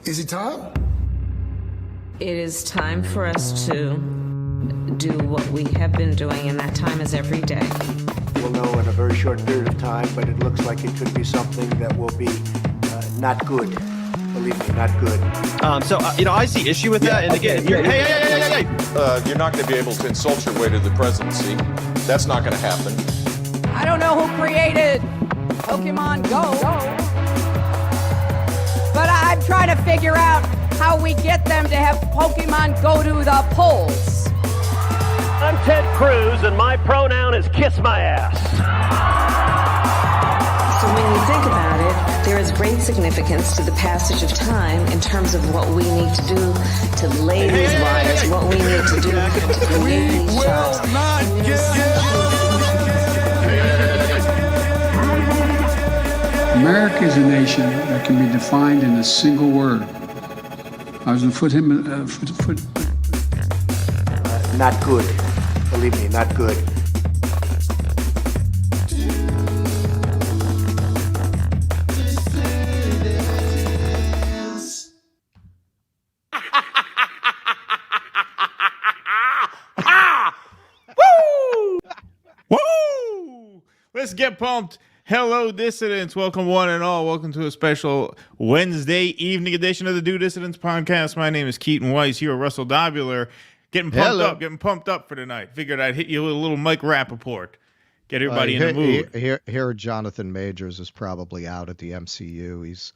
Is it time? It is time for us to do what we have been doing, and that time is every day. We'll know in a very short period of time, but it looks like it could be something that will be not good. Believe me, not good. I see issue with that. And again, you're not going to be able to insult your way to the presidency. That's not going to happen. I don't know who created Pokemon Go, but I'm trying to figure out how we get them to have Pokemon go to the polls. I'm Ted Cruz, and my pronoun is kiss my ass. So when you think about it, there is great significance to the passage of time in terms of what we need to do to lay these wires, what we need to do to create these jobs. America is a nation that can be defined in a single word. I was going to foot. Not good. Believe me, not good. Woo! Let's get pumped. Hello, dissidents. Welcome, one and all. Welcome to a special Wednesday evening edition of the Do Dissidents podcast. My name is Keaton Weiss. Here, Russell Dobular. Getting pumped up for tonight. Figured I'd hit you with a little Mike Rapaport. Get everybody in the mood. Here, Jonathan Majors is probably out at the MCU. He's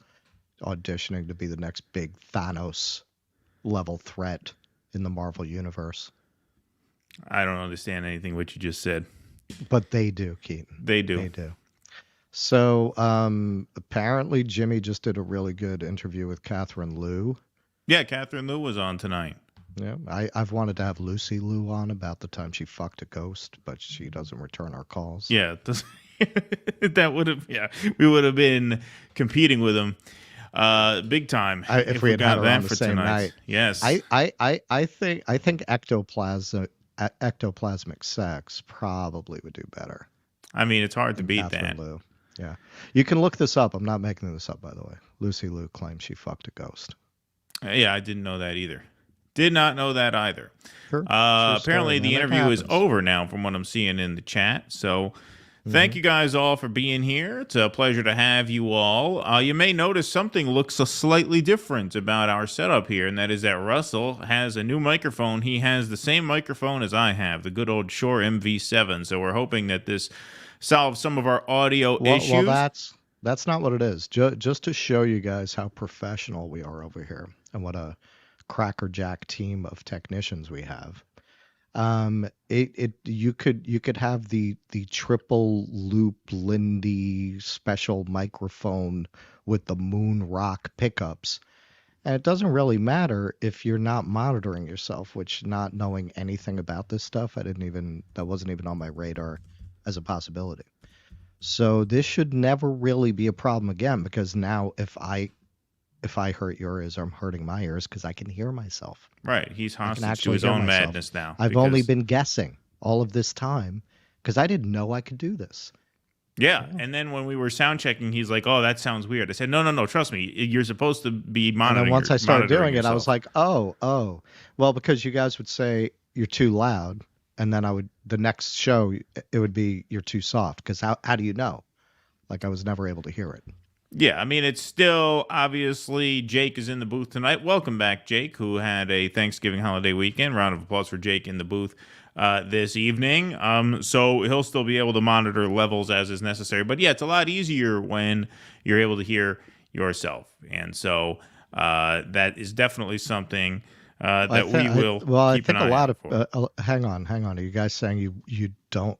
auditioning to be the next big Thanos-level threat in the Marvel Universe. I don't understand anything what you just said. But they do, Keaton. They do. They do. So apparently Jimmy just did a really good interview with Catherine Liu. Yeah, Catherine Liu was on tonight. Yeah, I've wanted to have Lucy Liu on about the time she fucked a ghost, but she doesn't return our calls. Yeah, that would have. Yeah, we would have been competing with them, big time if we had her on the for same tonight. night. Yes, I think ectoplasmic sex probably would do better. I mean, it's hard to beat Catherine that. Liu. Yeah, you can look this up. I'm not making this up, by the way. Lucy Liu claims she fucked a ghost. Yeah, I didn't know that either. Did not know that either. Sure. Apparently, the interview is over now from what I'm seeing in the chat. So thank you guys all for being here. It's a pleasure to have you all. You may notice something looks slightly different about our setup here, and that is that Russell has a new microphone. He has the same microphone as I have, the good old Shure MV7. So we're hoping that this solves some of our audio issues. Well, that's not what it is. Just to show you guys how professional we are over here and what a crackerjack team of technicians we have. You could have the triple loop Lindy special microphone with the moon rock pickups, and it doesn't really matter if you're not monitoring yourself, which, not knowing anything about this stuff, that wasn't even on my radar as a possibility. So this should never really be a problem again, because now if I hurt your ears, or I'm hurting my ears because I can hear myself. Right. He's hostage to his own madness now. I've only been guessing all of this time because I didn't know I could do this. Yeah. And then when we were sound checking, he's like, oh, that sounds weird. I said, no, trust me. You're supposed to be monitoring. And then once I started doing yourself. it, I was like, oh. Well, because you guys would say you're too loud. And then the next show, it would be you're too soft. Because how do you know? Like, I was never able to hear it. Yeah, I mean, it's still, obviously, Jake is in the booth tonight. Welcome back, Jake, who had a Thanksgiving holiday weekend. Round of applause for Jake in the booth this evening. So he'll still be able to monitor levels as is necessary. But yeah, it's a lot easier when you're able to hear yourself. And so that is definitely something that we will keep an eye out for. I think a lot of hang on. Are you guys saying you don't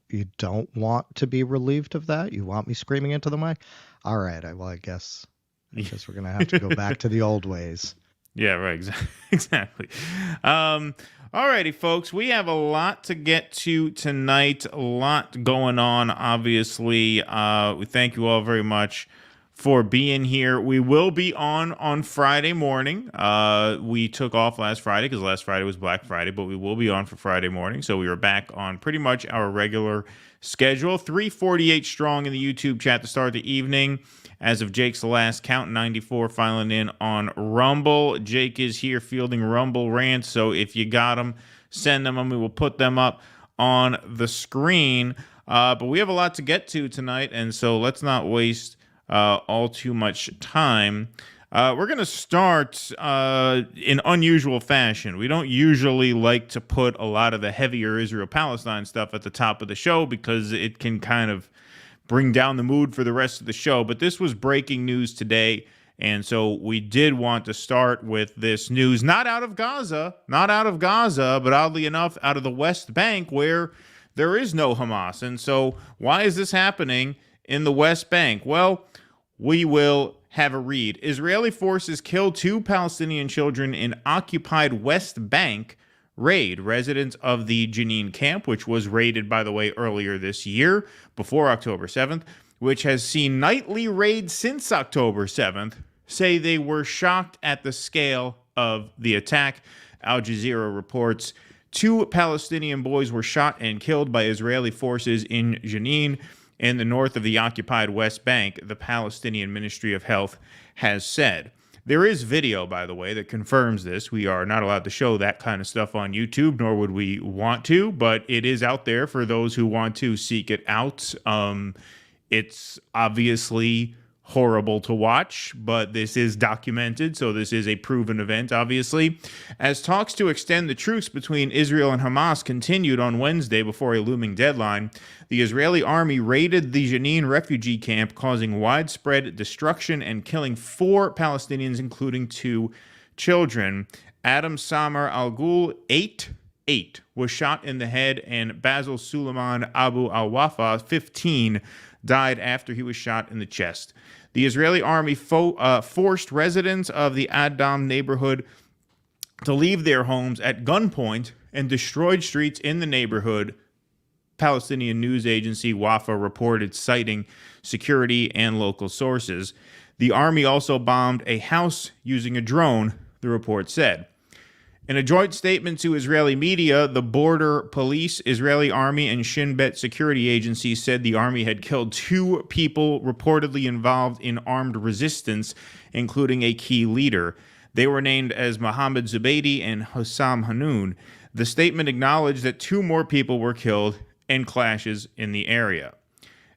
want to be relieved of that? You want me screaming into the mic? All right. I guess we're gonna have to go back to the old ways. Yeah, right. Exactly. All righty, folks. We have a lot to get to tonight. A lot going on. Obviously, we thank you all very much for being here. We will be on Friday morning. We took off last Friday because last Friday was Black Friday, but we will be on for Friday morning. So we are back on pretty much our regular schedule. 348 strong in the YouTube chat to start the evening. As of Jake's last count, 94 filing in on Rumble. Jake is here fielding Rumble rants. So if you got them, send them and we will put them up on the screen. But we have a lot to get to tonight, and so let's not waste all too much time. We're going to start in unusual fashion. We don't usually like to put a lot of the heavier Israel-Palestine stuff at the top of the show because it can kind of bring down the mood for the rest of the show. But this was breaking news today, and so we did want to start with this news, not out of Gaza, but oddly enough, out of the West Bank, where there is no Hamas. And so why is this happening in the West Bank? Well, we will have a read. Israeli forces kill 2 Palestinian children in occupied West Bank raid. Residents of the Jenin camp, which was raided, by the way, earlier this year, before October 7th, which has seen nightly raids since October 7th, say they were shocked at the scale of the attack. Al Jazeera reports 2 Palestinian boys were shot and killed by Israeli forces in Jenin, in the north of the occupied West Bank, the Palestinian Ministry of Health has said. There is video, by the way, that confirms this. We are not allowed to show that kind of stuff on YouTube, nor would we want to, but it is out there for those who want to seek it out. It's obviously horrible to watch, but this is documented, so this is a proven event, obviously. As talks to extend the truce between Israel and Hamas continued on Wednesday before a looming deadline, the Israeli army raided the Jenin refugee camp, causing widespread destruction and killing 4 Palestinians, including 2 children. Adam Samar Al-Ghul, 8, was shot in the head, and Basil Suleiman Abu Al-Wafa, 15, died after he was shot in the chest. The Israeli army forced residents of the Adam neighborhood to leave their homes at gunpoint and destroyed streets in the neighborhood, Palestinian news agency Wafa reported, citing security and local sources. The army also bombed a house using a drone, the report said. In a joint statement to Israeli media, the border police, Israeli army, and Shin Bet security agencies said the army had killed 2 people reportedly involved in armed resistance, including a key leader. They were named as Mohammed Zubeidi and Hussam Hanoun. The statement acknowledged that 2 more people were killed in clashes in the area.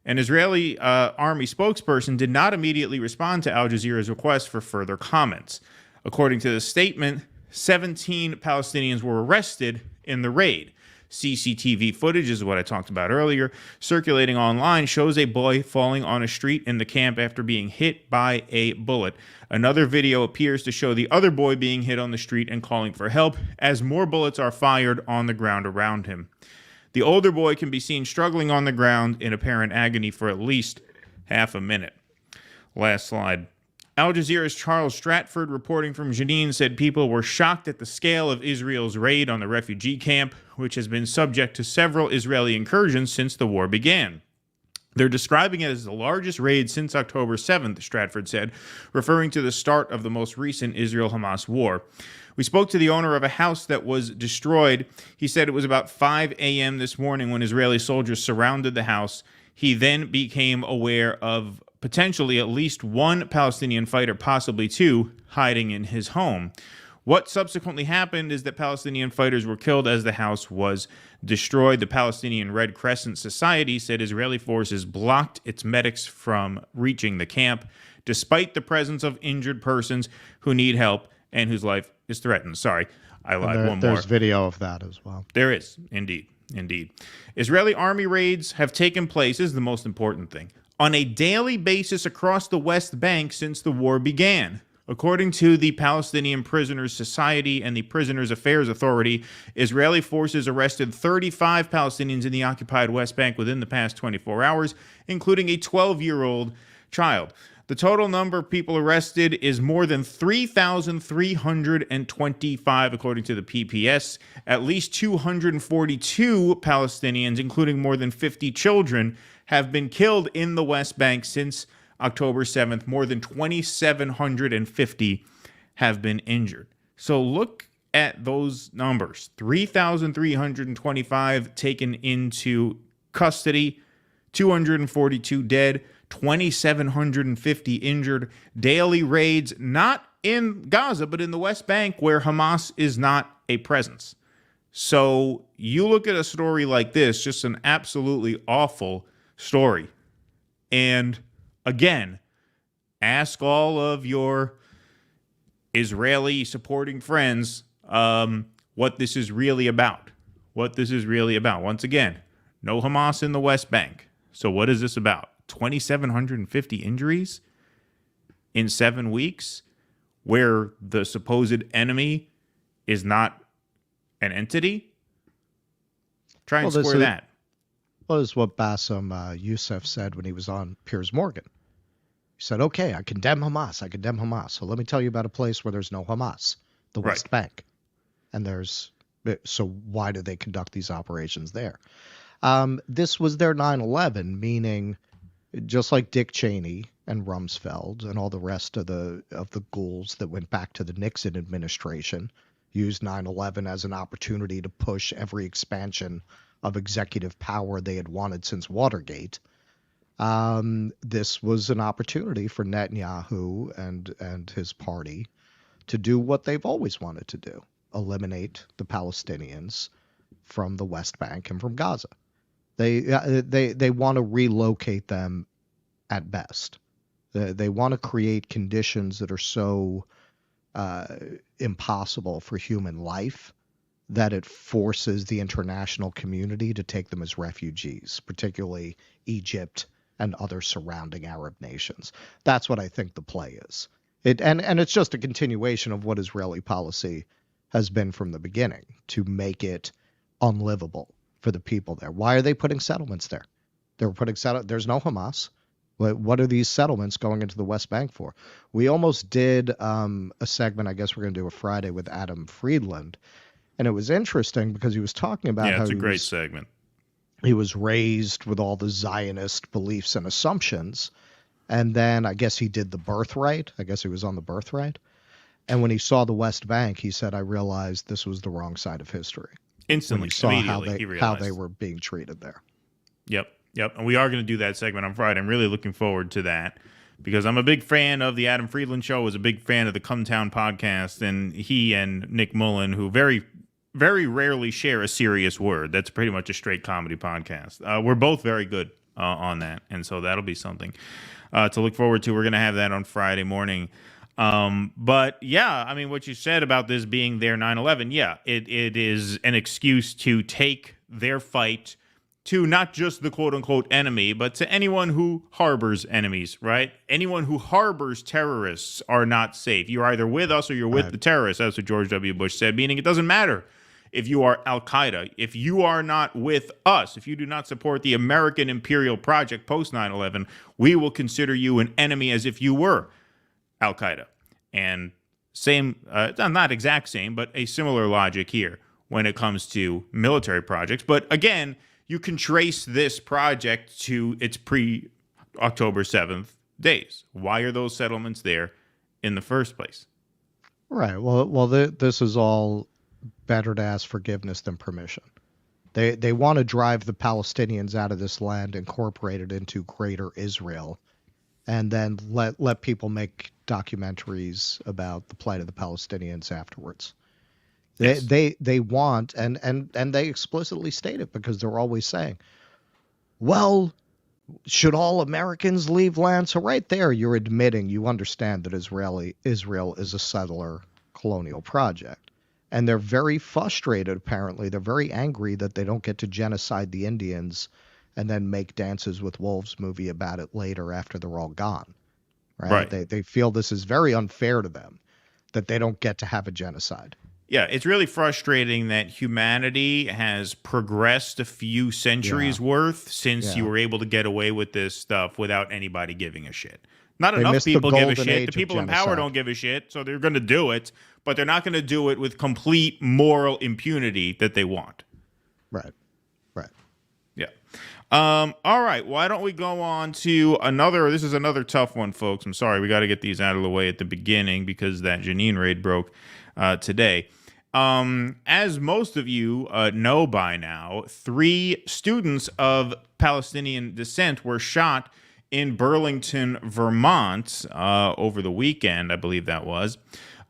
An Israeli army spokesperson did not immediately respond to Al Jazeera's request for further comments. According to the statement, 17 Palestinians were arrested in the raid. CCTV footage, is what I talked about earlier, circulating online shows a boy falling on a street in the camp after being hit by a bullet. Another video appears to show the other boy being hit on the street and calling for help as more bullets are fired on the ground around him. The older boy can be seen struggling on the ground in apparent agony for at least half a minute. Last slide. Al Jazeera's Charles Stratford, reporting from Jenin, said people were shocked at the scale of Israel's raid on the refugee camp, which has been subject to several Israeli incursions since the war began. They're describing it as the largest raid since October 7th, Stratford said, referring to the start of the most recent Israel-Hamas war. We spoke to the owner of a house that was destroyed. He said it was about 5 a.m. this morning when Israeli soldiers surrounded the house. He then became aware of potentially at least 1 Palestinian fighter, possibly 2, hiding in his home. What subsequently happened is that Palestinian fighters were killed as the house was destroyed. The Palestinian Red Crescent Society said Israeli forces blocked its medics from reaching the camp, despite the presence of injured persons who need help and whose life is threatened. Sorry, I lied. One more. There's video of that as well. There is, indeed. Israeli army raids have taken place, is the most important thing, on a daily basis across the West Bank since the war began. According to the Palestinian Prisoners Society and the Prisoners Affairs Authority, Israeli forces arrested 35 Palestinians in the occupied West Bank within the past 24 hours, including a 12-year-old child. The total number of people arrested is more than 3,325, according to the PPS. At least 242 Palestinians, including more than 50 children, have been killed in the West Bank since October 7th, more than 2,750 have been injured. So look at those numbers. 3,325 taken into custody, 242 dead, 2,750 injured. Daily raids, not in Gaza, but in the West Bank, where Hamas is not a presence. So you look at a story like this, just an absolutely awful story. And again, ask all of your Israeli supporting friends what this is really about. What this is really about. Once again, no Hamas in the West Bank. So what is this about? 2,750 injuries in 7 weeks, where the supposed enemy is not an entity? Try and square that. Well, this is what Bassem Youssef said when he was on Piers Morgan. He said, okay, I condemn Hamas. So let me tell you about a place where there's no Hamas, the West Bank. And so why do they conduct these operations there? This was their 9/11, meaning just like Dick Cheney and Rumsfeld and all the rest of the ghouls that went back to the Nixon administration used 9/11 as an opportunity to push every expansion of executive power they had wanted since Watergate. This was an opportunity for Netanyahu and his party to do what they've always wanted to do: eliminate the Palestinians from the West Bank and from Gaza. They want to relocate them at best. They want to create conditions that are so impossible for human life that it forces the international community to take them as refugees, particularly Egypt and other surrounding Arab nations. That's what I think the play is. And it's just a continuation of what Israeli policy has been from the beginning, to make it unlivable for the people there. Why are they putting settlements there? There's no Hamas. What are these settlements going into the West Bank for? We almost did a segment, I guess we're going to do a Friday, with Adam Friedland. And it was interesting because he was talking about how it's a great segment. He was raised with all the Zionist beliefs and assumptions. And then I guess he did the birthright. I guess he was on the birthright. And when he saw the West Bank, he said, I realized this was the wrong side of history. Instantly, immediately, how they were being treated there. Yep. And we are going to do that segment on Friday. I'm really looking forward to that because I'm a big fan of the Adam Friedland Show, was a big fan of the Come Town podcast, and he and Nick Mullen, who very, very rarely share a serious word. That's pretty much a straight comedy podcast. We're both very good on that, and so that'll be something to look forward to. We're going to have that on Friday morning. But yeah, I mean, what you said about this being their 9/11, yeah, it is an excuse to take their fight to not just the quote-unquote enemy, but to anyone who harbors enemies, right? Anyone who harbors terrorists are not safe. You're either with us or you're with the terrorists. That's what George W. Bush said, meaning it doesn't matter if you are Al-Qaeda. If you are not with us, if you do not support the American Imperial Project post 9/11, we will consider you an enemy as if you were Al-Qaeda. And same, not exact same, but a similar logic here when it comes to military projects. But again, you can trace this project to its pre-October 7th days. Why are those settlements there in the first place? Right. Well, this is all better to ask forgiveness than permission. They want to drive the Palestinians out of this land, incorporate it into greater Israel, and then let people make documentaries about the plight of the Palestinians afterwards. Yes. They want, and they explicitly state it because they're always saying, well, should all Americans leave land? So right there, you're admitting you understand that Israel is a settler colonial project. And they're very frustrated, apparently. They're very angry that they don't get to genocide the Indians and then make Dances with Wolves movie about it later after they're all gone. Right? They feel this is very unfair to them, that they don't get to have a genocide. Yeah, it's really frustrating that humanity has progressed a few centuries worth since you were able to get away with this stuff without anybody giving a shit. Not enough people give a shit. The people in power don't give a shit, so they're going to do it, but they're not going to do it with complete moral impunity that they want. Right. Yeah. All right. Why don't we go on to another? This is another tough one, folks. I'm sorry. We got to get these out of the way at the beginning because that Jenin raid broke today. As most of you know by now, 3 students of Palestinian descent were shot in Burlington, Vermont over the weekend, I believe that was.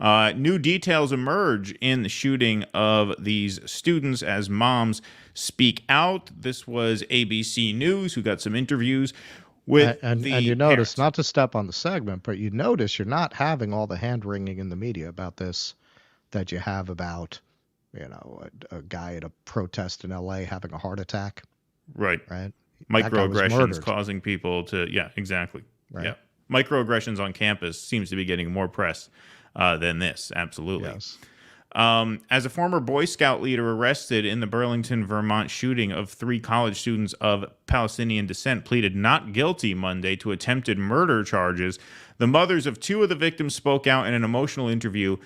New details emerge in the shooting of these students as moms speak out. This was ABC News, who got some interviews with and the you notice, parents. not to step on the segment, but you notice you're not having all the hand-wringing in the media about this that you have about, a guy at a protest in LA having a heart attack. Right. Right. Microaggressions causing people to, yeah, exactly. Right. Yeah. Microaggressions on campus seems to be getting more press than this. Absolutely. Yes. As a former Boy Scout leader arrested in the Burlington, Vermont shooting of 3 college students of Palestinian descent pleaded not guilty Monday to attempted murder charges, the mothers of 2 of the victims spoke out in an emotional interview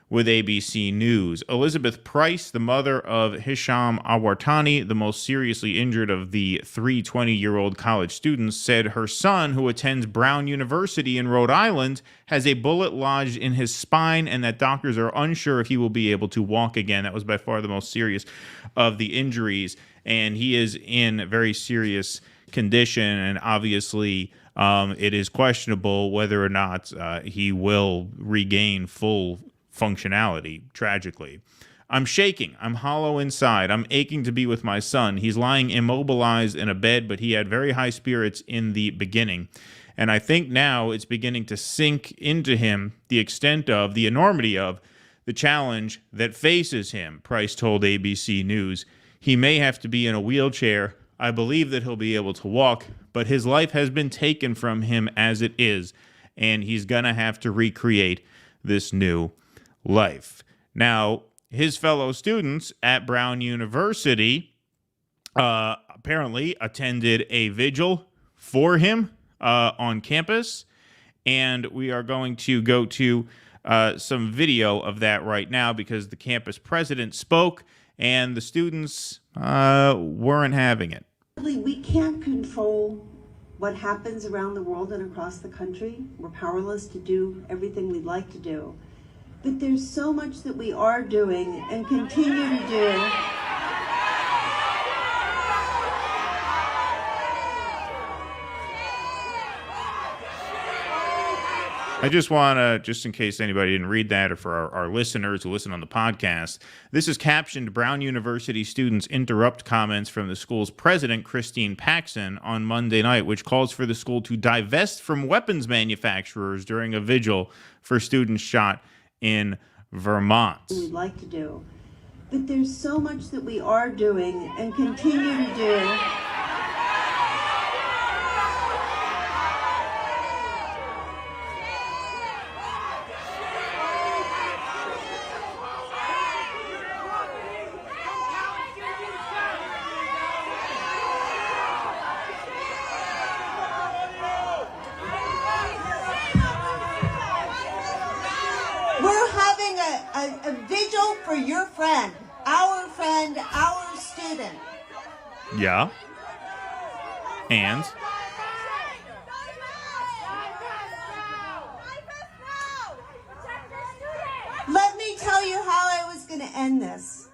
with ABC News. Elizabeth Price, the mother of Hisham Awartani, the most seriously injured of the 3 20-year-old college students, said her son, who attends Brown University in Rhode Island, has a bullet lodged in his spine and that doctors are unsure if he will be able to walk again. That was by far the most serious of the injuries, and he is in very serious condition, and obviously it is questionable whether or not he will regain full functionality, tragically. I'm shaking. I'm hollow inside. I'm aching to be with my son. He's lying immobilized in a bed, but he had very high spirits in the beginning. And I think now it's beginning to sink into him the extent of, the enormity of, the challenge that faces him, Price told ABC News. He may have to be in a wheelchair. I believe that he'll be able to walk, but his life has been taken from him as it is, and he's going to have to recreate this new life. Now, his fellow students at Brown University apparently attended a vigil for him on campus, and we are going to go to some video of that right now because the campus president spoke and the students weren't having it. We can't control what happens around the world and across the country. We're powerless to do everything we'd like to do. But there's so much that we are doing and continue to do. I just want to, just in case anybody didn't read that, or for our listeners who listen on the podcast, this is captioned Brown University students interrupt comments from the school's president, Christine Paxson, on Monday night, which calls for the school to divest from weapons manufacturers during a vigil for students shot in Vermont. We'd like to do. But there's so much that we are doing and continue to do. A vigil for your friend, our student. Yeah. And? Let me tell you how I was going to end this,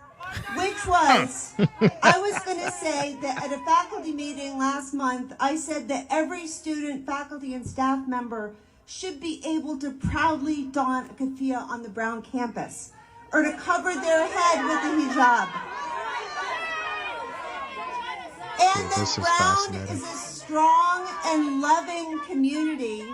which was, I was going to say that at a faculty meeting last month, I said that every student, faculty, and staff member should be able to proudly don a keffiyeh on the Brown campus, or to cover their head with a hijab. And that Brown is a strong and loving community.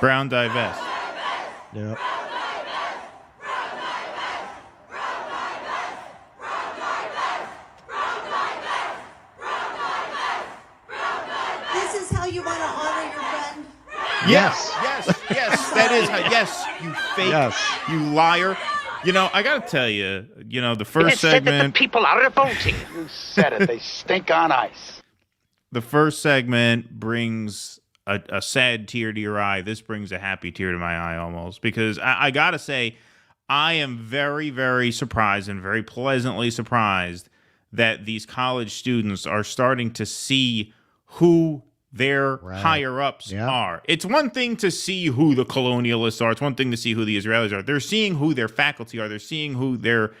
Brown divest. Yep. This is how you want to honor your friend? Yes. That is how, yes, you fake, you liar. You know, I got to tell you, the first segment. Said that the people are revolting. You said it. They stink on ice. The first segment brings a sad tear to your eye, this brings a happy tear to my eye almost, because I got to say, I am very, very surprised and very pleasantly surprised that these college students are starting to see who their higher ups are. It's one thing to see who the colonialists are. It's one thing to see who the Israelis are. They're seeing who their faculty are. They're seeing who their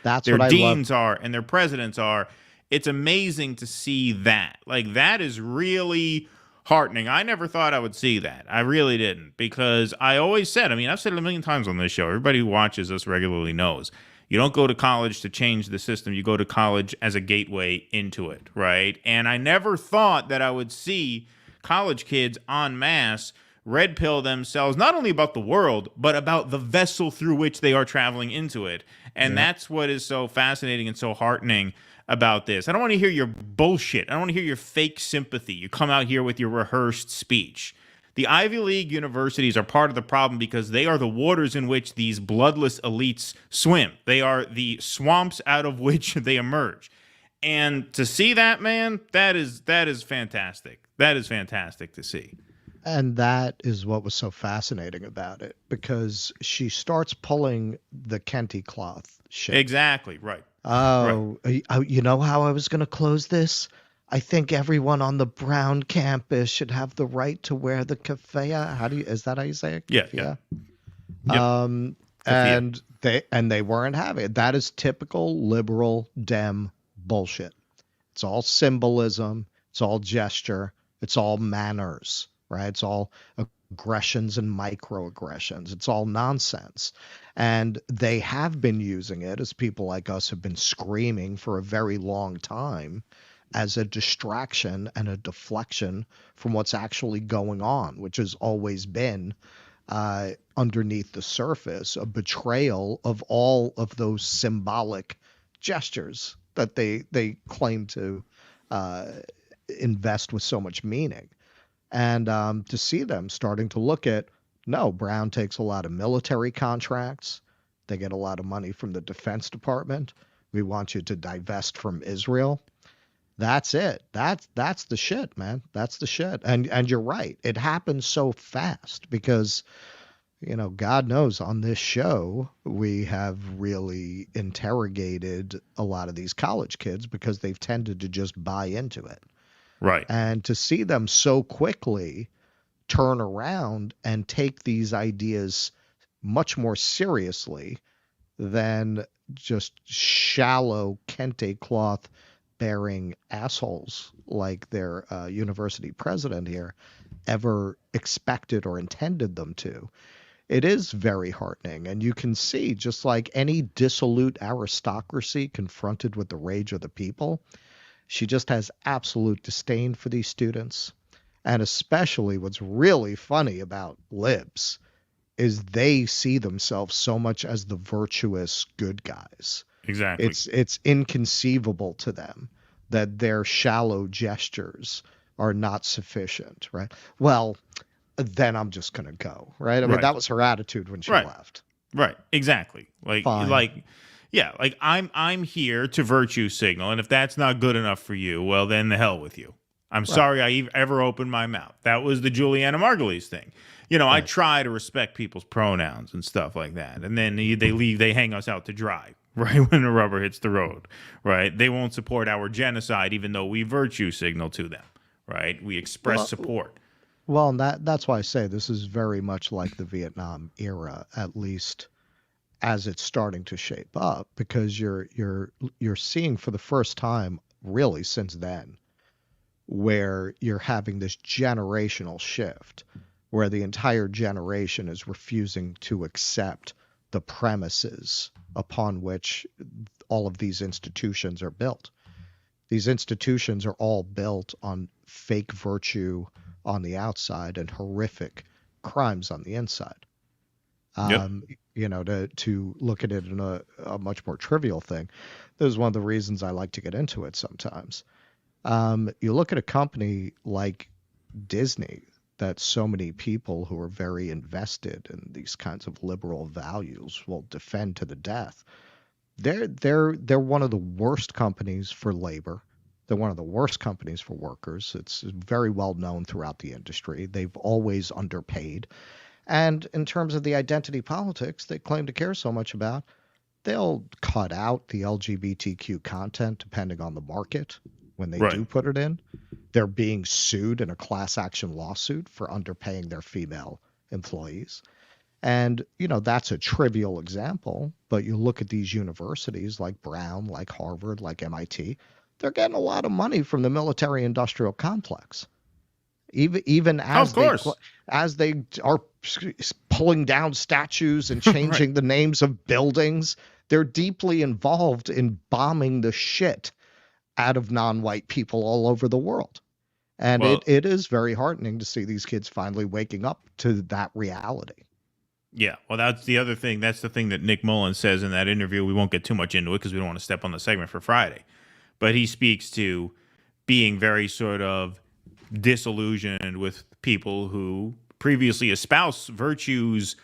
deans are and their presidents are. It's amazing to see that. Like, that is really heartening. I never thought I would see that. I really didn't, because I always said, I mean, I've said it a million times on this show. Everybody who watches us regularly knows. You don't go to college to change the system. You go to college as a gateway into it, right? And I never thought that I would see college kids en masse red pill themselves, not only about the world, but about the vessel through which they are traveling into it. And that's what is so fascinating and so heartening about this. I don't want to hear your bullshit. I don't want to hear your fake sympathy. You come out here with your rehearsed speech. The Ivy League universities are part of the problem because they are the waters in which these bloodless elites swim. They are the swamps out of which they emerge. And to see that, man, that is fantastic. That is fantastic to see. And that is what was so fascinating about it, because she starts pulling the Kente cloth shit. Exactly, right. Oh, right. You know how I was going to close this? I think everyone on the Brown campus should have the right to wear the keffiyeh. Is that how you say it? Yeah. Yep. And they weren't having it. That is typical liberal Dem bullshit. It's all symbolism. It's all gesture. It's all manners, right? It's all aggressions and microaggressions. It's all nonsense. And they have been using it, as people like us have been screaming for a very long time, as a distraction and a deflection from what's actually going on, which has always been underneath the surface a betrayal of all of those symbolic gestures that they claim to invest with so much meaning. And to see them starting to look at, no, Brown takes a lot of military contracts. They get a lot of money from the Defense Department. We want you to divest from Israel. That's it. That's the shit, man. That's the shit. And you're right. It happens so fast because, you know, God knows on this show we have really interrogated a lot of these college kids because they've tended to just buy into it. Right. And to see them so quickly turn around and take these ideas much more seriously than just shallow kente cloth bearing assholes like their university president here ever expected or intended them to. It is very heartening. And you can see, just like any dissolute aristocracy confronted with the rage of the people, she just has absolute disdain for these students. And especially what's really funny about libs is they see themselves so much as the virtuous good guys. Exactly. It's inconceivable to them that their shallow gestures are not sufficient, right? Well, then I'm just going to go, right? I mean, that was her attitude when she left. Right. Exactly. I'm here to virtue signal, and if that's not good enough for you, well, then the hell with you. I'm sorry I ever opened my mouth. That was the Juliana Margulies thing. You know, I try to respect people's pronouns and stuff like that, and then they hang us out to dry, right, when the rubber hits the road, right? They won't support our genocide, even though we virtue signal to them, right? We express support. Well, and that's why I say this is very much like the Vietnam era, at least as it's starting to shape up, because you're seeing for the first time, really since then, where you're having this generational shift, where the entire generation is refusing to accept the premises upon which all of these institutions are built. These institutions are all built on fake virtue on the outside and horrific crimes on the inside. You know, to look at it in a much more trivial thing, this is one of the reasons I like to get into it sometimes. You look at a company like Disney that so many people who are very invested in these kinds of liberal values will defend to the death. They're one of the worst companies for labor. They're one of the worst companies for workers. It's very well known throughout the industry. They've always underpaid. And in terms of the identity politics they claim to care so much about, they'll cut out the LGBTQ content depending on the market when they do put it in. They're being sued in a class action lawsuit for underpaying their female employees. And, that's a trivial example, but you look at these universities like Brown, like Harvard, like MIT, they're getting a lot of money from the military-industrial complex. Even as they are pulling down statues and changing the names of buildings, they're deeply involved in bombing the shit out of non-white people all over the world. And it is very heartening to see these kids finally waking up to that reality. Yeah, well, that's the other thing. That's the thing that Nick Mullen says in that interview. We won't get too much into it because we don't want to step on the segment for Friday. But he speaks to being very sort of disillusioned with people who previously espoused virtues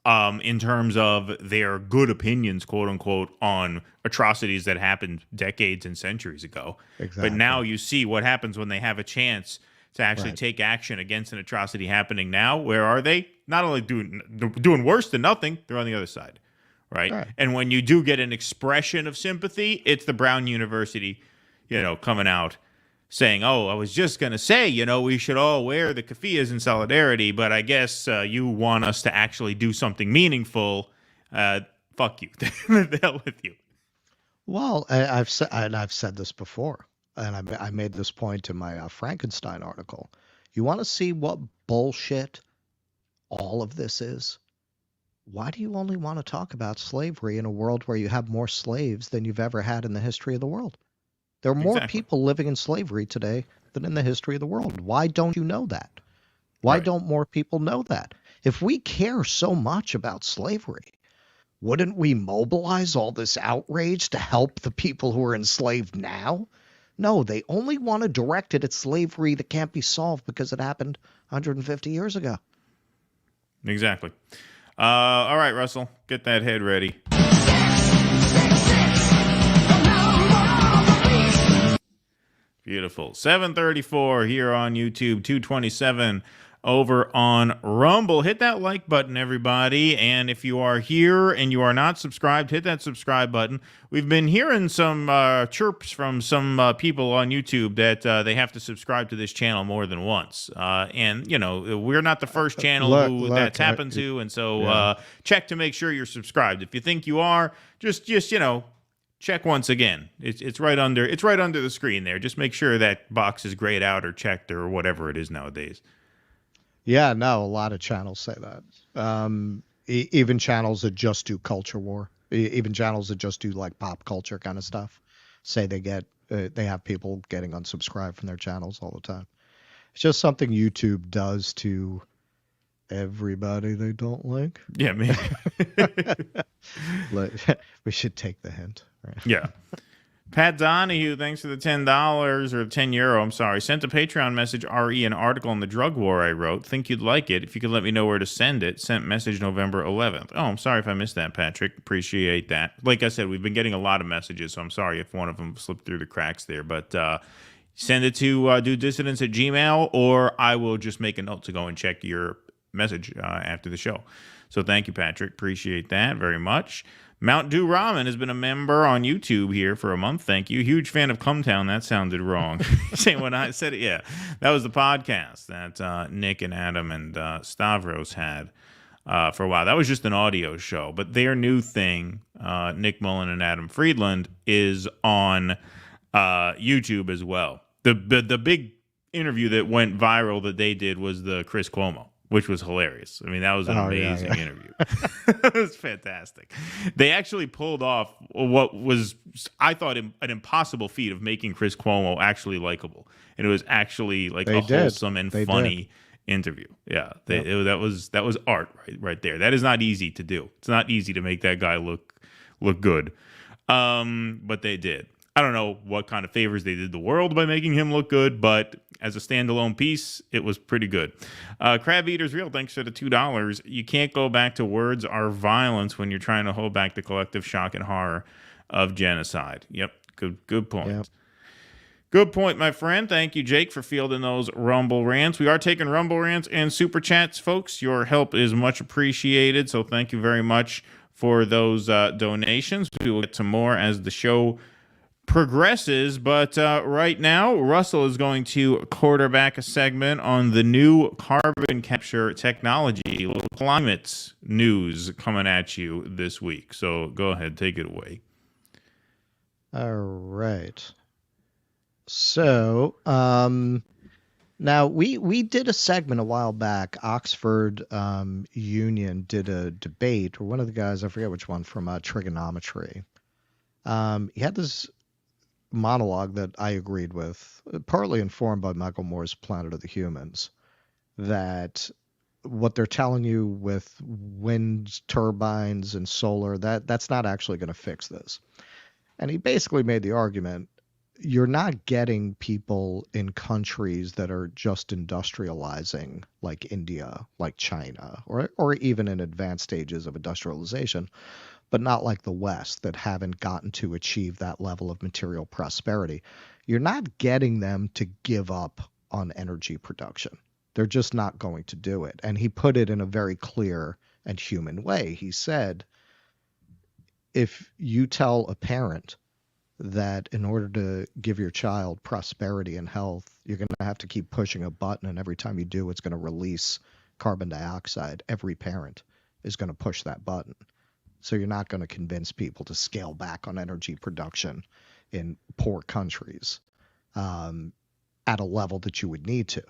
in terms of their good opinions, quote unquote, on atrocities that happened decades and centuries ago. Exactly. But now you see what happens when they have a chance to actually take action against an atrocity happening now. Where are they? Not only doing worse than nothing, they're on the other side, right? And when you do get an expression of sympathy, it's the Brown University, coming out saying, "Oh, I was just gonna say, we should all wear the keffiyehs in solidarity, but I guess you want us to actually do something meaningful. Fuck you, the hell with you." Well, I've said this before, and I made this point in my Frankenstein article. You want to see what bullshit all of this is? Why do you only want to talk about slavery in a world where you have more slaves than you've ever had in the history of the world? There are more people living in slavery today than in the history of the world. Why don't you know that? Why don't more people know that? If we care so much about slavery, wouldn't we mobilize all this outrage to help the people who are enslaved now? No, they only want to direct it at slavery that can't be solved because it happened 150 years ago. Exactly. All right, Russell, get that head ready. Beautiful. 7:34 here on YouTube, 227 over on Rumble. Hit that like button, everybody. And if you are here and you are not subscribed, hit that subscribe button. We've been hearing some chirps from some people on YouTube that they have to subscribe to this channel more than once. And, we're not the first channel that's happened to. And so check to make sure you're subscribed. If you think you are, just check once again. It's right under the screen there. Just make sure that box is grayed out or checked or whatever it is nowadays. Yeah, no, a lot of channels say that. Even channels that just do culture war, even channels that just do like pop culture kind of stuff, say they have people getting unsubscribed from their channels all the time. It's just something YouTube does to everybody they don't like. Yeah, maybe. We should take the hint. Right? Yeah. Pat Donahue, thanks for the $10 or €10. I'm sorry. Sent a Patreon message, RE, an article on the drug war I wrote. Think you'd like it. If you could let me know where to send it. Sent message November 11th. Oh, I'm sorry if I missed that, Patrick. Appreciate that. Like I said, we've been getting a lot of messages, so I'm sorry if one of them slipped through the cracks there. But send it to dudissidents@gmail.com, or I will just make a note to go and check your message after the show. So thank you, Patrick. Appreciate that very much. Mount Dew Ramen has been a member on YouTube here for a month. Thank you. Huge fan of Cumtown. That sounded wrong. Saying when I said it, yeah. That was the podcast that Nick and Adam and Stavros had for a while. That was just an audio show. But their new thing, Nick Mullen and Adam Friedland, is on YouTube as well. The big interview that went viral that they did was the Chris Cuomo, which was hilarious. I mean, that was an amazing interview. It was fantastic. They actually pulled off what was, I thought, an impossible feat of making Chris Cuomo actually likable. And it was actually like wholesome and funny interview. Yeah, that was art right there. That is not easy to do. It's not easy to make that guy look good. But they did. I don't know what kind of favors they did the world by making him look good, but as a standalone piece, it was pretty good. Crab Eaters Real, thanks for the $2. You can't go back to words or violence when you're trying to hold back the collective shock and horror of genocide. Yep, good point. Yep. Good point, my friend. Thank you, Jake, for fielding those Rumble rants. We are taking Rumble rants and Super Chats, folks. Your help is much appreciated, so thank you very much for those donations. We will get to more as the show progresses, but right now, Russell is going to quarterback a segment on the new carbon capture technology, climate news coming at you this week. So go ahead, take it away. All right. So, now we did a segment a while back. Oxford Union did a debate, or one of the guys, I forget which one, from trigonometry. He had this monologue that I agreed with, partly informed by Michael Moore's Planet of the Humans, that what they're telling you with wind turbines and solar, that's not actually going to fix this. And he basically made the argument, you're not getting people in countries that are just industrializing, like India, like China, or even in advanced stages of industrialization, but not like the West that haven't gotten to achieve that level of material prosperity. You're not getting them to give up on energy production. They're just not going to do it. And he put it in a very clear and human way. He said, if you tell a parent that in order to give your child prosperity and health, you're going to have to keep pushing a button, and every time you do, it's going to release carbon dioxide, every parent is going to push that button. So you're not going to convince people to scale back on energy production in poor countries at a level that you would need to.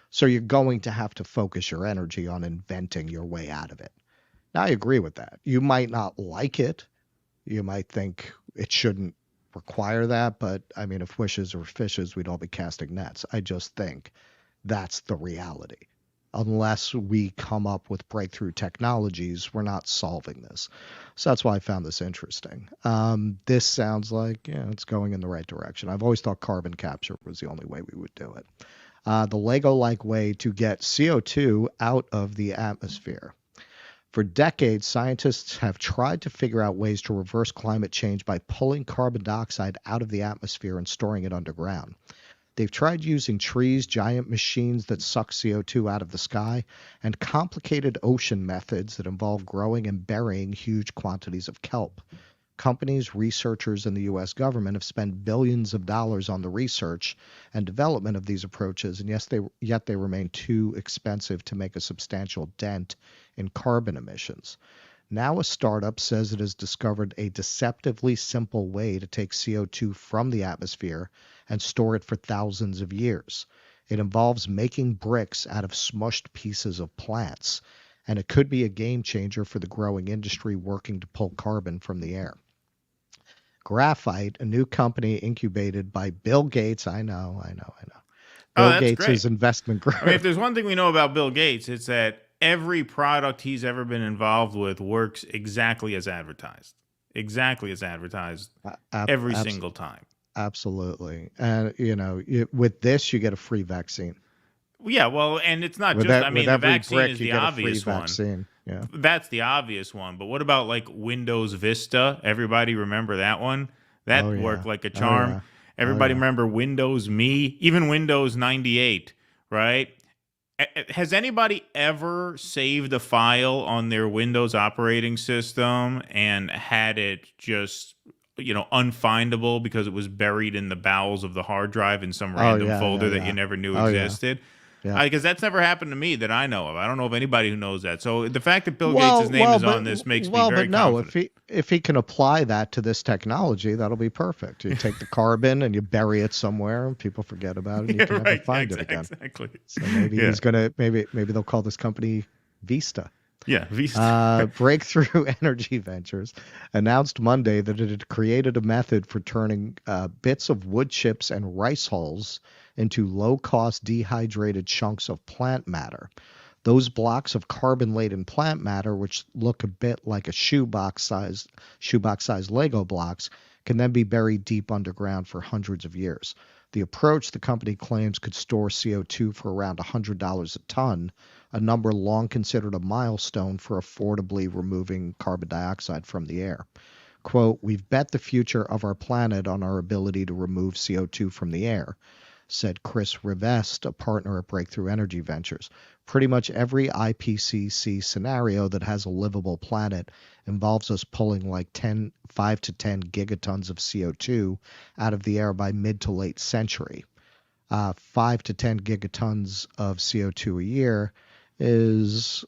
So you're going to have to focus your energy on inventing your way out of it. Now, I agree with that. You might not like it. You might think it shouldn't require that, but I mean, if wishes were fishes, we'd all be casting nets. I just think that's the reality. Unless we come up with breakthrough technologies, we're not solving this. So that's why I found this interesting. This sounds like, it's going in the right direction. I've always thought carbon capture was the only way we would do it. The Lego-like way to get CO2 out of the atmosphere. For decades, scientists have tried to figure out ways to reverse climate change by pulling carbon dioxide out of the atmosphere and storing it underground. They've tried using trees, giant machines that suck CO2 out of the sky, and complicated ocean methods that involve growing and burying huge quantities of kelp. Companies, researchers, and the U.S. government have spent billions of dollars on the research and development of these approaches, and yet they remain too expensive to make a substantial dent in carbon emissions. Now a startup says it has discovered a deceptively simple way to take CO2 from the atmosphere and store it for thousands of years. It involves making bricks out of smushed pieces of plants, and it could be a game changer for the growing industry working to pull carbon from the air. Graphite, a new company incubated by Bill Gates. I know. Bill Gates' investment group. I mean, if there's one thing we know about Bill Gates, it's that every product he's ever been involved with works exactly as advertised. Exactly as advertised every single time. Absolutely. And, with this, you get a free vaccine. Yeah, well, and it's not just, I mean, the vaccine is the obvious one. Yeah. That's the obvious one. But what about like Windows Vista? Everybody remember that one? That worked like a charm. yeah. Everybody remember Windows Me? Even Windows 98, right? Has anybody ever saved a file on their Windows operating system and had it just, unfindable because it was buried in the bowels of the hard drive in some random folder that you never knew existed? Yeah. Because that's never happened to me that I know of. I don't know of anybody who knows that. So the fact that Bill Gates' name is on this makes me very confident. If he can apply that to this technology, that'll be perfect. You take the carbon and you bury it somewhere, and people forget about it, and you can never find it again. Exactly. So maybe he's gonna maybe they'll call this company Vista. Yeah, Vista. Breakthrough Energy Ventures announced Monday that it had created a method for turning bits of wood chips and rice hulls into low-cost dehydrated chunks of plant matter. Those blocks of carbon-laden plant matter, which look a bit like a shoebox-sized Lego blocks, can then be buried deep underground for hundreds of years. The approach, the company claims, could store CO2 for around $100 a ton, a number long considered a milestone for affordably removing carbon dioxide from the air. quote, "We've bet the future of our planet on our ability to remove CO2 from the air," said Chris Rivest, a partner at Breakthrough Energy Ventures. "Pretty much every IPCC scenario that has a livable planet involves us pulling like 5 to 10 gigatons of CO2 out of the air by mid to late century. 5 to 10 gigatons of CO2 a year is,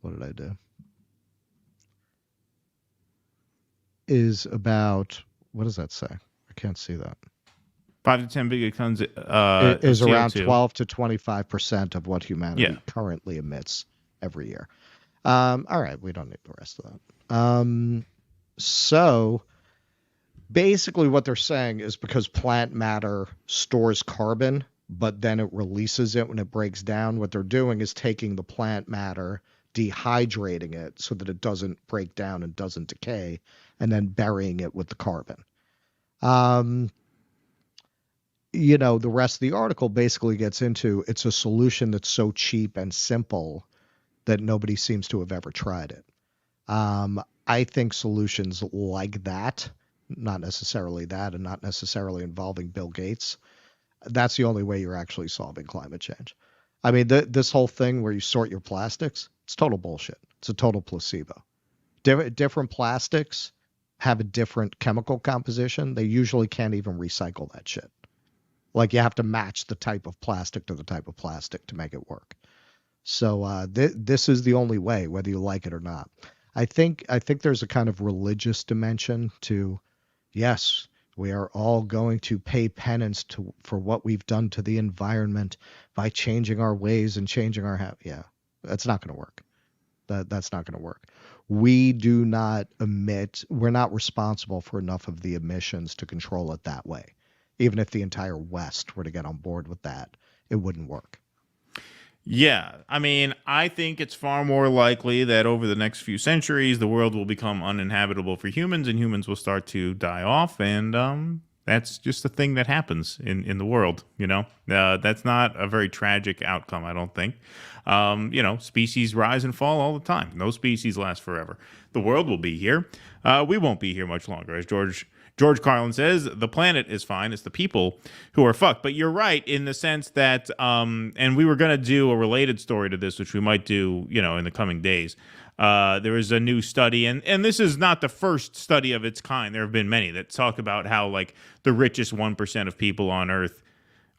what did I do? Is about, what does that say? I can't see that. 5 to 10 gigatons is of around CO2. 12 to 25% of what humanity currently emits every year. All right, we don't need the rest of that. So basically what they're saying is because plant matter stores carbon, but then it releases it when it breaks down, what they're doing is taking the plant matter, dehydrating it so that it doesn't break down and doesn't decay, and then burying it with the carbon. You know, the rest of the article basically gets into it's a solution that's so cheap and simple that nobody seems to have ever tried it. I think solutions like that, not necessarily that and not necessarily involving Bill Gates, that's the only way you're actually solving climate change. I mean, this whole thing where you sort your plastics, it's total bullshit. It's a total placebo. Different plastics have a different chemical composition. They usually can't even recycle that shit. Like you have to match the type of plastic to the type of plastic to make it work. So this is the only way, whether you like it or not. I think there's a kind of religious dimension to, yes, we are all going to pay penance for what we've done to the environment by changing our ways and changing our habits. Yeah, that's not going to work. That's not going to work. We do not emit. We're not responsible for enough of the emissions to control it that way. Even if the entire West were to get on board with that, it wouldn't work. Yeah, I mean, I think it's far more likely that over the next few centuries, the world will become uninhabitable for humans and humans will start to die off. And that's just a thing that happens in the world, you know. That's not a very tragic outcome, I don't think. You know, species rise and fall all the time. No species lasts forever. The world will be here. We won't be here much longer, as George Carlin says. The planet is fine. It's the people who are fucked. But you're right in the sense that, and we were going to do a related story to this, which we might do, you know, in the coming days. There is a new study, and this is not the first study of its kind. There have been many that talk about how, like, the richest 1% of people on Earth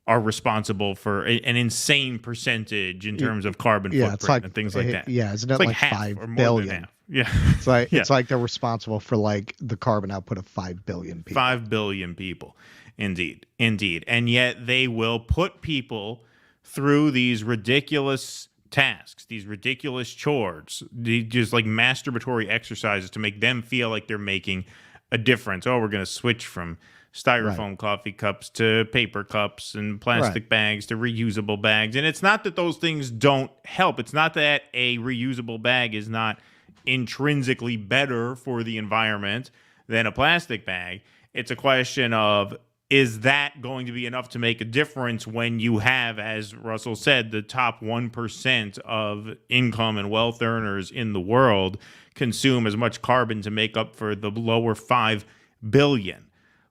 are responsible for an insane percentage in terms of carbon footprint and things like that. Yeah, isn't it like 5 billion? Yeah. It's like they're responsible for like the carbon output of 5 billion people. 5 billion people. Indeed. And yet they will put people through these ridiculous tasks, these ridiculous chores, just like masturbatory exercises to make them feel like they're making a difference. Oh, we're going to switch from styrofoam coffee cups to paper cups and plastic bags to reusable bags. And it's not that those things don't help. It's not that a reusable bag is not intrinsically better for the environment than a plastic bag. It's a question of, is that going to be enough to make a difference when you have, as Russell said, the top 1% of income and wealth earners in the world consume as much carbon to make up for the lower 5 billion?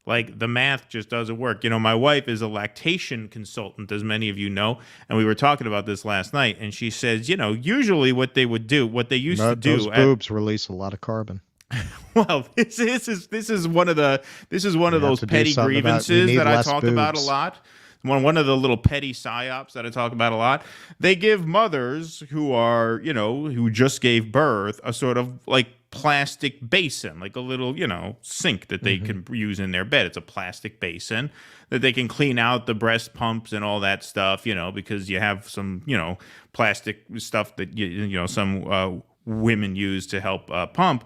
Like, the math just doesn't work. You know, my wife is a lactation consultant, as many of you know, and we were talking about this last night, and she says, you know, usually what they would do, what they used to do, those boobs release a lot of carbon. Well, this is one of those petty grievances that I talk about a lot. One of the little petty psyops that I talk about a lot. They give mothers who are, you know, who just gave birth a sort of like plastic basin, like a little, you know, sink that they can use in their bed. It's a plastic basin that they can clean out the breast pumps and all that stuff, you know, because you have some, you know, plastic stuff that, you know, some women use to help pump.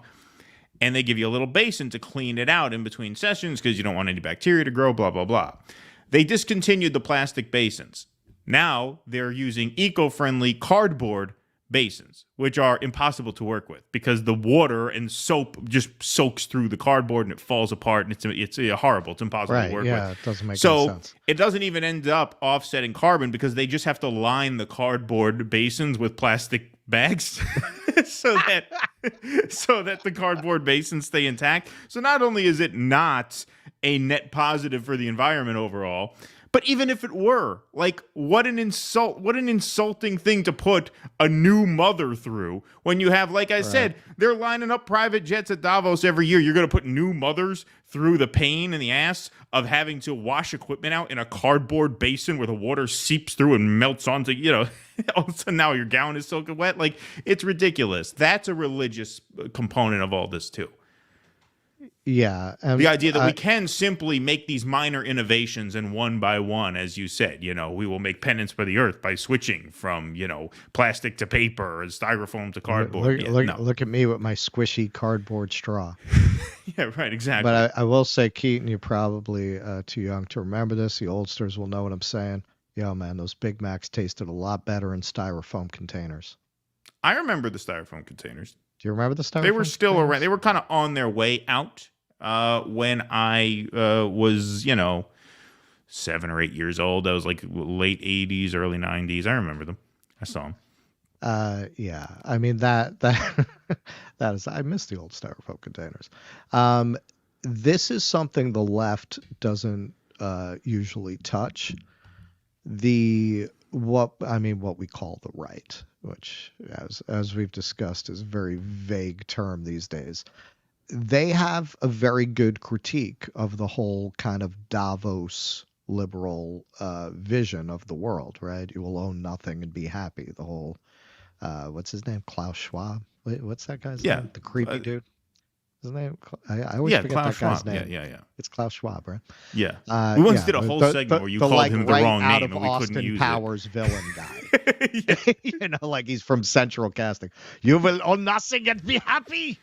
And they give you a little basin to clean it out in between sessions because you don't want any bacteria to grow, blah, blah, blah. They discontinued the plastic basins. Now they're using eco-friendly cardboard basins, which are impossible to work with because the water and soap just soaks through the cardboard and it falls apart, and it's horrible. It's impossible to work with. Yeah, it doesn't make any sense. So it doesn't even end up offsetting carbon because they just have to line the cardboard basins with plastic bags. so that the cardboard basins stay intact. So not only is it not a net positive for the environment overall, but even if it were, like, what an insulting thing to put a new mother through when you have, like I said, they're lining up private jets at Davos every year. You're going to put new mothers through the pain in the ass of having to wash equipment out in a cardboard basin where the water seeps through and melts onto, all of a sudden now your gown is soaking wet. Like, it's ridiculous. That's a religious component of all this too. Yeah. The idea that we can simply make these minor innovations, and one by one, as you said, we will make penance for the earth by switching from, plastic to paper and styrofoam to cardboard. Look at me with my squishy cardboard straw. Yeah, right, exactly. But I will say, Keaton, you're probably too young to remember this. The oldsters will know what I'm saying. Yo, man, those Big Macs tasted a lot better in styrofoam containers. I remember the styrofoam containers. Do you remember the styrofoam? They were still around. They were kind of on their way out when I was, 7 or 8 years old. I was like late 80s, early 90s. I remember them. I saw them. Yeah. I mean, that is, I miss the old styrofoam containers. This is something the left doesn't usually touch. What we call the right, which, as we've discussed, is a very vague term these days. They have a very good critique of the whole kind of Davos liberal vision of the world, right? You will own nothing and be happy. The whole, what's his name? Klaus Schwab? Wait, what's that guy's name? The creepy dude? His name? I always forget Klaus that guy's Schwab. name. Yeah. It's Klaus Schwab, right? Yeah. We once did a whole segment where you called him the wrong name and we Austin couldn't use Powers villain guy. Like he's from Central Casting. You will own nothing and be happy.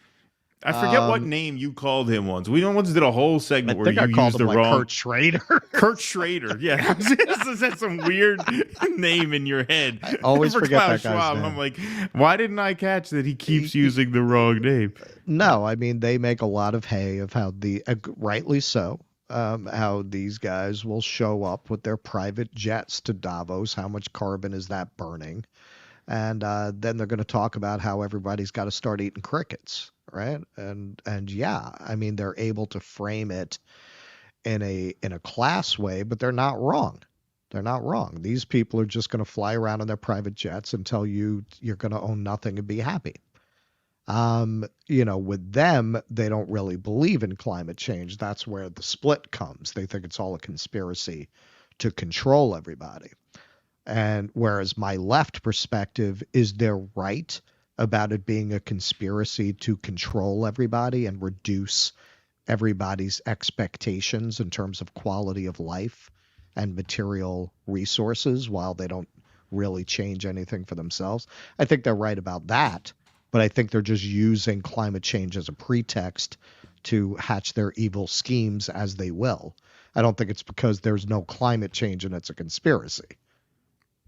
I forget what name you called him once. We once did a whole segment where you used the wrong. Kurt Schrader. Kurt Schrader. Yeah. That's some weird name in your head. I always forget Klaus that guy's Schwab. name. I'm like, why didn't I catch that he keeps using the wrong name? No, I mean, they make a lot of hay of how rightly so, how these guys will show up with their private jets to Davos. How much carbon is that burning? And then they're going to talk about how everybody's got to start eating crickets. Right. And yeah, I mean, they're able to frame it in a class way, but they're not wrong. They're not wrong. These people are just going to fly around in their private jets and tell you you're going to own nothing and be happy. With them, they don't really believe in climate change. That's where the split comes. They think it's all a conspiracy to control everybody. And whereas my left perspective is they're right about it being a conspiracy to control everybody and reduce everybody's expectations in terms of quality of life and material resources while they don't really change anything for themselves. I think they're right about that, but I think they're just using climate change as a pretext to hatch their evil schemes as they will. I don't think it's because there's no climate change and it's a conspiracy.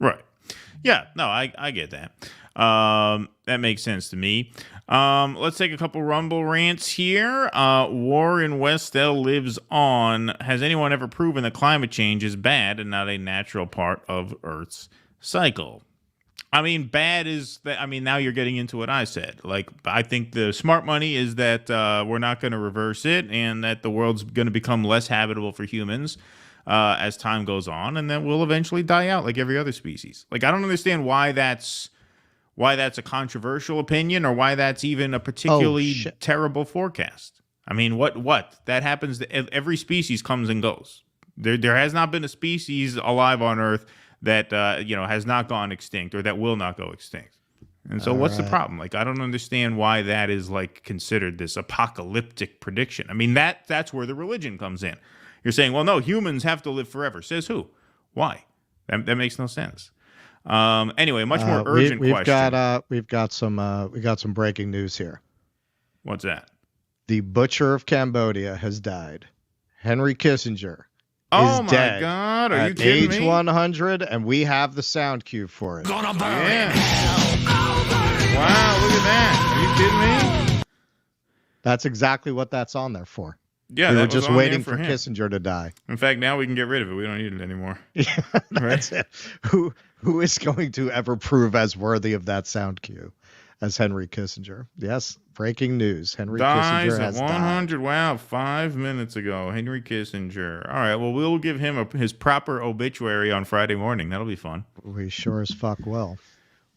Right. Yeah, no, I get that. That makes sense to me. Let's take a couple Rumble rants here. War in Westel lives on. Has anyone ever proven that climate change is bad and not a natural part of Earth's cycle? I mean, bad is that. I mean, now you're getting into what I said. Like, I think the smart money is that we're not going to reverse it, and that the world's going to become less habitable for humans as time goes on, and then we'll eventually die out like every other species. Like, I don't understand why that's a controversial opinion or why that's even a particularly terrible forecast. I mean, what that happens. Every species comes and goes. There has not been a species alive on Earth that has not gone extinct or that will not go extinct. And so what's the problem? Like, I don't understand why that is like considered this apocalyptic prediction. I mean, that's where the religion comes in. You're saying, well, no, humans have to live forever. Says who? Why? That makes no sense. Anyway, much more urgent question. We've got some breaking news here. What's that? The butcher of Cambodia has died. Henry Kissinger Oh is my dead God! Are you at kidding age me? 100, and we have the sound cue for it. Gonna burn yeah. Wow! Look at that! Are you kidding me? That's exactly what that's on there for. Yeah, we that were was just on waiting there for him. Kissinger to die. In fact, now we can get rid of it. We don't need it anymore. Yeah, that's it. Who is going to ever prove as worthy of that sound cue? as Henry Kissinger. Yes, breaking news. Henry Dies Kissinger at has 100. died. Wow, 5 minutes ago. Henry Kissinger. All right, well, we'll give him his proper obituary on Friday morning. That'll be fun. We sure as fuck will.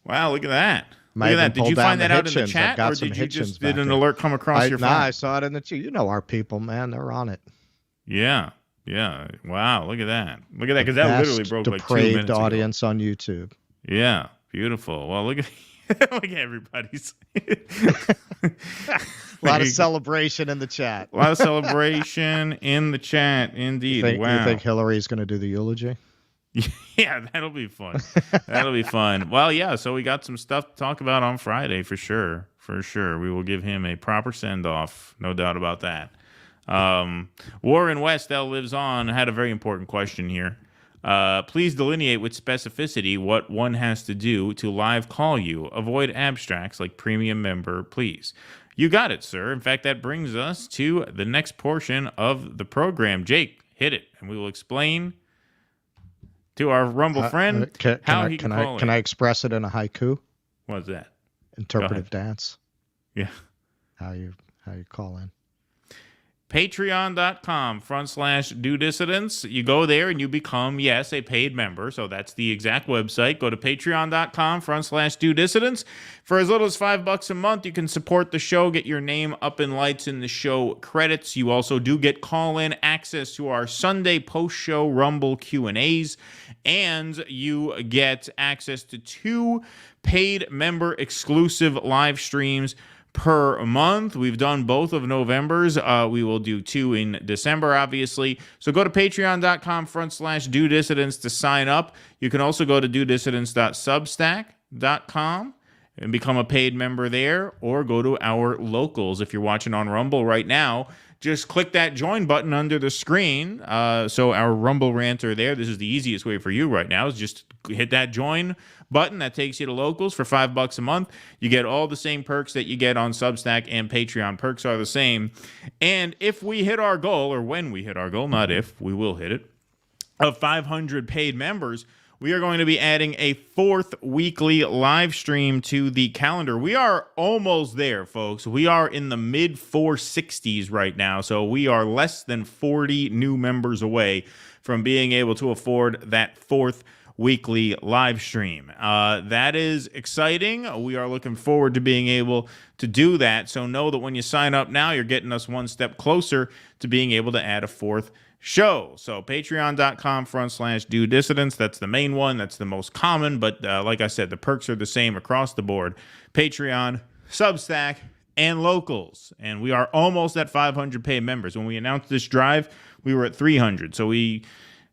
Wow, look at that. Might Look at even that. Did pull you down find the that out in the Hitchens. I've chat, got or some did you Hitchens just back did an here. alert come across your phone? I saw it in the chat. You know our people, man. They're on it. Yeah. Wow, look at that. Look at that, because that literally broke like 2 minutes ago. Audience on YouTube. Yeah, beautiful. Well, look at look at everybody's. A lot of celebration in the chat. A lot of celebration in the chat, indeed. You Wow. think Hillary's going to do the eulogy? Yeah, that'll be fun. That'll be fun. Well, yeah, so we got some stuff to talk about on Friday for sure. For sure. We will give him a proper send-off. No doubt about that. Warren Westell lives on. Had a very important question here. Please delineate with specificity what one has to do to live call you. Avoid abstracts like premium member, please. You got it, sir. In fact, that brings us to the next portion of the program. Jake, hit it, and we will explain to our Rumble friend how he can call Can I express it in a haiku? What's that? Interpretive dance. Yeah. How you call in. Patreon.com/do dissidents. You go there and you become, yes, a paid member. So that's the exact website. Go to patreon.com/do dissidents. For as little as $5 a month, you can support the show, get your name up in lights in the show credits. You also do get call-in access to our Sunday post-show Rumble Q&As, and you get access to 2 paid member exclusive live streams per month. We've done both of November's. We will do 2 in December, obviously. So go to patreon.com/do dissidents to sign up. You can also go to dodissidents.substack.com and become a paid member there, or go to our locals. If you're watching on Rumble right now, just click that join button under the screen. So our Rumble ranter there, this is the easiest way for you right now, is just hit that join button. That takes you to locals for $5 a month. You get all the same perks that you get on Substack and Patreon. Perks are the same. And if we hit our goal, or when we hit our goal, not if, we will hit it, of 500 paid members, we are going to be adding a 4th weekly live stream to the calendar. We are almost there, folks. We are in the mid 460s right now, so we are less than 40 new members away from being able to afford that 4th weekly live stream. That is exciting. We are looking forward to being able to do that. So know that when you sign up now, you're getting us one step closer to being able to add a 4th show. So patreon.com/do dissidents. That's the main one. That's the most common. But like I said, the perks are the same across the board. Patreon, Substack, and locals. And we are almost at 500 paid members. When we announced this drive, we were at 300. So we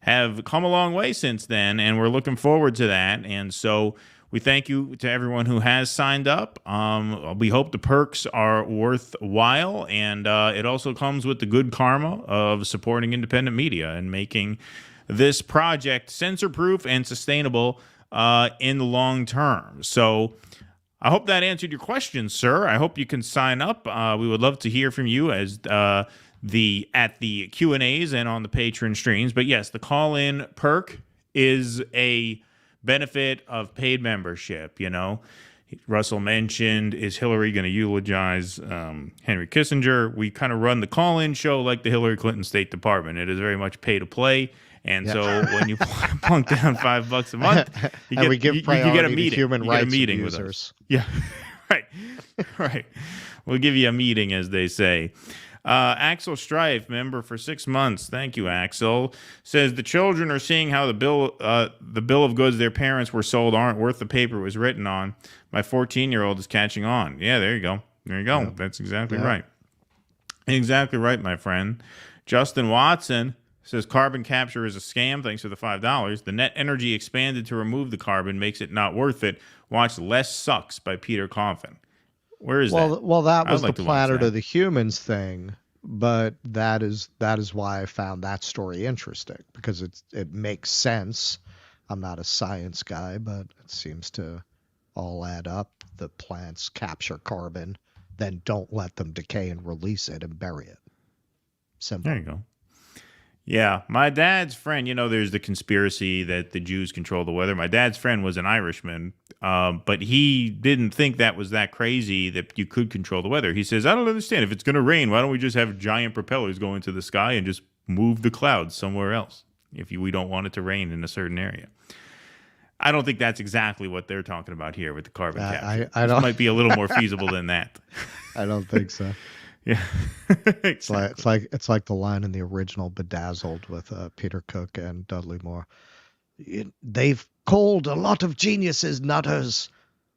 have come a long way since then, and we're looking forward to that. And so we thank you to everyone who has signed up. We hope the perks are worthwhile, and it also comes with the good karma of supporting independent media and making this project censor-proof and sustainable in the long term. So I hope that answered your question, sir. I hope you can sign up. We would love to hear from you as at the Q&As and on the Patreon streams. But yes, the call-in perk is a benefit of paid membership. You know, Russell mentioned, is Hillary going to eulogize Henry Kissinger? We kind of run the call-in show like the Hillary Clinton State Department. It is very much pay to play. And so when you plunk down $5 a month, you get, we give you get a meeting. To human you get a rights meeting abusers. with us. Yeah, right. We'll give you a meeting, as they say. Axel Strife, member for 6 months. Thank you, Axel. Says the children are seeing how the bill of goods their parents were sold aren't worth the paper it was written on. My 14-year-old is catching on. Yeah, there you go. Yep. That's exactly right. Exactly right, my friend. Justin Watson says carbon capture is a scam. Thanks for the $5. The net energy expanded to remove the carbon makes it not worth it. Watch Less Sucks by Peter Coffin. Where is that? Well, that was the Planet of the Humans thing, but that is why I found that story interesting, because it makes sense. I'm not a science guy, but it seems to all add up. The plants capture carbon, then don't let them decay and release it and bury it. Simple. There you go. Yeah, my dad's friend, there's the conspiracy that the Jews control the weather. My dad's friend was an Irishman, but he didn't think that was that crazy that you could control the weather. He says, I don't understand. If it's going to rain, why don't we just have giant propellers go into the sky and just move the clouds somewhere else if we don't want it to rain in a certain area? I don't think that's exactly what they're talking about here with the carbon capture. I don't. It might be a little more feasible than that. I don't think so. Yeah, it's like the line in the original Bedazzled with Peter Cook and Dudley Moore. They've called a lot of geniuses nutters.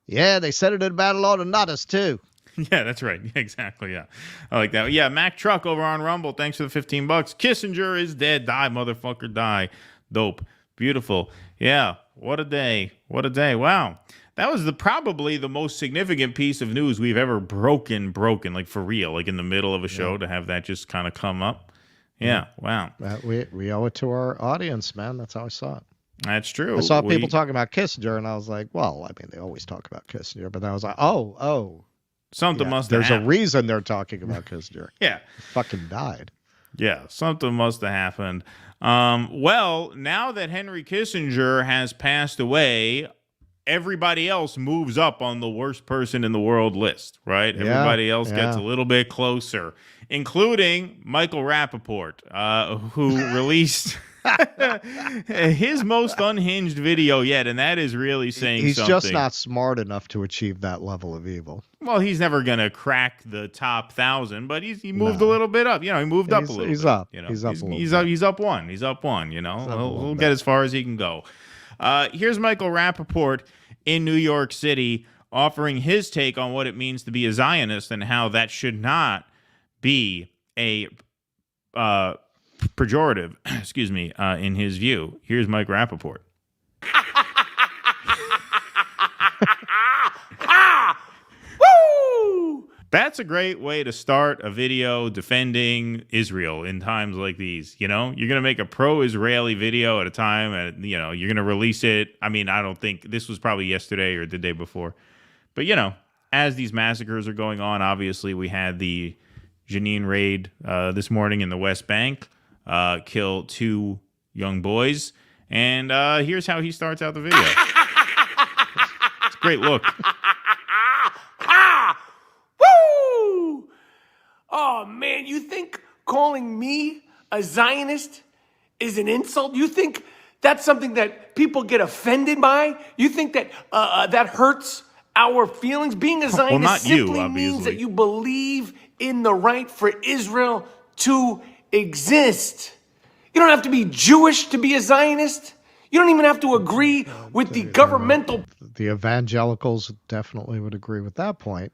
Yeah, they said it about a lot of nutters too. Yeah, that's right. Exactly. Yeah, I like that. Yeah, Mac Truck over on Rumble. Thanks for the $15. Kissinger is dead. Die, motherfucker, die. Dope. Beautiful. Yeah. What a day. What a day. Wow. That was probably the most significant piece of news we've ever broken, like for real, like in the middle of a show to have that just kind of come up. Yeah. Wow. We owe it to our audience, man. That's how I saw it. That's true. I saw people talking about Kissinger, and I was like, well, I mean, they always talk about Kissinger, but then I was like, oh. Something must have happened. There's a reason they're talking about Kissinger. Yeah. He fucking died. Yeah, something must have happened. Well, now that Henry Kissinger has passed away, everybody else moves up on the worst person in the world list, right? Yeah, Everybody else gets a little bit closer, including Michael Rapaport, who released his most unhinged video yet, and that is really saying he's something. He's just not smart enough to achieve that level of evil. Well, he's never going to crack the top 1,000, but he moved a little bit up. He moved up a little bit. He's up. He's up one. He's up one, He'll get as far as he can go. Here's Michael Rapaport in New York City offering his take on what it means to be a Zionist and how that should not be a pejorative, in his view. Here's Mike Rapaport. That's a great way to start a video defending Israel in times like these. You're going to make a pro-Israeli video at a time, and you're going to release it. I mean, I don't think this was probably yesterday or the day before, but as these massacres are going on, obviously we had the Jenin raid this morning in the West Bank, kill 2 young boys, and here's how he starts out the video. It's a great look. Oh, man, you think calling me a Zionist is an insult? You think that's something that people get offended by? You think that that hurts our feelings? Being a Zionist simply means that you believe in the right for Israel to exist. You don't have to be Jewish to be a Zionist. You don't even have to agree with the governmental... The evangelicals definitely would agree with that point.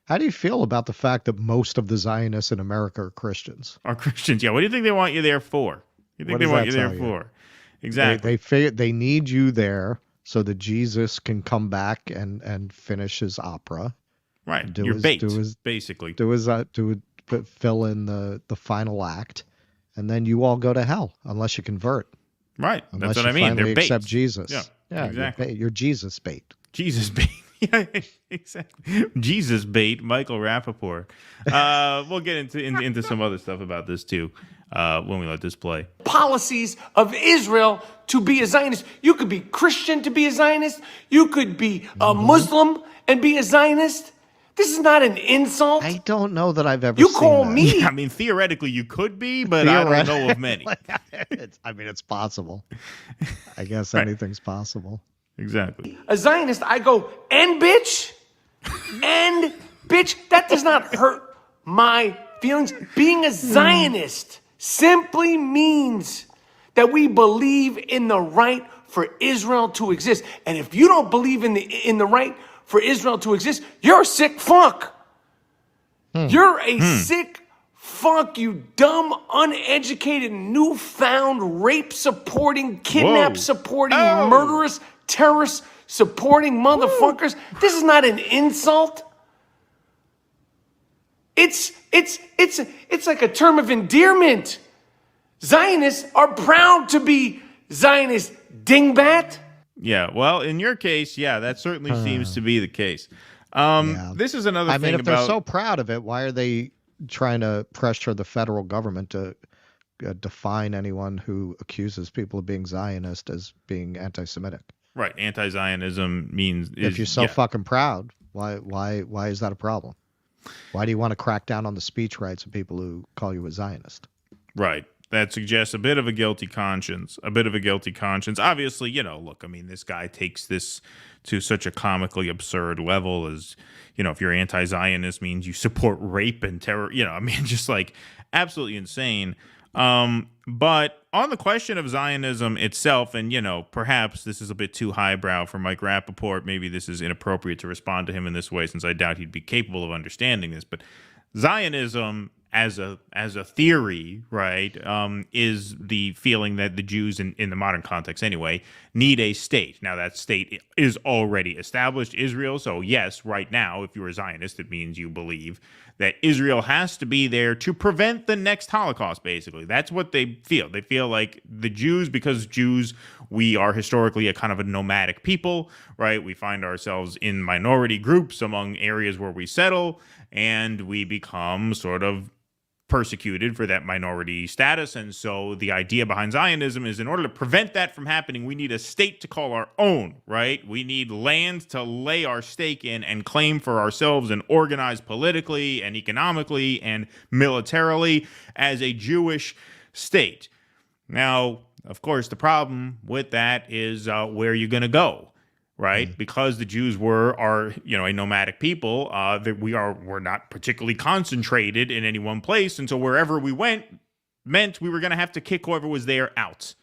How do you feel about the fact that most of the Zionists in America are Christians? Are Christians? Yeah. What do you think they want you there for? You think they want you there for? Exactly. They need you there so that Jesus can come back and finish his opera. Right. You're bait, basically. Fill in the final act, and then you all go to hell unless you convert. Right. Unless That's what I mean. Finally They're bait. Accept Jesus. Yeah. Exactly. You're Jesus bait. Jesus bait. Yeah, exactly. Jesus bait, Michael Rapaport. We'll get into some other stuff about this too when we let this play. Policies of Israel to be a Zionist. You could be Christian to be a Zionist. You could be a Muslim and be a Zionist. This is not an insult. I don't know that I've ever You seen call that. me. Yeah, I mean, theoretically, you could be, but I don't know of many. It's possible. I guess anything's possible. Exactly. A Zionist, I go, and bitch, that does not hurt my feelings. Being a Zionist simply means that we believe in the right for Israel to exist. And if you don't believe in the right for Israel to exist, you're a sick fuck. You're a sick fuck, you dumb, uneducated, newfound, rape-supporting, kidnap-supporting, murderous, terrorist-supporting motherfuckers. This is not an insult. It's like a term of endearment. Zionists are proud to be Zionist, dingbat. Yeah, well, in your case, that certainly seems to be the case. This is another thing if they're so proud of it, why are they trying to pressure the federal government to define anyone who accuses people of being Zionist as being anti-Semitic. Right. Anti-Zionism means if you're so fucking proud, why is that a problem? Why do you want to crack down on the speech rights of people who call you a Zionist? Right. That suggests a bit of a guilty conscience. Obviously, look, I mean, this guy takes this to such a comically absurd level as, if you're anti-Zionist means you support rape and terror, I mean, just like absolutely insane. But on the question of Zionism itself, and, perhaps this is a bit too highbrow for Mike Rapaport. Maybe this is inappropriate to respond to him in this way, since I doubt he'd be capable of understanding this. But Zionism as a theory, right, is the feeling that the Jews, in the modern context anyway, need a state. Now, that state is already established, Israel. So, yes, right now, if you're a Zionist, it means you believe that Israel has to be there to prevent the next Holocaust, basically. That's what they feel. They feel like the Jews, because Jews, we are historically a kind of a nomadic people, right? We find ourselves in minority groups among areas where we settle, and we become sort of persecuted for that minority status. And so the idea behind Zionism is, in order to prevent that from happening, we need a state to call our own, right? We need land to lay our stake in and claim for ourselves and organize politically and economically and militarily as a Jewish state. Now, of course, the problem with that is where you're going to go. Right, because the Jews are a nomadic people. That we're not particularly concentrated in any one place, and so wherever we went meant we were going to have to kick whoever was there out,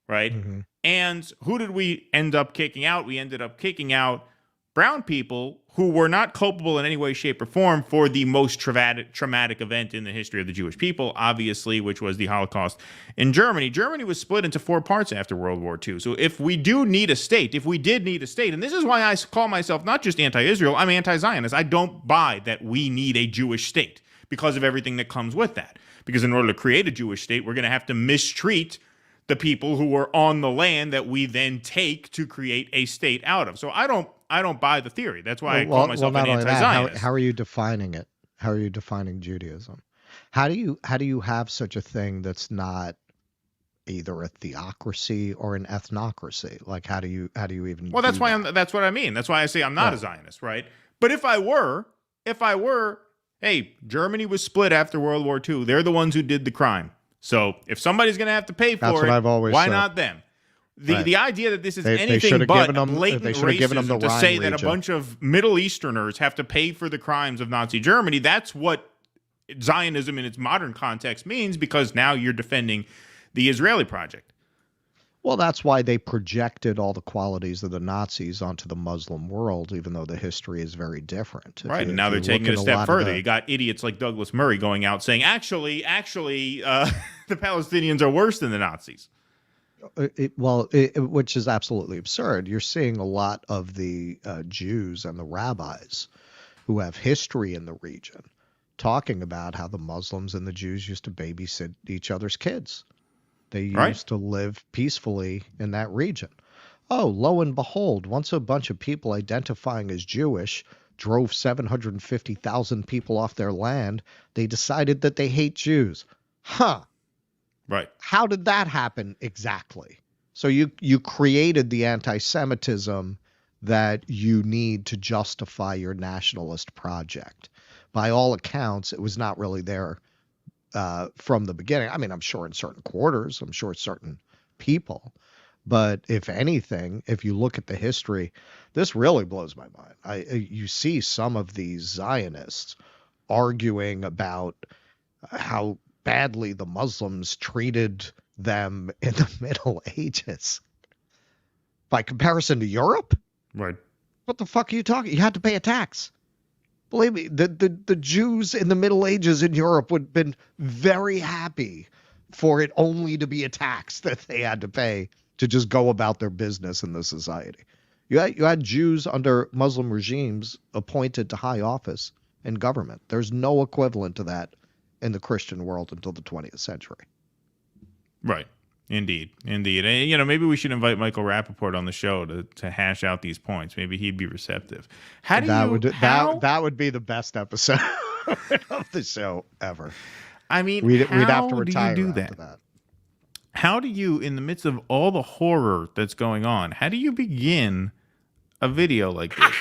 right? Mm-hmm. And who did we end up kicking out? We ended up kicking out brown people who were not culpable in any way, shape, or form for the most traumatic event in the history of the Jewish people, obviously, which was the Holocaust in Germany. Germany was split into 4 parts after World War II. So if we did need a state, and this is why I call myself not just anti-Israel, I'm anti-Zionist. I don't buy that we need a Jewish state because of everything that comes with that. Because in order to create a Jewish state, we're going to have to mistreat the people who were on the land that we then take to create a state out of. So I don't buy the theory. That's why I call myself an anti-Zionist. How are you defining it? How are you defining Judaism? How do you have such a thing that's not either a theocracy or an ethnocracy? Like, how do you even? Well, that's why that's what I mean. That's why I say I'm not a Zionist, right? But if I were, hey, Germany was split after World War II. They're the ones who did the crime. So if somebody's going to have to pay for it, why not them? The idea that this is anything but blatant racism to say that a bunch of Middle Easterners have to pay for the crimes of Nazi Germany, that's what Zionism in its modern context means, because now you're defending the Israeli project. Well, that's why they projected all the qualities of the Nazis onto the Muslim world, even though the history is very different. Right, and now they're taking it a step further. You got idiots like Douglas Murray going out saying, actually, the Palestinians are worse than the Nazis. Which is absolutely absurd. You're seeing a lot of the Jews and the rabbis who have history in the region talking about how the Muslims and the Jews used to babysit each other's kids. They used to live peacefully in that region. Oh, lo and behold, once a bunch of people identifying as Jewish drove 750,000 people off their land, they decided that they hate Jews. Huh. Right. How did that happen exactly? So you created the anti-Semitism that you need to justify your nationalist project. By all accounts, it was not really there from the beginning. I mean, I'm sure in certain quarters, I'm sure certain people. But if anything, if you look at the history, this really blows my mind. You see some of these Zionists arguing about how badly the Muslims treated them in the Middle Ages. By comparison to Europe? Right. What the fuck are you talking? You had to pay a tax. Believe me, the Jews in the Middle Ages in Europe would have been very happy for it only to be a tax that they had to pay to just go about their business in the society. You had Jews under Muslim regimes appointed to high office in government. There's no equivalent to that in the Christian world until the 20th century. Right. Indeed. And, maybe we should invite Michael Rapaport on the show to hash out these points. Maybe he'd be receptive. That would be the best episode of the show ever. I mean, we'd have to how retire do you do after that? that. How do you, in the midst of all the horror that's going on, how do you begin a video like this?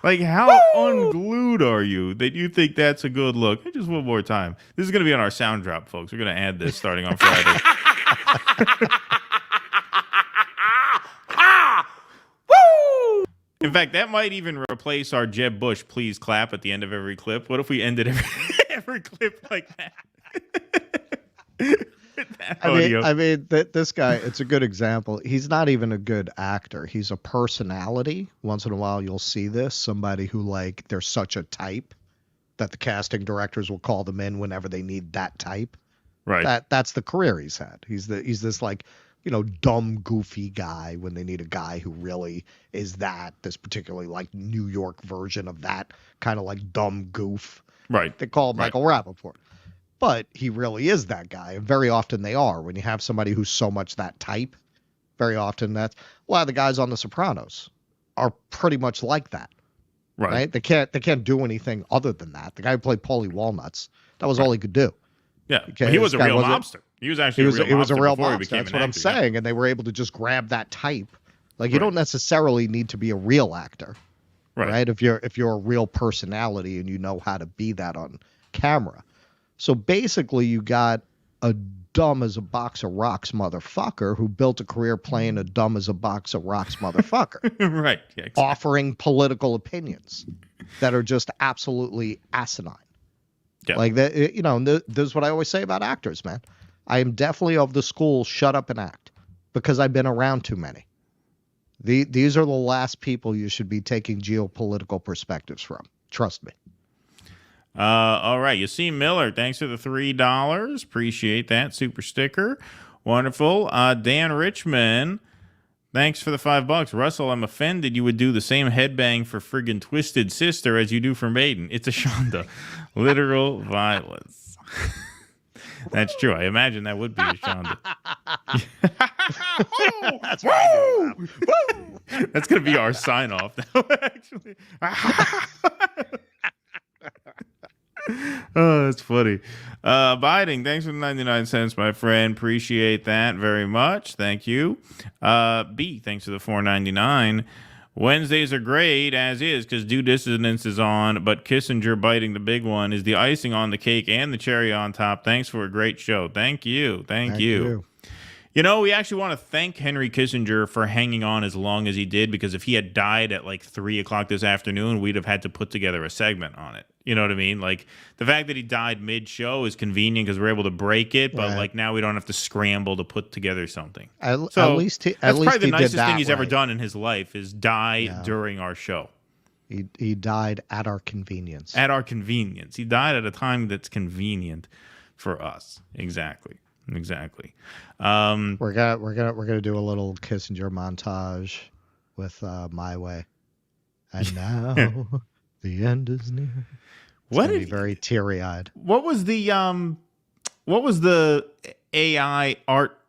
like how unglued are you that you think that's a good look? Just one more time. This is going to be on our sound drop, folks. We're going to add this starting on Friday. In fact, that might even replace our Jeb Bush please clap at the end of every clip. What if we ended every clip like that? I mean, this guy, it's a good example. He's not even a good actor. He's a personality. Once in a while, you'll see this. Somebody who, like, they're such a type that the casting directors will call them in whenever they need that type. Right. That's the career he's had. He's this, like, dumb, goofy guy when they need a guy who really is this particularly, like, New York version of that kind of, like, dumb goof. Right. They call him Michael Rapaport. But he really is that guy. And very often they are. When you have somebody who's so much that type, very often a lot of the guys on The Sopranos are pretty much like that. Right? They can't do anything other than that. The guy who played Paulie Walnuts, that was all he could do. Yeah. He was a real mobster. He was actually he was a real mobster. That's what I'm saying. Yeah. And they were able to just grab that type. Like, you don't necessarily need to be a real actor. Right? If you're a real personality and you know how to be that on camera. So basically, you got a dumb as a box of rocks motherfucker who built a career playing a dumb as a box of rocks motherfucker. Right. Yeah, exactly. Offering political opinions that are just absolutely asinine. Yeah. Like that, this is what I always say about actors, man. I am definitely of the school, shut up and act, because I've been around too many. These are the last people you should be taking geopolitical perspectives from. Trust me. All right. Yassine Miller, thanks for the $3. Appreciate that. Super sticker. Wonderful. Dan Richmond, thanks for the $5. Russell, I'm offended you would do the same headbang for friggin' Twisted Sister as you do for Maiden. It's a Shonda. Literal violence. That's true. I imagine that would be a Shonda. That's what I do. That's going to be our sign off now, actually. Oh, that's funny. Biding, thanks for the 99 cents, my friend. Appreciate that very much. Thank you. B, thanks for the $4.99. Wednesdays are great, as is, because Due Dissonance is on, but Kissinger biting the big one is the icing on the cake and the cherry on top. Thanks for a great show. Thank you. Thank you. We actually want to thank Henry Kissinger for hanging on as long as he did, because if he had died at like 3 o'clock this afternoon, we'd have had to put together a segment on it. You know what I mean? Like, the fact that he died mid-show is convenient because we're able to break it, but like now we don't have to scramble to put together something. At least that's probably the nicest thing he's ever done in his life is die during our show. He died at our convenience. At our convenience. He died at a time that's convenient for us. Exactly. We're gonna do a little Kissinger montage with My Way. And now the end is near. It's gonna be very teary-eyed. What was the AI art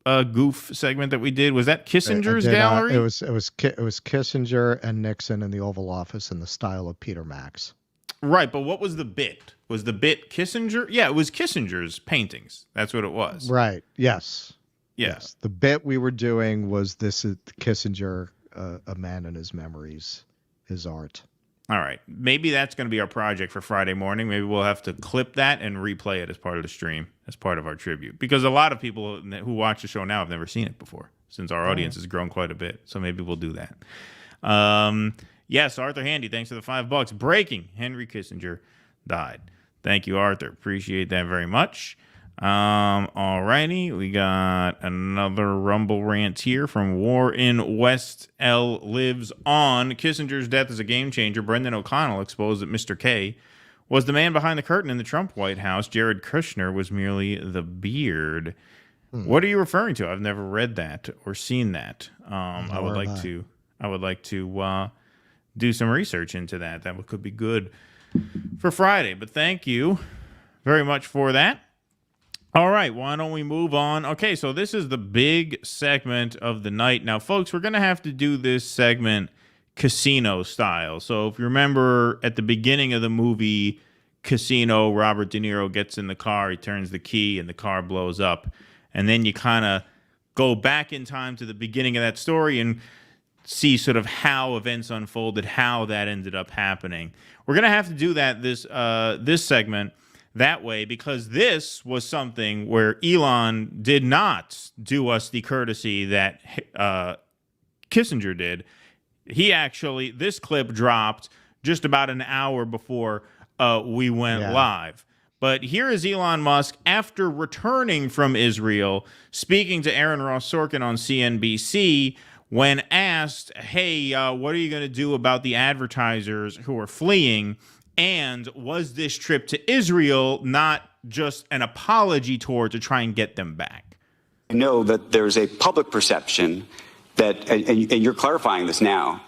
goof segment that we did? Was that Kissinger's gallery? It was Kissinger and Nixon in the Oval Office in the style of Peter Max. Right, but what was the bit? Was the bit Kissinger? Yeah, it was Kissinger's paintings. That's what it was. Right. Yes. Yeah. Yes. The bit we were doing was this is Kissinger, a man and his memories, his art. All right. Maybe that's going to be our project for Friday morning. Maybe we'll have to clip that and replay it as part of the stream, as part of our tribute. Because a lot of people who watch the show now have never seen it before, since our audience has grown quite a bit. So maybe we'll do that. Yes, Arthur Handy, thanks for the $5. Breaking, Henry Kissinger died. Thank you, Arthur. Appreciate that very much. All righty. We got another Rumble rant here from War in West L lives on. Kissinger's death is a game changer. Brendan O'Connell exposed that Mr. K was the man behind the curtain in the Trump White House. Jared Kushner was merely the beard. What are you referring to? I've never read that or seen that. I would like to do some research into that. That could be good for Friday. But thank you very much for that. All right, why don't we move on? Okay, so this is the big segment of the night. Now, folks, we're going to have to do this segment Casino style. So if you remember at the beginning of the movie Casino, Robert De Niro gets in the car, he turns the key, and the car blows up. And then you kind of go back in time to the beginning of that story and see sort of how events unfolded, how that ended up happening. We're going to have to do that this segment that way, because this was something where Elon did not do us the courtesy that Kissinger did. He actually, this clip dropped just about an hour before we went live. But here is Elon Musk after returning from Israel, speaking to Aaron Ross Sorkin on CNBC when asked, hey, what are you going to do about the advertisers who are fleeing? And was this trip to Israel not just an apology tour to try and get them back? I know that there's a public perception that, and you're clarifying this now,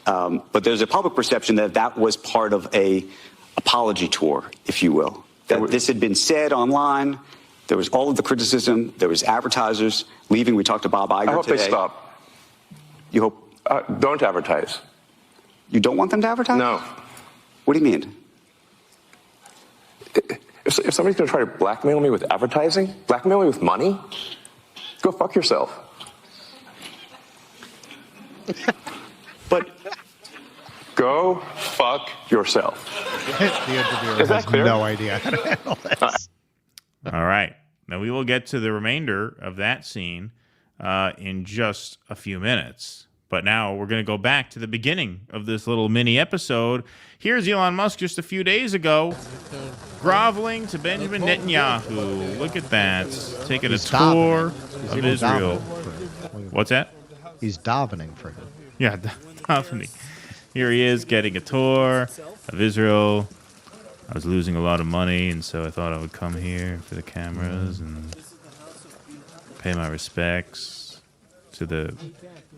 but there's a public perception that that was part of a apology tour, if you will. That this had been said online. There was all of the criticism. There was advertisers leaving. We talked to Bob Iger today. I hope they stop. You hope? Don't advertise. You don't want them to advertise? No. What do you mean? If somebody's going to try to blackmail me with advertising, blackmail me with money, go fuck yourself. But go fuck yourself. The interviewer Is that has clear? no idea how to handle this. All right. Now we will get to the remainder of that scene in just a few minutes. But now we're going to go back to the beginning of this little mini episode. Here's Elon Musk just a few days ago, groveling to Benjamin Netanyahu. Look at that. Taking a tour of Israel. What's that? He's davening for him. Yeah, davening. Here he is getting a tour of Israel. I was losing a lot of money, and so I thought I would come here for the cameras and pay my respects to the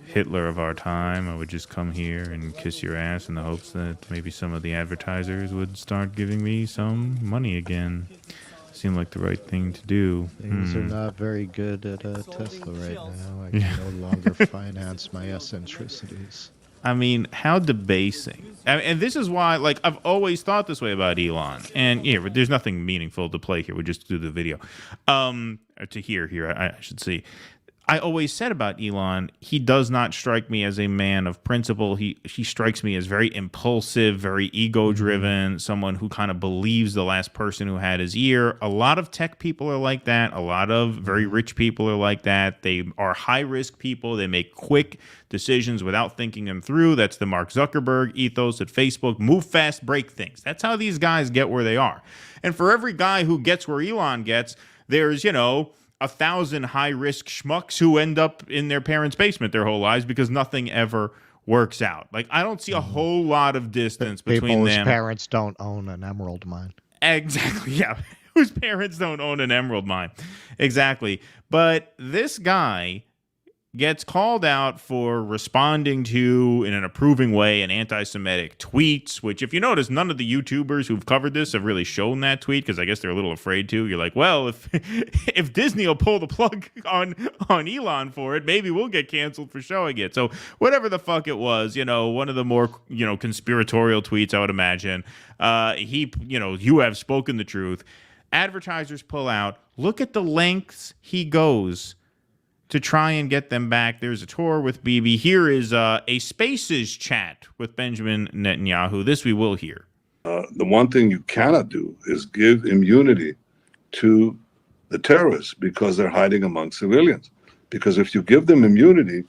Hitler of our time. I would just come here and kiss your ass in the hopes that maybe some of the advertisers would start giving me some money again. Seemed like the right thing to do. Things are not very good at Tesla right now. I can no longer finance my eccentricities. I mean, how debasing. And this is why, like, I've always thought this way about Elon. And, yeah, there's nothing meaningful to play here. We just do the video. Or to hear, I should say. I always said about Elon, he does not strike me as a man of principle. He strikes me as very impulsive, very ego-driven, someone who kind of believes the last person who had his ear. A lot of tech people are like that. A lot of very rich people are like that. They are high-risk people. They make quick decisions without thinking them through. That's the Mark Zuckerberg ethos at Facebook. Move fast, break things. That's how these guys get where they are. And for every guy who gets where Elon gets, there's, 1,000 high-risk schmucks who end up in their parents' basement their whole lives because nothing ever works out. Like, I don't see a whole lot of distance between them. Whose parents don't own an emerald mine. Exactly, yeah. Whose parents don't own an emerald mine. Exactly. But this guy gets called out for responding to, in an approving way, an anti-Semitic tweet, which, if you notice, none of the YouTubers who've covered this have really shown that tweet, because I guess they're a little afraid to. You're like, well, if Disney will pull the plug on Elon for it, maybe we'll get canceled for showing it. So whatever the fuck it was, one of the more, conspiratorial tweets, I would imagine, you have spoken the truth. Advertisers pull out. Look at the lengths he goes to try and get them back. There's a tour with Bibi. Here is a Spaces chat with Benjamin Netanyahu. This we will hear. The one thing you cannot do is give immunity to the terrorists because they're hiding among civilians. Because if you give them immunity,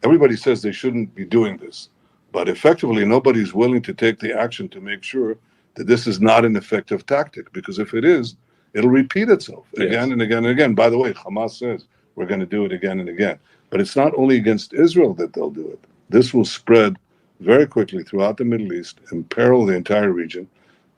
everybody says they shouldn't be doing this. But effectively, nobody's willing to take the action to make sure that this is not an effective tactic. Because if it is, it'll repeat itself again and again and again. By the way, Hamas says, we're going to do it again and again. But it's not only against Israel that they'll do it. This will spread very quickly throughout the Middle East, imperil the entire region.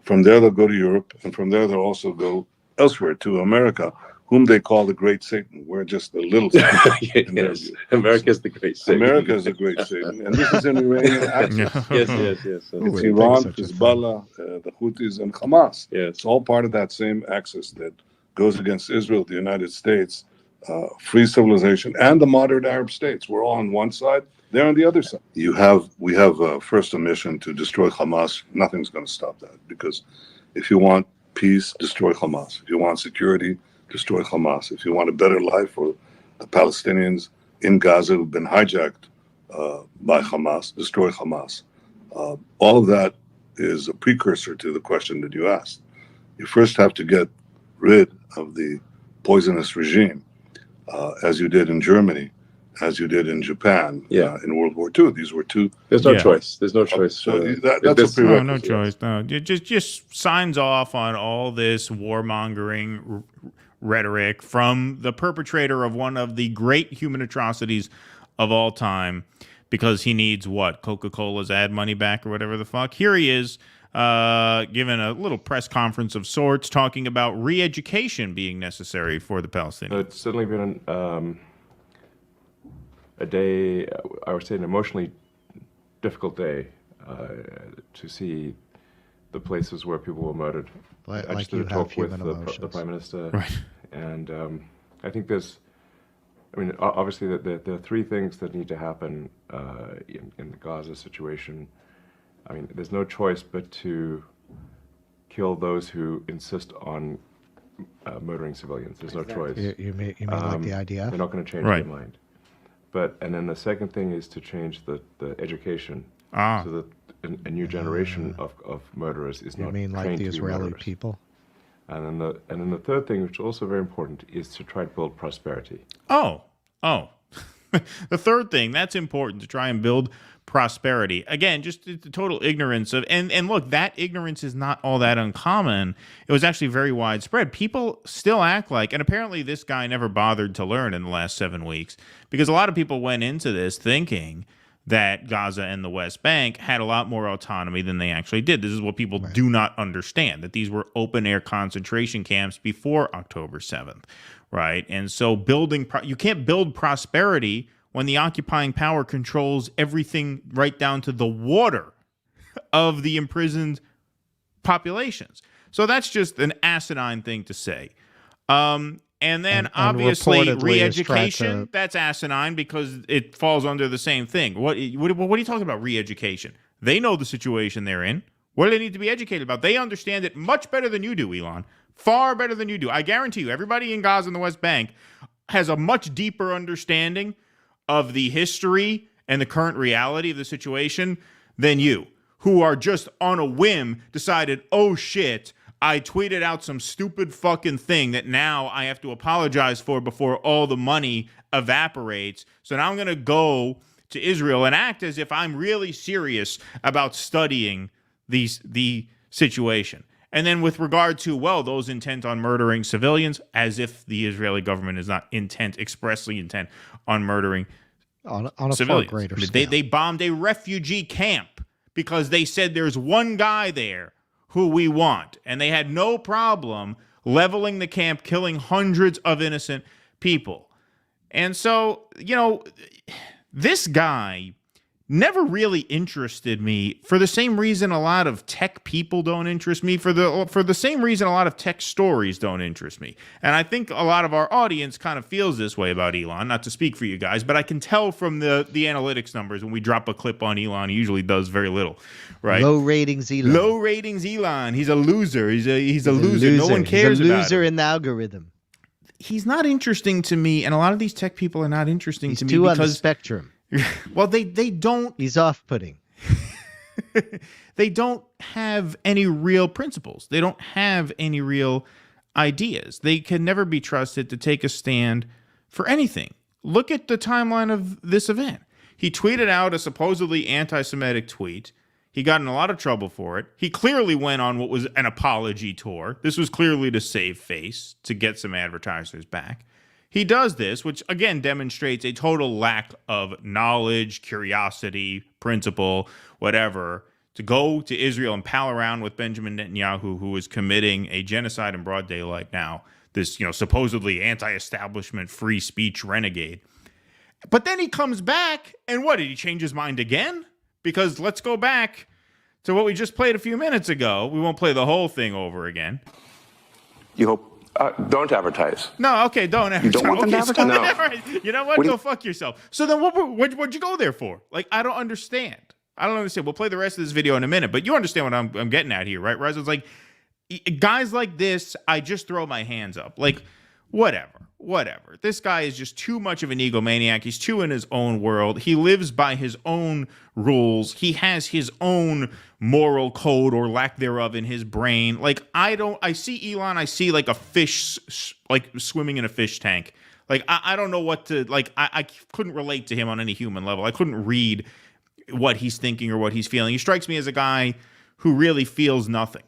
From there, they'll go to Europe, and from there, they'll also go elsewhere to America, whom they call the Great Satan. We're just the little Satan. Yes, America's the Great Satan. America is the Great Satan. And this is an Iranian axis. Yes. It's Iran, Hezbollah, the Houthis, and Hamas. Yes. It's all part of that same axis that goes against Israel, the United States, free civilization, and the moderate Arab states. We're all on one side, they're on the other side. We have first a mission to destroy Hamas. Nothing's going to stop that, because if you want peace, destroy Hamas. If you want security, destroy Hamas. If you want a better life for the Palestinians in Gaza who've been hijacked by Hamas, destroy Hamas. All of that is a precursor to the question that you asked. You first have to get rid of the poisonous regime, as you did in Germany, as you did in Japan, in World War II. These were two. There's no choice. There's no choice. So that's a prerequisite. No choice. No, just signs off on all this warmongering rhetoric from the perpetrator of one of the great human atrocities of all time, because he needs what? Coca-Cola's ad money back or whatever the fuck. Here he is, giving a little press conference of sorts, talking about re-education being necessary for the Palestinians. It's certainly been a day, I would say an emotionally difficult day, to see the places where people were murdered. I just did a talk with the Prime Minister, right. And I think obviously there are three things that need to happen in the Gaza situation. I mean, there's no choice but to kill those who insist on murdering civilians. There's no choice. You mean like the IDF? They're not going to change their mind. And then the second thing is to change the education so that a new generation of murderers is not trained to be murderers. You mean like the Israeli people? And then the third thing, which is also very important, is to try to build prosperity. Oh. The third thing, that's important, to try and build prosperity. Again, just the total ignorance of, and look, that ignorance is not all that uncommon. It was actually very widespread. People still act like, and apparently this guy never bothered to learn in the last 7 weeks, because a lot of people went into this thinking that Gaza and the West Bank had a lot more autonomy than they actually did. This is what people do not understand, that these were open-air concentration camps before October 7th, right? And so you can't build prosperity when the occupying power controls everything right down to the water of the imprisoned populations. So that's just an asinine thing to say. And then obviously re-education, that's asinine because it falls under the same thing. What are you talking about, re-education? They know the situation they're in. What do they need to be educated about? They understand it much better than you do, Elon. Far better than you do. I guarantee you, everybody in Gaza and the West Bank has a much deeper understanding of the history and the current reality of the situation than you, who are just on a whim decided, oh shit, I tweeted out some stupid fucking thing that now I have to apologize for before all the money evaporates. So now I'm going to go to Israel and act as if I'm really serious about studying the situation. And then with regard to, well, those intent on murdering civilians, as if the Israeli government is not expressly intent on murdering on a civilians. Far greater scale. They bombed a refugee camp because they said there's one guy there who we want. And they had no problem leveling the camp, killing hundreds of innocent people. And so, this guy never really interested me for the same reason a lot of tech people don't interest me, for the same reason a lot of tech stories don't interest me. And I think a lot of our audience kind of feels this way about Elon, not to speak for you guys, but I can tell from the analytics numbers when we drop a clip on Elon, he usually does very little, right? Low ratings Elon. Low ratings Elon. He's a loser. He's a loser. No one cares about him. He's a loser in the algorithm. He's not interesting to me, and a lot of these tech people are not interesting to me because... He's too on the spectrum. Well, they don't... He's off-putting. They don't have any real principles. They don't have any real ideas. They can never be trusted to take a stand for anything. Look at the timeline of this event. He tweeted out a supposedly anti-Semitic tweet. He got in a lot of trouble for it. He clearly went on what was an apology tour. This was clearly to save face, to get some advertisers back. He does this, which again demonstrates a total lack of knowledge, curiosity, principle, whatever, to go to Israel and pal around with Benjamin Netanyahu, who is committing a genocide in broad daylight now, this, supposedly anti-establishment free speech renegade. But then he comes back, and what, did he change his mind again? Because let's go back to what we just played a few minutes ago. We won't play the whole thing over again. You hope Don't advertise. No, okay, don't advertise. You don't want them to advertise? No. All right, you know what? Go fuck yourself. So then what'd you go there for? Like, I don't understand. We'll play the rest of this video in a minute, but you understand what I'm getting at here, right, Rez? It's like, guys like this, I just throw my hands up. Like, whatever. This guy is just too much of an egomaniac. He's too in his own world. He lives by his own rules. He has his own moral code or lack thereof in his brain. Like, I see Elon, I see like a fish, like swimming in a fish tank. Like, I don't know what to, like, I couldn't relate to him on any human level. I couldn't read what he's thinking or what he's feeling. He strikes me as a guy who really feels nothing.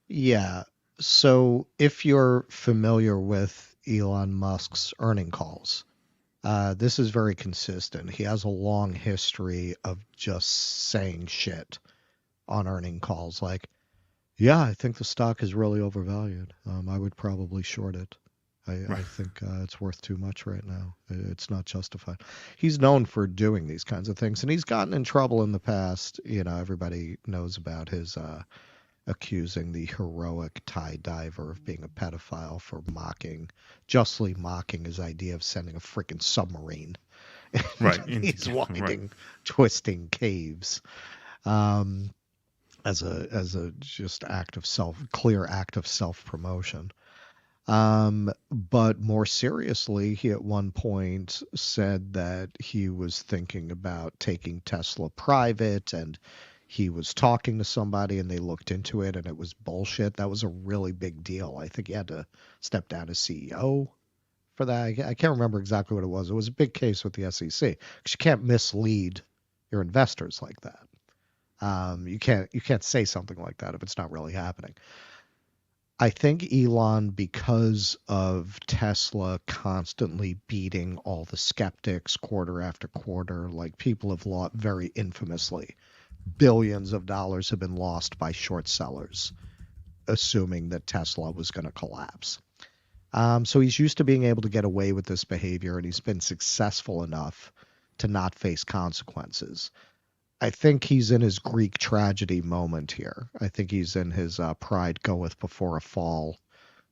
Yeah. So if you're familiar with Elon Musk's earning calls, this is very consistent. He has a long history of just saying shit on earning calls. Like, yeah, I think the stock is really overvalued. I would probably short it. I think it's worth too much right now. It's not justified. He's known for doing these kinds of things, and he's gotten in trouble in the past. You know, everybody knows about his accusing the heroic Thai diver of being a pedophile for justly mocking his idea of sending a freaking submarine. Right. He's winding, twisting caves. As a just clear act of self-promotion. But more seriously, he at one point said that he was thinking about taking Tesla private, and he was talking to somebody and they looked into it and it was bullshit. That was a really big deal. I think he had to step down as CEO for that. I can't remember exactly what it was. It was a big case with the SEC because you can't mislead your investors like that. You can't say something like that if it's not really happening. I think Elon, because of Tesla constantly beating all the skeptics quarter after quarter, like people have lost very infamously, billions of dollars have been lost by short sellers, assuming that Tesla was going to collapse. So he's used to being able to get away with this behavior, and he's been successful enough to not face consequences. I think he's in his Greek tragedy moment here. I think he's in his pride goeth before a fall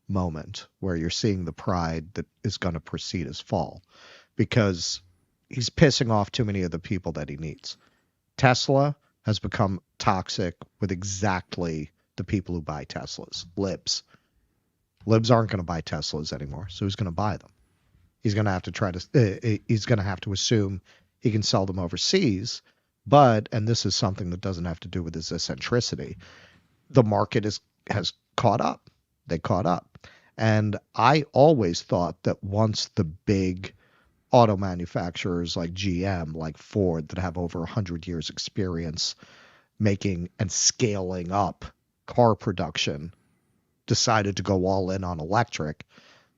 moment, where you're seeing the pride that is going to precede his fall, because he's pissing off too many of the people that he needs. Tesla has become toxic with exactly the people who buy Teslas. Libs. Libs aren't going to buy Teslas anymore, so who's going to buy them? He's going to have to he's going to have to assume he can sell them overseas. But, and this is something that doesn't have to do with his eccentricity, the market has caught up. They caught up. And I always thought that once the big auto manufacturers like GM, like Ford, that have over 100 years experience making and scaling up car production, decided to go all in on electric,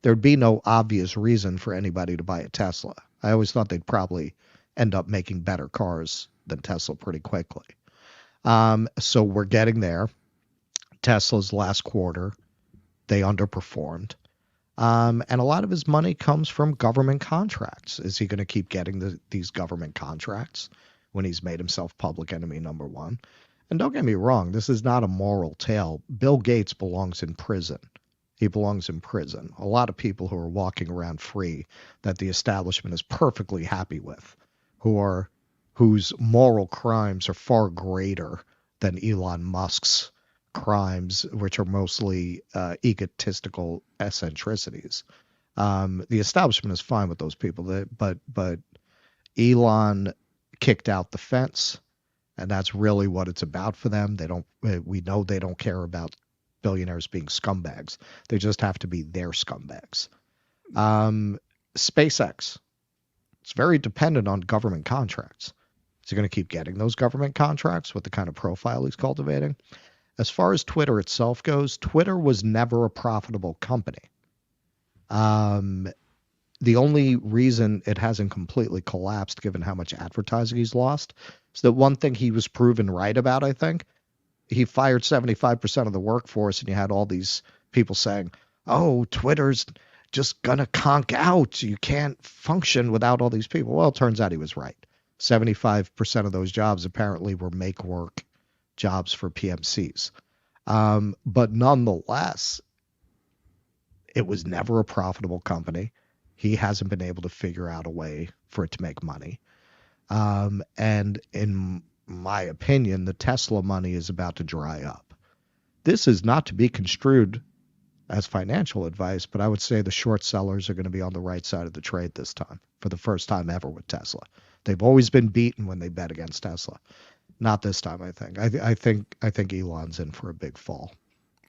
there'd be no obvious reason for anybody to buy a Tesla. I always thought they'd probably end up making better cars than Tesla pretty quickly. So we're getting there. Tesla's last quarter, they underperformed. And a lot of his money comes from government contracts. Is he going to keep getting these government contracts when he's made himself public enemy number one? And don't get me wrong, this is not a moral tale. Bill Gates belongs in prison. He belongs in prison. A lot of people who are walking around free that the establishment is perfectly happy with, whose moral crimes are far greater than Elon Musk's crimes, which are mostly egotistical eccentricities. The establishment is fine with those people, but Elon kicked out the fence, and that's really what it's about for them. We know they don't care about billionaires being scumbags. They just have to be their scumbags. SpaceX. It's very dependent on government contracts. Is he going to keep getting those government contracts with the kind of profile he's cultivating? As far as Twitter itself goes, Twitter was never a profitable company. The only reason it hasn't completely collapsed, given how much advertising he's lost, is that one thing he was proven right about, I think. He fired 75% of the workforce, and you had all these people saying, oh, Twitter's just gonna conk out. You can't function without all these people. Well, it turns out he was right. 75% of those jobs apparently were make work jobs for PMCs. But nonetheless, It was never a profitable company. He hasn't been able to figure out a way for it to make money. And in my opinion, the Tesla money is about to dry up. This is not to be construed as financial advice, but I would say the short sellers are going to be on the right side of the trade this time for the first time ever with Tesla. They've always been beaten when they bet against Tesla. Not this time, I think. I think Elon's in for a big fall.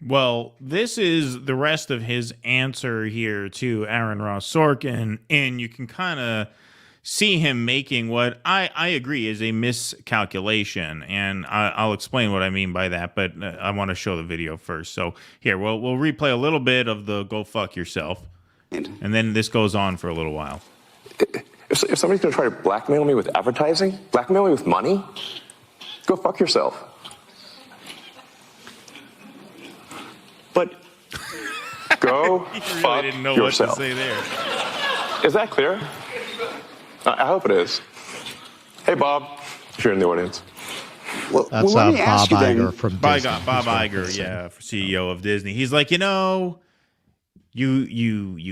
Well, this is the rest of his answer here to Aaron Ross Sorkin, and you can kind of see him making what I agree is a miscalculation, and I'll explain what I mean by that, but I want to show the video first. So here, we'll replay a little bit of the "Go fuck yourself," and then this goes on for a little while. If somebody's going to try to blackmail me with advertising, blackmail me with money, go fuck yourself. But go fuck didn't know yourself. what to say there. Is that clear? I hope it is. Hey, Bob, if you're in the audience. That's Bob Iger from Bob Disney. Iger, yeah, CEO of Disney. He's like, you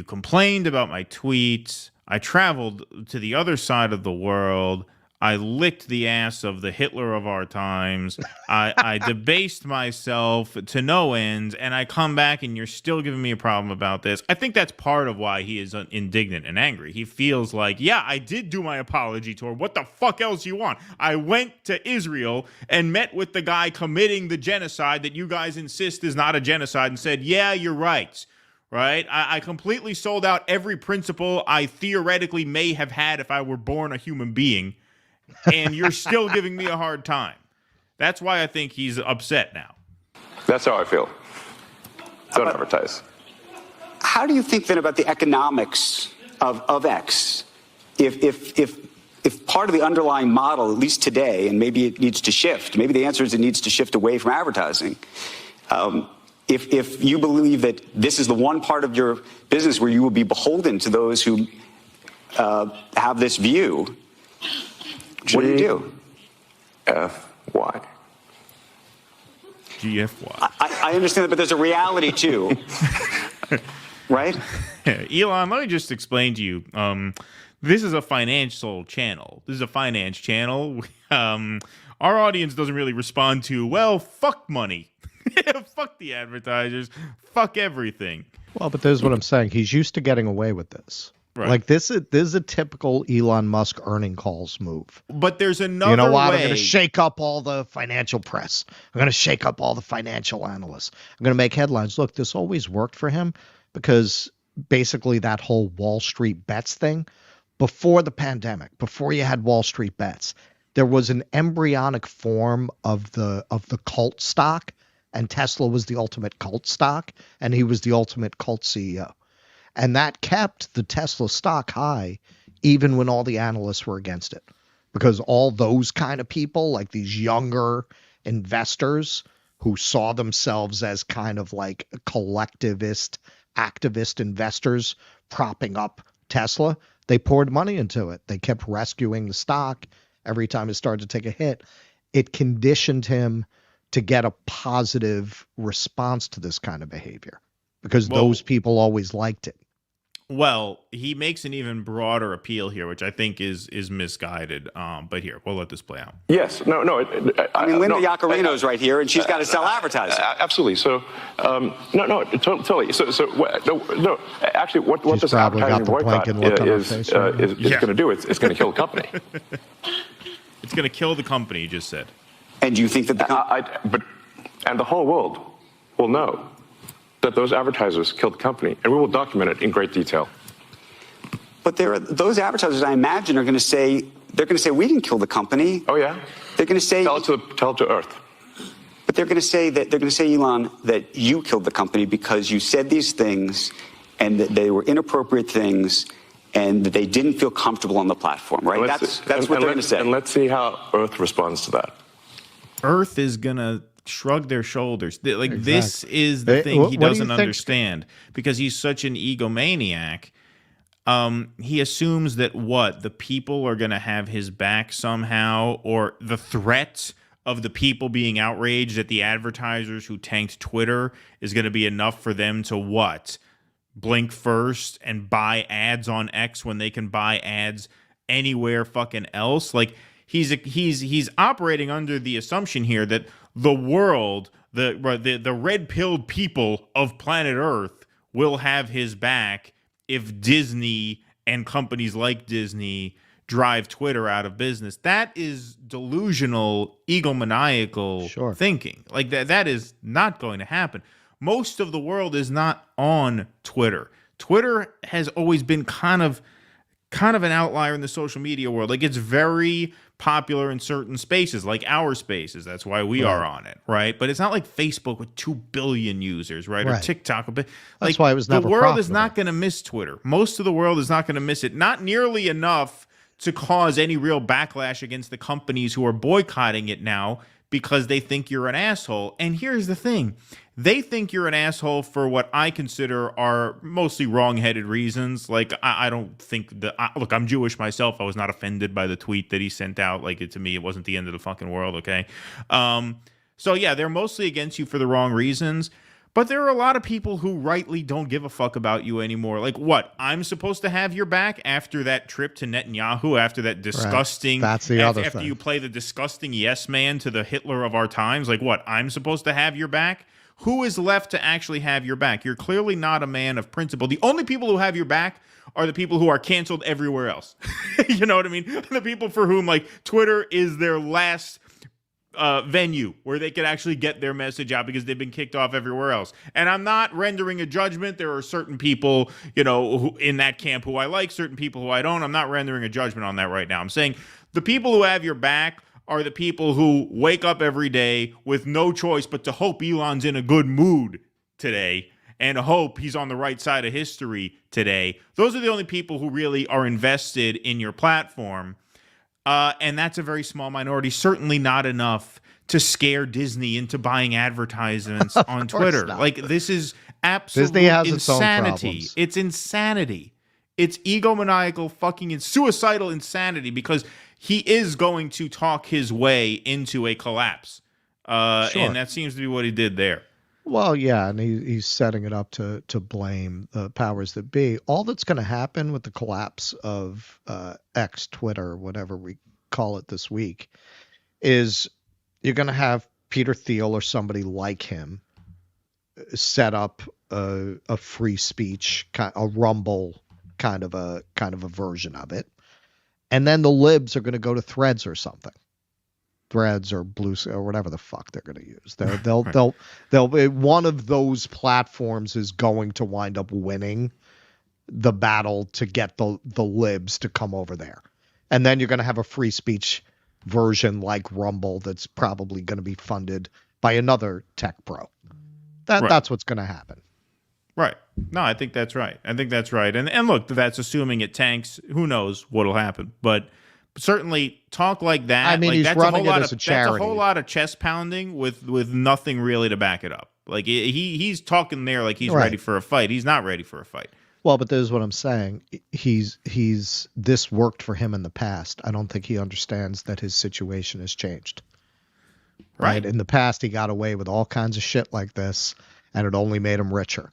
complained about my tweets. I traveled to the other side of the world. I licked the ass of the Hitler of our times. I debased myself to no end, and I come back and you're still giving me a problem about this. I think that's part of why he is indignant and angry. He feels like, yeah, I did do my apology tour. What the fuck else you want? I went to Israel and met with the guy committing the genocide that you guys insist is not a genocide and said, yeah, you're right. Right? I completely sold out every principle I theoretically may have had if I were born a human being. And you're still giving me a hard time. That's why I think he's upset now. That's how I feel. Don't advertise. How do you think then about the economics of X? If part of the underlying model, at least today, and maybe it needs to shift, maybe the answer is it needs to shift away from advertising. If you believe that this is the one part of your business where you will be beholden to those who have this view, what do you do? G-F-Y. G-F-Y. I understand that, but there's a reality too. Right? Elon, let me just explain to you. This is a financial channel. This is a finance channel. Our audience doesn't really respond to, well, fuck money. Fuck the advertisers. Fuck everything. Well, but there's what I'm saying. He's used to getting away with this. Right. Like this is a typical Elon Musk earning calls move. But there's another You know what? way. I'm going to shake up all the financial press. I'm going to shake up all the financial analysts. I'm going to make headlines. Look, this always worked for him because basically that whole Wall Street bets thing, before the pandemic, before you had Wall Street bets, there was an embryonic form of the cult stock, and Tesla was the ultimate cult stock, and he was the ultimate cult CEO. And that kept the Tesla stock high even when all the analysts were against it. Because all those kind of people, like these younger investors who saw themselves as kind of like collectivist, activist investors propping up Tesla, they poured money into it. They kept rescuing the stock every time it started to take a hit. It conditioned him to get a positive response to this kind of behavior because those people always liked it. Well, he makes an even broader appeal here, which I think is misguided. But here, we'll let this play out. Yes. No. I mean, Linda Yaccarino's right here, and she's got to sell advertising. Absolutely. So, totally. No. Actually, what this advertising boycott is going to do, it's going to kill the company. It's going to kill the company, you just said. And do you think that and the whole world will know that those advertisers killed the company, and we will document it in great detail. But those advertisers, I imagine, are going to say, we didn't kill the company. Oh yeah. They're going to say, tell it to Earth. But they're going to say, Elon, that you killed the company because you said these things, and that they were inappropriate things, and that they didn't feel comfortable on the platform. Right? That's what they're going to say. And let's see how Earth responds to that. Earth is going to shrug their shoulders. Like, exactly. This is the thing he doesn't understand because he's such an egomaniac. He assumes that the people are going to have his back somehow, or the threat of the people being outraged at the advertisers who tanked Twitter is going to be enough for them to blink first and buy ads on X when they can buy ads anywhere fucking else. Like he's operating under the assumption here that the world, the red-pilled people of planet Earth will have his back if Disney and companies like Disney drive Twitter out of business. That is delusional, egomaniacal thinking. Like that is not going to happen. Most of the world is not on Twitter. Twitter has always been kind of an outlier in the social media world. Like it's very popular in certain spaces, like our spaces. That's why we are on it, right? But it's not like Facebook with 2 billion users, right? Or TikTok. Like, that's why it was never the world profitable. is not going to miss Twitter. Most of the world is not going to miss it. Not nearly enough to cause any real backlash against the companies who are boycotting it now because they think you're an asshole. And here's the thing. They think you're an asshole for what I consider are mostly wrong-headed reasons. Like, I don't think that... Look, I'm Jewish myself. I was not offended by the tweet that he sent out. Like, to me, it wasn't the end of the fucking world, okay? So, yeah, they're mostly against you for the wrong reasons. But there are a lot of people who rightly don't give a fuck about you anymore. Like, what? I'm supposed to have your back after that trip to Netanyahu, after that disgusting... That's the other after thing. you play the disgusting yes man to the Hitler of our times. Like, what? I'm supposed to have your back? Who is left to actually have your back? You're clearly not a man of principle. The only people who have your back are the people who are canceled everywhere else. You know what I mean? The people for whom, like, Twitter is their last venue where they can actually get their message out because they've been kicked off everywhere else. And I'm not rendering a judgment. There are certain people, you know, who, in that camp who I like, certain people who I don't. I'm not rendering a judgment on that right now. I'm saying the people who have your back are the people who wake up every day with no choice but to hope Elon's in a good mood today and hope he's on the right side of history today. Those are the only people who really are invested in your platform. And that's a very small minority, certainly not enough to scare Disney into buying advertisements on Twitter. Like, this is absolute Disney has insanity. its own problems. It's insanity. It's egomaniacal fucking and suicidal insanity because he is going to talk his way into a collapse. And that seems to be what he did there. Well, yeah, and he's setting it up to blame the powers that be. All that's going to happen with the collapse of X, Twitter, whatever we call it this week, is you're going to have Peter Thiel or somebody like him set up a free speech, a Rumble kind of a version of it. And then the libs are going to go to Threads or something. Threads or Blue or whatever the fuck they're going to use. They'll one of those platforms is going to wind up winning the battle to get the libs to come over there. And then you're going to have a free speech version like Rumble that's probably going to be funded by another tech bro. That's what's going to happen. Right. No, I think that's right. And look, that's assuming it tanks. Who knows what'll happen? But certainly talk like that. I mean, like, he's that's running a whole it lot as a of, charity. That's a whole lot of chest pounding with nothing really to back it up. Like he's talking there like he's ready for a fight. He's not ready for a fight. Well, but this is what I'm saying. He's this worked for him in the past. I don't think he understands that his situation has changed. Right? In the past, he got away with all kinds of shit like this, and it only made him richer.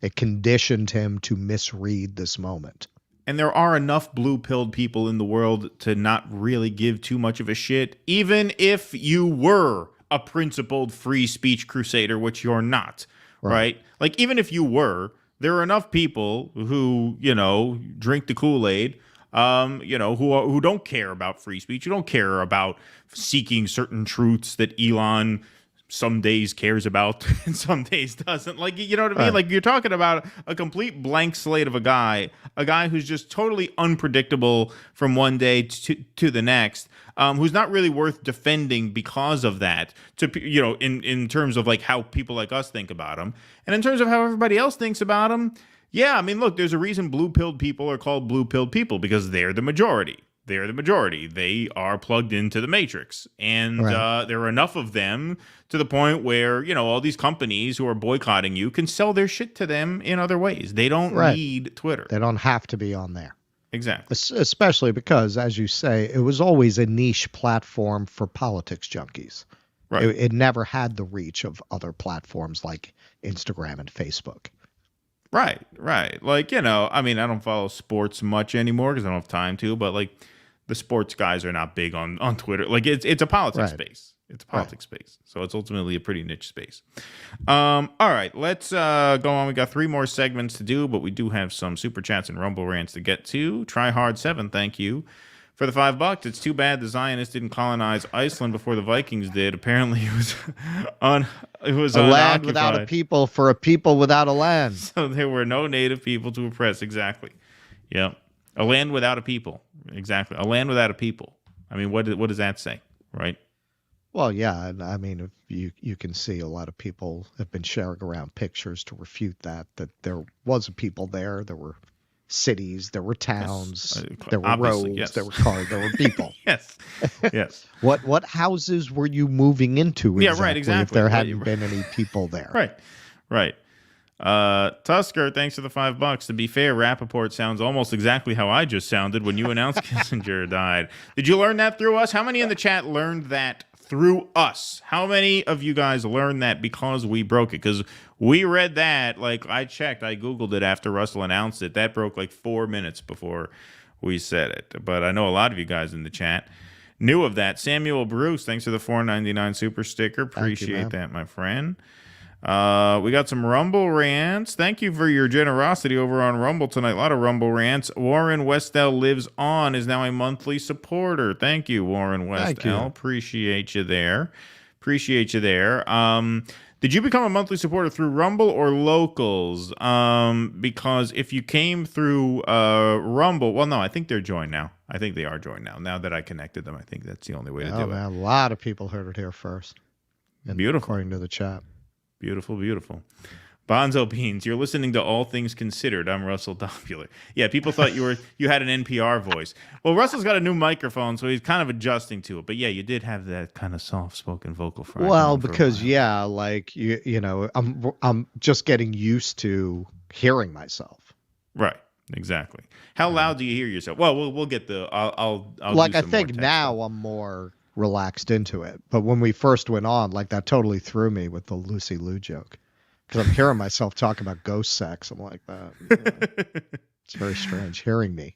It conditioned him to misread this moment. And there are enough blue-pilled people in the world to not really give too much of a shit, even if you were a principled free speech crusader, which you're not, right? Like, even if you were, there are enough people who, you know, drink the Kool-Aid, you know, who don't care about free speech, who don't care about seeking certain truths that Elon some days cares about and some days doesn't. Like, you know what I mean? Like, you're talking about a complete blank slate of a guy who's just totally unpredictable from one day to the next, who's not really worth defending because of that, to, you know, in terms of like how people like us think about him. And in terms of how everybody else thinks about him, yeah, I mean, look, there's a reason blue-pilled people are called blue-pilled people, because they're the majority. They're the majority. They are plugged into the matrix. And there are enough of them to the point where, you know, all these companies who are boycotting you can sell their shit to them in other ways. They don't need Twitter. They don't have to be on there. Exactly. Especially because, as you say, it was always a niche platform for politics junkies. Right. It never had the reach of other platforms like Instagram and Facebook. Right. Like, I mean, I don't follow sports much anymore because I don't have time to, but like the sports guys are not big on Twitter. Like it's a politics space. It's a politics space. So it's ultimately a pretty niche space. All right, let's go on. We got 3 more segments to do, but we do have some super chats and Rumble rants to get to. Try Hard 7, thank you for the $5. It's too bad the Zionists didn't colonize Iceland before the Vikings did. Apparently it was a land without a people for a people without a land. So there were no native people to oppress. Exactly. Yep. A land without a people. Exactly. A land without a people. I mean, what does that say, right? Well, yeah, I mean, you can see a lot of people have been sharing around pictures to refute that there was a people there. There were cities, there were towns, there were roads, there were cars, there were people. Yes. What houses were you moving into exactly, exactly. if there hadn't been any people there? Right. Tusker, thanks for the $5. To be fair, Rapaport sounds almost exactly how I just sounded when you announced Kissinger died. Did you learn that through us? How many in the chat learned that through us? How many of you guys learned that because we broke it? Because we read that, like I checked, I Googled it after Russell announced it. That broke like 4 minutes before we said it. But I know a lot of you guys in the chat knew of that. Samuel Bruce, thanks for the $4.99 super sticker. Appreciate that, my friend. We got some Rumble rants. Thank you for your generosity over on Rumble tonight. A lot of Rumble rants. Warren Westell Lives On is now a monthly supporter. Thank you, Warren Westell. Appreciate you there. Did you become a monthly supporter through Rumble or Locals? Because if you came through Rumble, well, no, I think they're joined now. I think they are joined now. Now that I connected them, I think that's the only way to do it. A lot of people heard it here first. Beautiful. According to the chat. Beautiful. Bonzo Beans, you're listening to All Things Considered. I'm Russell Dopular. Yeah, people thought you had an NPR voice. Well, Russell's got a new microphone, so he's kind of adjusting to it. But yeah, you did have that kind of soft-spoken vocal fry. Well, because like you know, I'm just getting used to hearing myself. Right. Exactly. How loud do you hear yourself? Well, we'll get the. I'll like I think now I'm more relaxed into it, but when we first went on, like that totally threw me with the Lucy Liu joke. Because I'm hearing myself talk about ghost sex. I'm like that. It's very strange hearing me.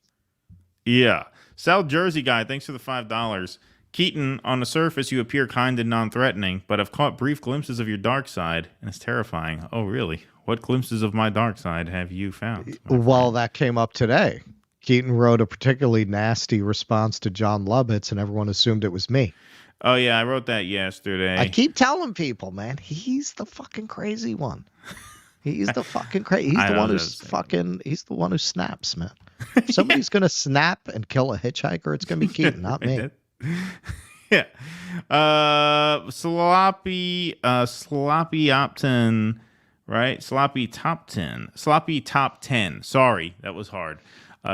Yeah. South Jersey guy, thanks for the $5. Keaton, on the surface, you appear kind and non-threatening, but I've caught brief glimpses of your dark side, and it's terrifying. Oh, really? What glimpses of my dark side have you found? Well, that came up today. Keaton wrote a particularly nasty response to John Lovitz, and everyone assumed it was me. Oh, yeah, I wrote that yesterday. I keep telling people, man, he's the fucking crazy one. He's the fucking crazy. He's the one who's fucking. He's the one who snaps, man. If somebody's gonna snap and kill a hitchhiker, it's gonna be Keaton, not me. Yeah. Sloppy Opton, right? Sloppy Top 10. Sorry, that was hard.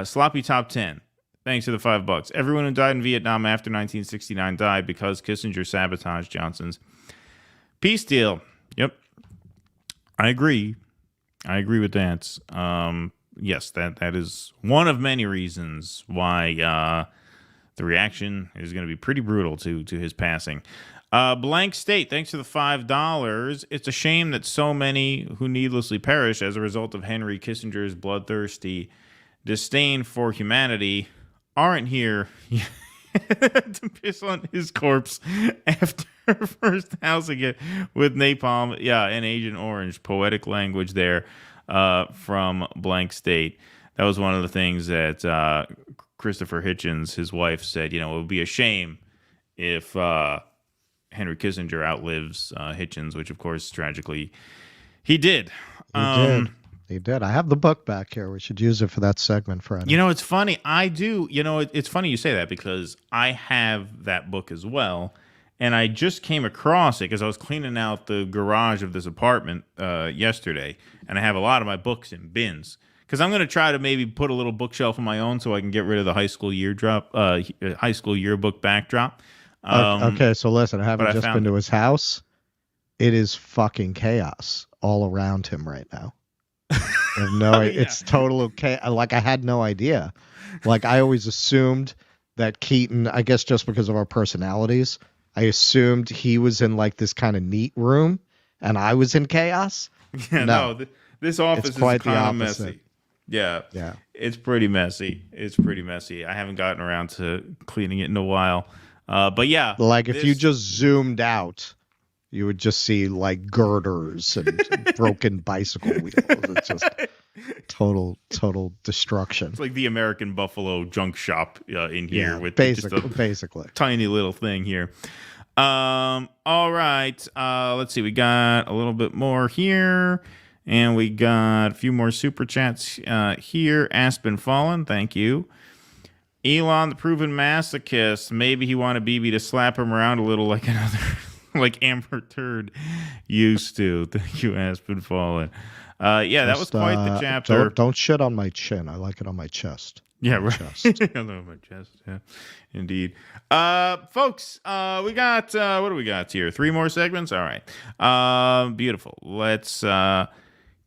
Sloppy Top 10. Thanks for the $5. Everyone who died in Vietnam after 1969 died because Kissinger sabotaged Johnson's peace deal. Yep. I agree with that. Yes, that is one of many reasons why the reaction is going to be pretty brutal to his passing. Blank State, thanks for the $5. It's a shame that so many who needlessly perish as a result of Henry Kissinger's bloodthirsty disdain for humanity aren't here to piss on his corpse after first housing it with napalm. Yeah, and Agent Orange. Poetic language there from Blank State. That was one of the things that Christopher Hitchens, his wife, said, it would be a shame if Henry Kissinger outlives Hitchens, which, of course, tragically, he did. He did. I have the book back here. We should use it for that segment, Friday. It's funny. I do. It's funny you say that because I have that book as well. And I just came across it because I was cleaning out the garage of this apartment yesterday. And I have a lot of my books in bins. Because I'm going to try to maybe put a little bookshelf of my own so I can get rid of the high school yearbook backdrop. Okay, so listen, I haven't just been to his house. It is fucking chaos all around him right now. I have no idea. It's total okay. Like, I had no idea. Like, I always assumed that Keaton, I guess just because of our personalities, I assumed he was in like this kind of neat room and I was in chaos. Yeah, no This office is quite the kind of opposite. messy. Yeah. Yeah. It's pretty messy. I haven't gotten around to cleaning it in a while. But yeah. Like if you just zoomed out, you would just see like girders and broken bicycle wheels. It's just total destruction. It's like the American Buffalo junk shop in here Yeah, with basically. just a tiny little thing here. All right. Let's see. We got a little bit more here. And we got a few more super chats here. Aspen Fallen, thank you. Elon, the proven masochist. Maybe he wanted BB to slap him around a little like another, like Amber Turd used to. Thank you, Aspen Fallen. Yeah, that was quite the chapter. Don't shit on my chin. I like it on my chest. Yeah, right. I love my chest. Yeah, indeed. Folks, we got what do we got here? 3 more segments. All right. Beautiful. Let's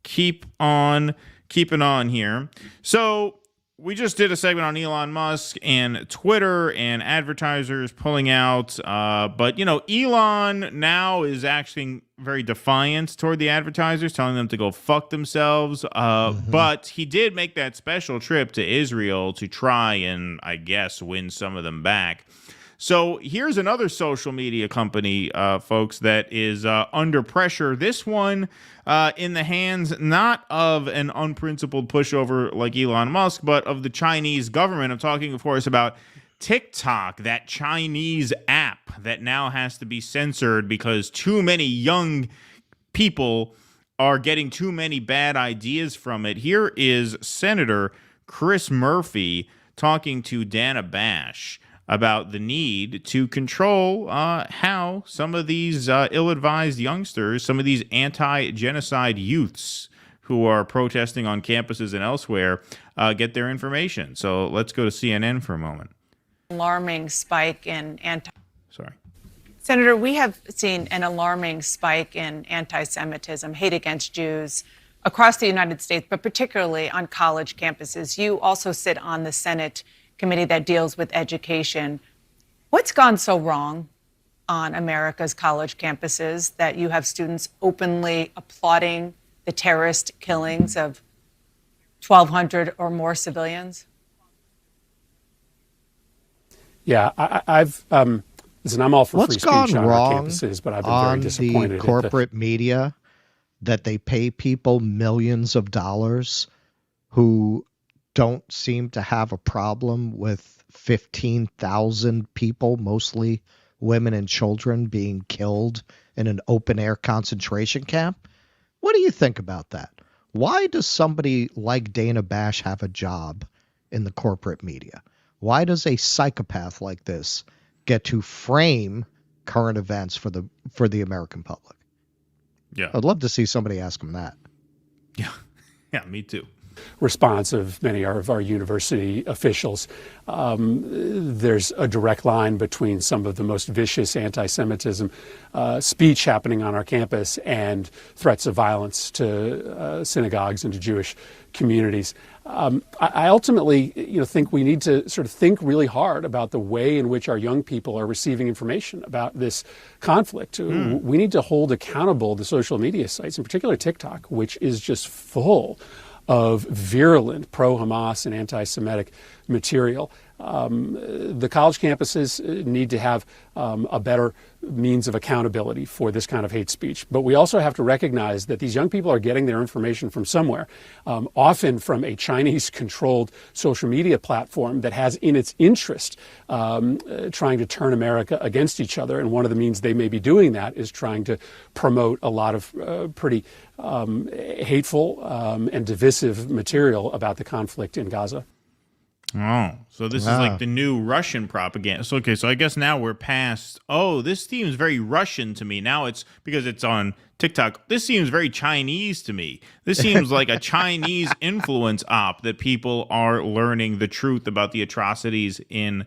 keep on keeping on here. So we just did a segment on Elon Musk and Twitter and advertisers pulling out. But, you know, Elon now is acting very defiant toward the advertisers, telling them to go fuck themselves. But he did make that special trip to Israel to try and, I guess, win some of them back. So here's another social media company, folks, that is under pressure. This one in the hands not of an unprincipled pushover like Elon Musk, but of the Chinese government. I'm talking, of course, about TikTok, that Chinese app that now has to be censored because too many young people are getting too many bad ideas from it. Here is Senator Chris Murphy talking to Dana Bash about the need to control how some of these ill-advised youngsters, some of these anti-genocide youths who are protesting on campuses and elsewhere, get their information. So let's go to CNN for a moment. Alarming spike in Senator, we have seen an alarming spike in anti-Semitism, hate against Jews across the United States, but particularly on college campuses. You also sit on the Senate committee that deals with education. What's gone so wrong on America's college campuses that you have students openly applauding the terrorist killings of 1,200 or more civilians? Yeah, I've listen, I'm all for free speech on our campuses, but I've been very disappointed on the corporate media that they pay people millions of dollars who don't seem to have a problem with 15,000 people, mostly women and children, being killed in an open-air concentration camp. What do you think about that? Why does somebody like Dana Bash have a job in the corporate media? Why does a psychopath like this get to frame current events for the American public? Yeah. I'd love to see somebody ask him that. Yeah, me too. Response of many of our university officials. There's a direct line between some of the most vicious anti-Semitism speech happening on our campus and threats of violence to synagogues and to Jewish communities. I ultimately, think we need to sort of think really hard about the way in which our young people are receiving information about this conflict. We need to hold accountable the social media sites, in particular TikTok, which is just full of virulent pro-Hamas and anti-Semitic material. The college campuses need to have a better means of accountability for this kind of hate speech. But we also have to recognize that these young people are getting their information from somewhere, often from a Chinese-controlled social media platform that has in its interest trying to turn America against each other. And one of the means they may be doing that is trying to promote a lot of pretty hateful and divisive material about the conflict in Gaza. Oh, so this is like the new Russian propaganda. So, okay, so I guess now we're past, this seems very Russian to me. Now it's because it's on TikTok. This seems very Chinese to me. This seems like a Chinese influence op that people are learning the truth about the atrocities in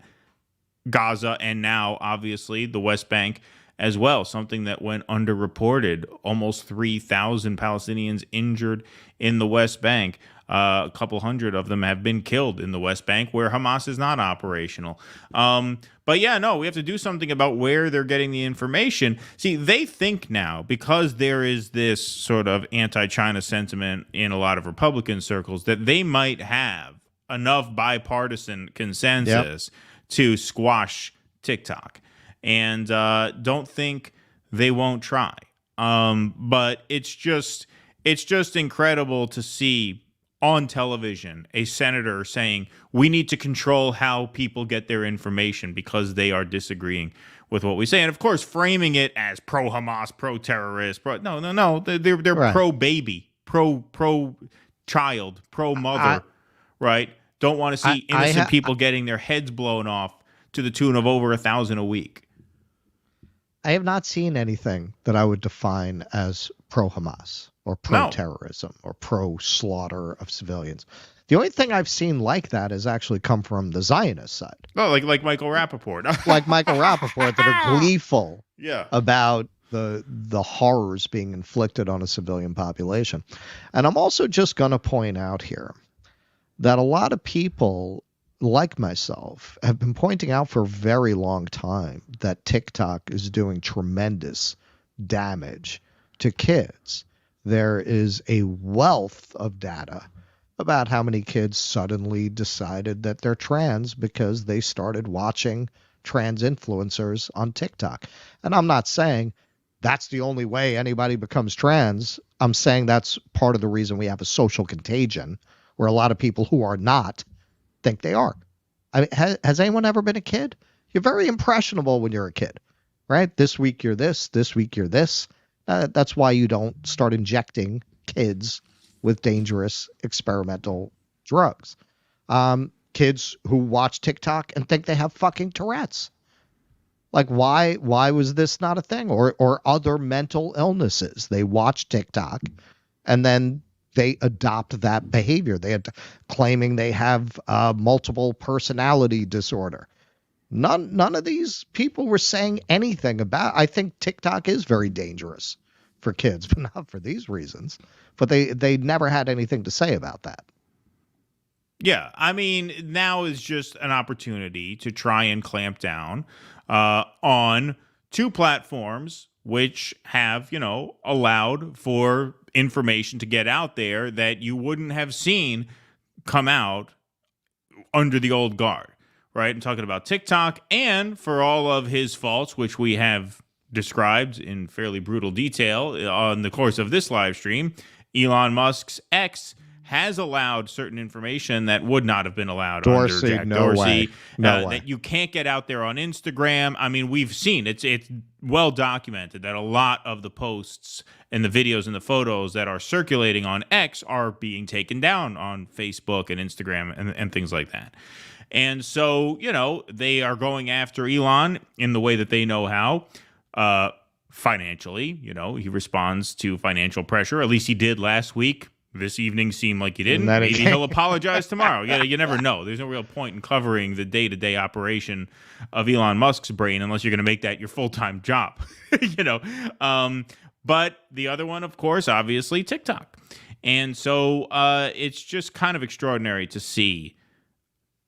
Gaza and now, obviously, the West Bank as well, something that went underreported. Almost 3,000 Palestinians injured in the West Bank. A couple hundred of them have been killed in the West Bank, where Hamas is not operational. But yeah, no, we have to do something about where they're getting the information. See, they think now, because there is this sort of anti-China sentiment in a lot of Republican circles, that they might have enough bipartisan consensus to squash TikTok. And don't think they won't try. But it's just incredible to see on television a senator saying we need to control how people get their information because they are disagreeing with what we say. And of course, framing it as pro-Hamas, pro-terrorist, no. They're right. Pro-baby, pro-child, pro-mother, right? Don't want to see innocent people getting their heads blown off to the tune of over 1,000 a week. I have not seen anything that I would define as pro-Hamas or pro-terrorism or pro-slaughter of civilians. The only thing I've seen like that has actually come from the Zionist side. Oh, like Michael Rapaport. Like Michael Rapaport, that are gleeful yeah. about the horrors being inflicted on a civilian population. And I'm also just going to point out here that a lot of people like myself have been pointing out for a very long time that TikTok is doing tremendous damage to kids. There is a wealth of data about how many kids suddenly decided that they're trans because they started watching trans influencers on TikTok. And I'm not saying that's the only way anybody becomes trans. I'm saying that's part of the reason we have a social contagion where a lot of people who are not think they are. I mean, has anyone ever been a kid? You're very impressionable when you're a kid, right? This week you're this week you're this. That's why you don't start injecting kids with dangerous experimental drugs. Kids who watch TikTok and think they have fucking Tourette's. Like, why was this not a thing? Or other mental illnesses. They watch TikTok and then they adopt that behavior. Claiming they have multiple personality disorder. None of these people were saying anything about. I think TikTok is very dangerous for kids, but not for these reasons. But they never had anything to say about that. Yeah, I mean, now is just an opportunity to try and clamp down on two platforms which have, allowed for information to get out there that you wouldn't have seen come out under the old guard, right? I'm talking about TikTok, and for all of his faults, which we have described in fairly brutal detail on the course of this live stream, Elon Musk's X has allowed certain information that would not have been allowed under Jack Dorsey. No way. That you can't get out there on Instagram. I mean, we've seen it's well documented that a lot of the posts and the videos and the photos that are circulating on X are being taken down on Facebook and Instagram and things like that. And so, they are going after Elon in the way that they know how. Financially, he responds to financial pressure. At least he did last week. This evening seemed like he didn't. Maybe he'll apologize tomorrow. You never know. There's no real point in covering the day-to-day operation of Elon Musk's brain unless you're going to make that your full-time job. But the other one, of course, obviously TikTok. And so it's just kind of extraordinary to see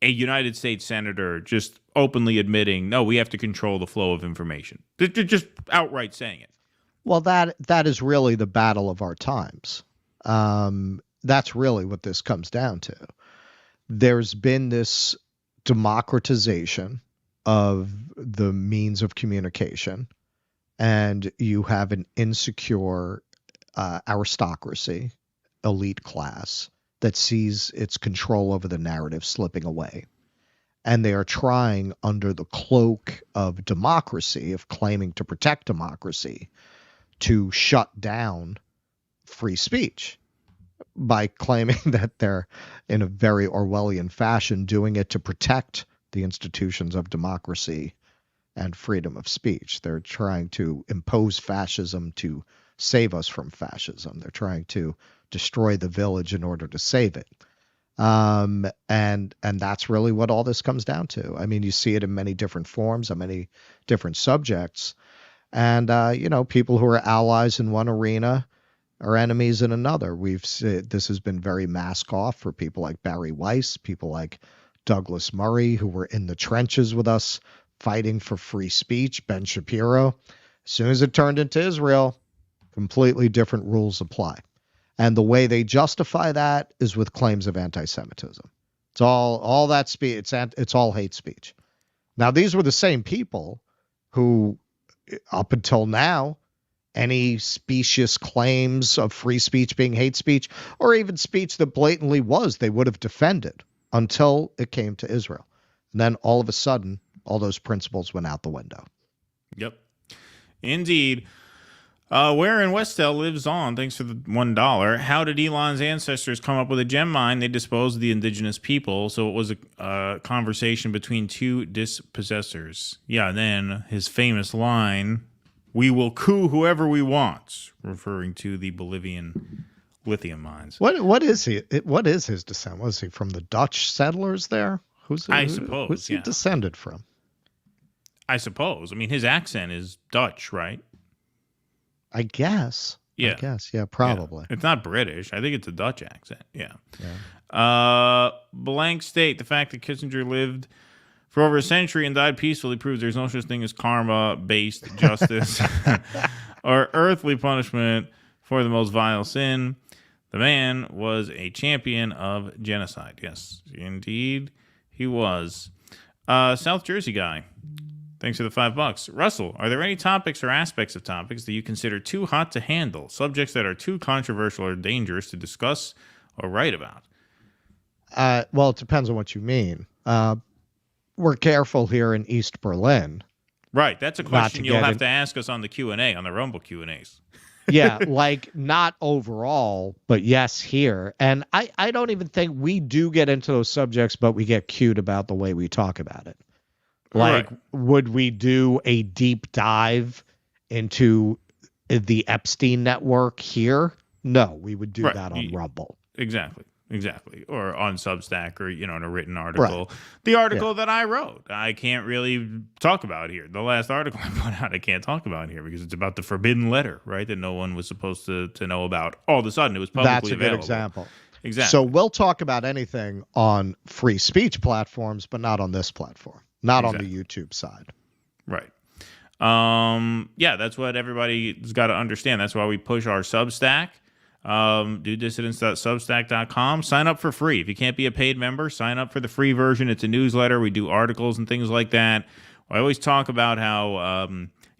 a United States senator just openly admitting, no, we have to control the flow of information. They're just outright saying it. Well, that is really the battle of our times. That's really what this comes down to. There's been this democratization of the means of communication, and you have an insecure aristocracy, elite class, that sees its control over the narrative slipping away. And they are trying, under the cloak of democracy, of claiming to protect democracy, to shut down free speech by claiming that they're, in a very Orwellian fashion, doing it to protect the institutions of democracy and freedom of speech. They're trying to impose fascism to save us from fascism. They're trying to destroy the village in order to save it. And that's really what all this comes down to. I mean, you see it in many different forms, on many different subjects. And, people who are allies in one arena are enemies in another. This has been very mask off for people like Barry Weiss, people like Douglas Murray, who were in the trenches with us fighting for free speech, Ben Shapiro. As soon as it turned into Israel, completely different rules apply. And the way they justify that is with claims of anti-Semitism. It's all that speech. It's all hate speech. Now, these were the same people who, up until now, any specious claims of free speech being hate speech, or even speech that blatantly was, they would have defended until it came to Israel. And then all of a sudden, all those principles went out the window. Yep. Indeed. Where in Westel lives on, thanks for the $1. How did Elon's ancestors come up with a gem mine? They disposed of the indigenous people, so it was a conversation between two dispossessors. Yeah, and then his famous line, "We will coup whoever we want," referring to the Bolivian lithium mines. What is he? What is his descent? Was he from the Dutch settlers there? Who's he descended from? I suppose. I mean, his accent is Dutch, right? I guess. Yeah. Probably. Yeah. It's not British. I think it's a Dutch accent. Yeah. Blank state. The fact that Kissinger lived for over a century and died peacefully proves there's no such thing as karma-based justice or earthly punishment for the most vile sin. The man was a champion of genocide. Yes, indeed, he was. South Jersey guy. Thanks for the $5. Russell, are there any topics or aspects of topics that you consider too hot to handle? Subjects that are too controversial or dangerous to discuss or write about? Well, it depends on what you mean. We're careful here in East Berlin. Right. That's a question you'll have to ask us on the Q&A, on the Rumble Q&As. Yeah, like not overall, but yes, here. And I don't even think we do get into those subjects, but we get cute about the way we talk about it. Like, would we do a deep dive into the Epstein network here? No, we would do that on Rumble. Exactly. Or on Substack or, in a written article. The article that I wrote, I can't really talk about here. The last article I put out, I can't talk about here because it's about the forbidden letter, right? That no one was supposed to know about. All of a sudden, it was publicly available. That's a good example. Exactly. So we'll talk about anything on free speech platforms, but not on this platform. Not on the YouTube side. Right. That's what everybody's got to understand. That's why we push our Substack. DoDissidents.substack.com. Sign up for free. If you can't be a paid member, sign up for the free version. It's a newsletter. We do articles and things like that. I always talk about how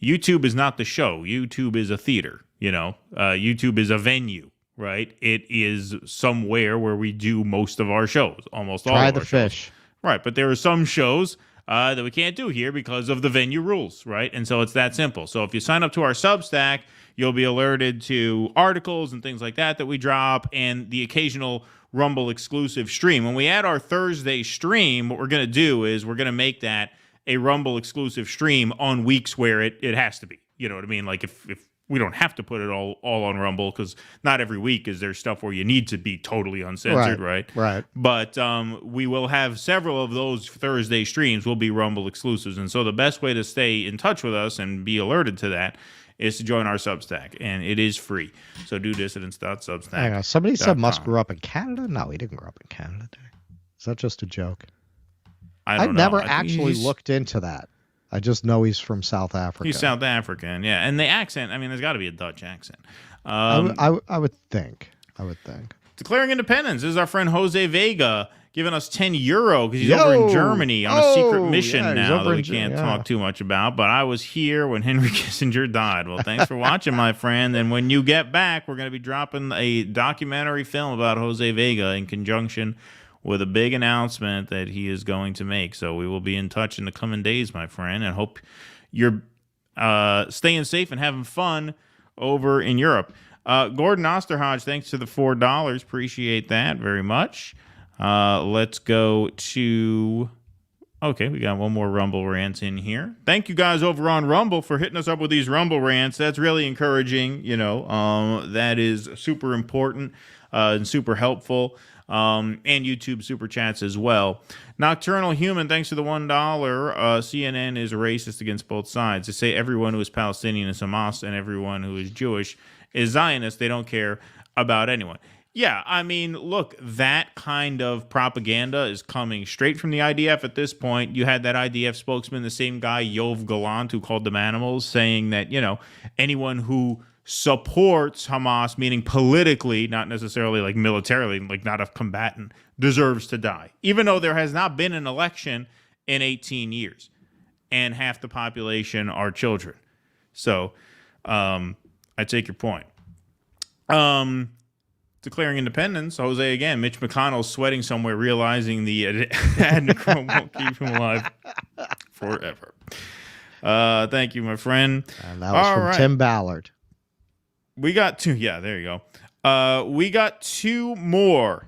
YouTube is not the show. YouTube is a theater. YouTube is a venue, right? It is somewhere where we do most of our shows, almost all of our shows. Try the fish. Right, but there are some shows that we can't do here because of the venue rules, right? And so it's that simple. So if you sign up to our Substack, you'll be alerted to articles and things like that we drop and the occasional Rumble exclusive stream. When we add our Thursday stream, what we're going to do is we're going to make that a Rumble exclusive stream on weeks where it has to be. You know what I mean? Like if we don't have to put it all on Rumble because not every week is there stuff where you need to be totally uncensored, right? Right. But we will have several of those Thursday streams will be Rumble exclusives. And so the best way to stay in touch with us and be alerted to that is to join our Substack. And it is free. So DoDissidents.substack. Hang on. Somebody said Musk grew up in Canada? No, he didn't grow up in Canada. Is that just a joke? I've never actually looked into that. I just know he's from South Africa. He's South African, yeah. And the accent, I mean, there's got to be a Dutch accent. I would think. Declaring independence. This is our friend Jose Vega giving us €10 because he's over in Germany on a secret mission now that we can't talk too much about. But I was here when Henry Kissinger died. Well, thanks for watching, my friend. And when you get back, we're going to be dropping a documentary film about Jose Vega in conjunction with a big announcement that he is going to make. So we will be in touch in the coming days, my friend, and hope you're staying safe and having fun over in Europe. Gordon Osterhodge, thanks to the $4. Appreciate that very much. Let's go to Okay, we got one more Rumble rant in here. Thank you guys over on Rumble for hitting us up with these Rumble rants. That's really encouraging. That is super important and super helpful. And YouTube super chats as well. Nocturnal Human, thanks for the $1. CNN is racist against both sides. They say everyone who is Palestinian is Hamas and everyone who is Jewish is Zionist. They don't care about anyone. Yeah, I mean, look, that kind of propaganda is coming straight from the IDF at this point. You had that IDF spokesman, the same guy, Yoav Gallant, who called them animals, saying that, anyone who supports Hamas, meaning politically, not necessarily like militarily, like not a combatant, deserves to die. Even though there has not been an election in 18 years and half the population are children. So I take your point. Declaring independence, Jose again. Mitch McConnell's sweating somewhere, realizing the adrenochrome won't keep him alive forever. Thank you, my friend. And that was from Tim Ballard. We got two. Yeah, there you go. We got two more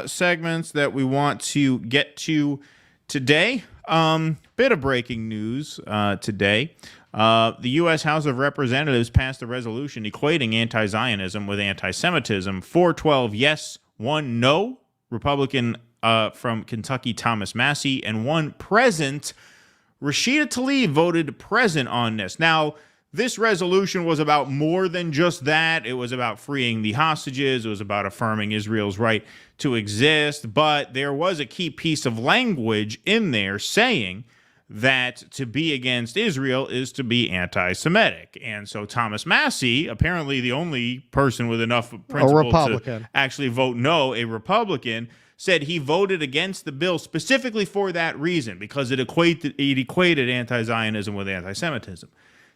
segments that we want to get to today. Bit of breaking news today. The U.S. House of Representatives passed a resolution equating anti-Zionism with anti-Semitism. 412 yes, 1 no. Republican from Kentucky, Thomas Massey, and 1 present. Rashida Tlaib voted present on this. Now, this resolution was about more than just that. It was about freeing the hostages. It was about affirming Israel's right to exist. But there was a key piece of language in there saying that to be against Israel is to be anti-Semitic. And so Thomas Massey, apparently the only person with enough principle to actually vote no, a Republican, said he voted against the bill specifically for that reason, because it equated anti-Zionism with anti-Semitism.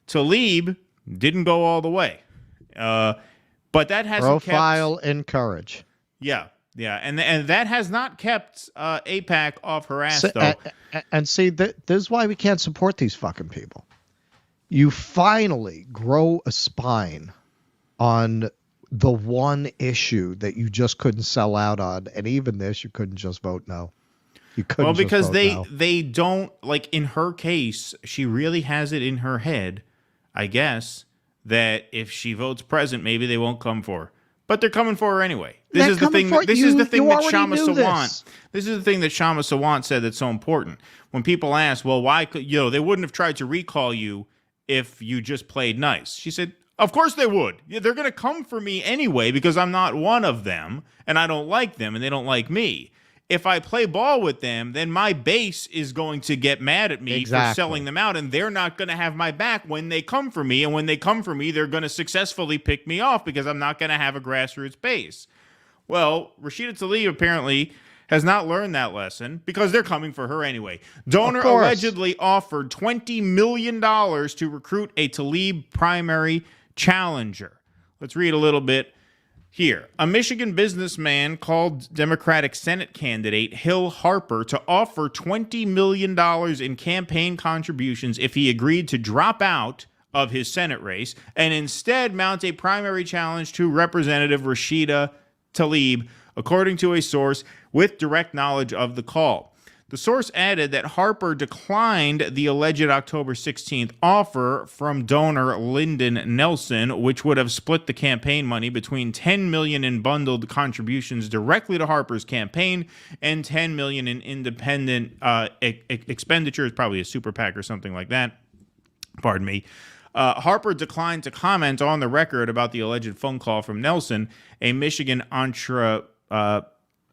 Tlaib didn't go all the way. But that hasn't kept... and courage. Yeah. Yeah, and that has not kept AIPAC off her ass, though. And see, this is why we can't support these fucking people. You finally grow a spine on the one issue that you just couldn't sell out on, and even this, you couldn't just vote no. You couldn't. Well, because they don't, like in her case, she really has it in her head, I guess, that if she votes present, maybe they won't come for her. But they're coming for her anyway. This is the thing that Shama Sawant. This is the thing that Shama Sawant said that's so important. When people ask, well, why could they wouldn't have tried to recall you if you just played nice. She said, of course they would. Yeah, they're going to come for me anyway because I'm not one of them and I don't like them and they don't like me. If I play ball with them, then my base is going to get mad at me for selling them out, and they're not going to have my back when they come for me. And when they come for me, they're going to successfully pick me off because I'm not going to have a grassroots base. Well, Rashida Tlaib apparently has not learned that lesson because they're coming for her anyway. Donor allegedly offered $20 million to recruit a Tlaib primary challenger. Let's read a little bit here. A Michigan businessman called Democratic Senate candidate Hill Harper to offer $20 million in campaign contributions if he agreed to drop out of his Senate race and instead mount a primary challenge to Representative Rashida Tlaib, according to a source with direct knowledge of the call. The source added that Harper declined the alleged October 16th offer from donor Lyndon Nelson, which would have split the campaign money between $10 million in bundled contributions directly to Harper's campaign and $10 million in independent expenditures, probably a super PAC or something like that. Pardon me. Harper declined to comment on the record about the alleged phone call from Nelson, a Michigan entrepreneur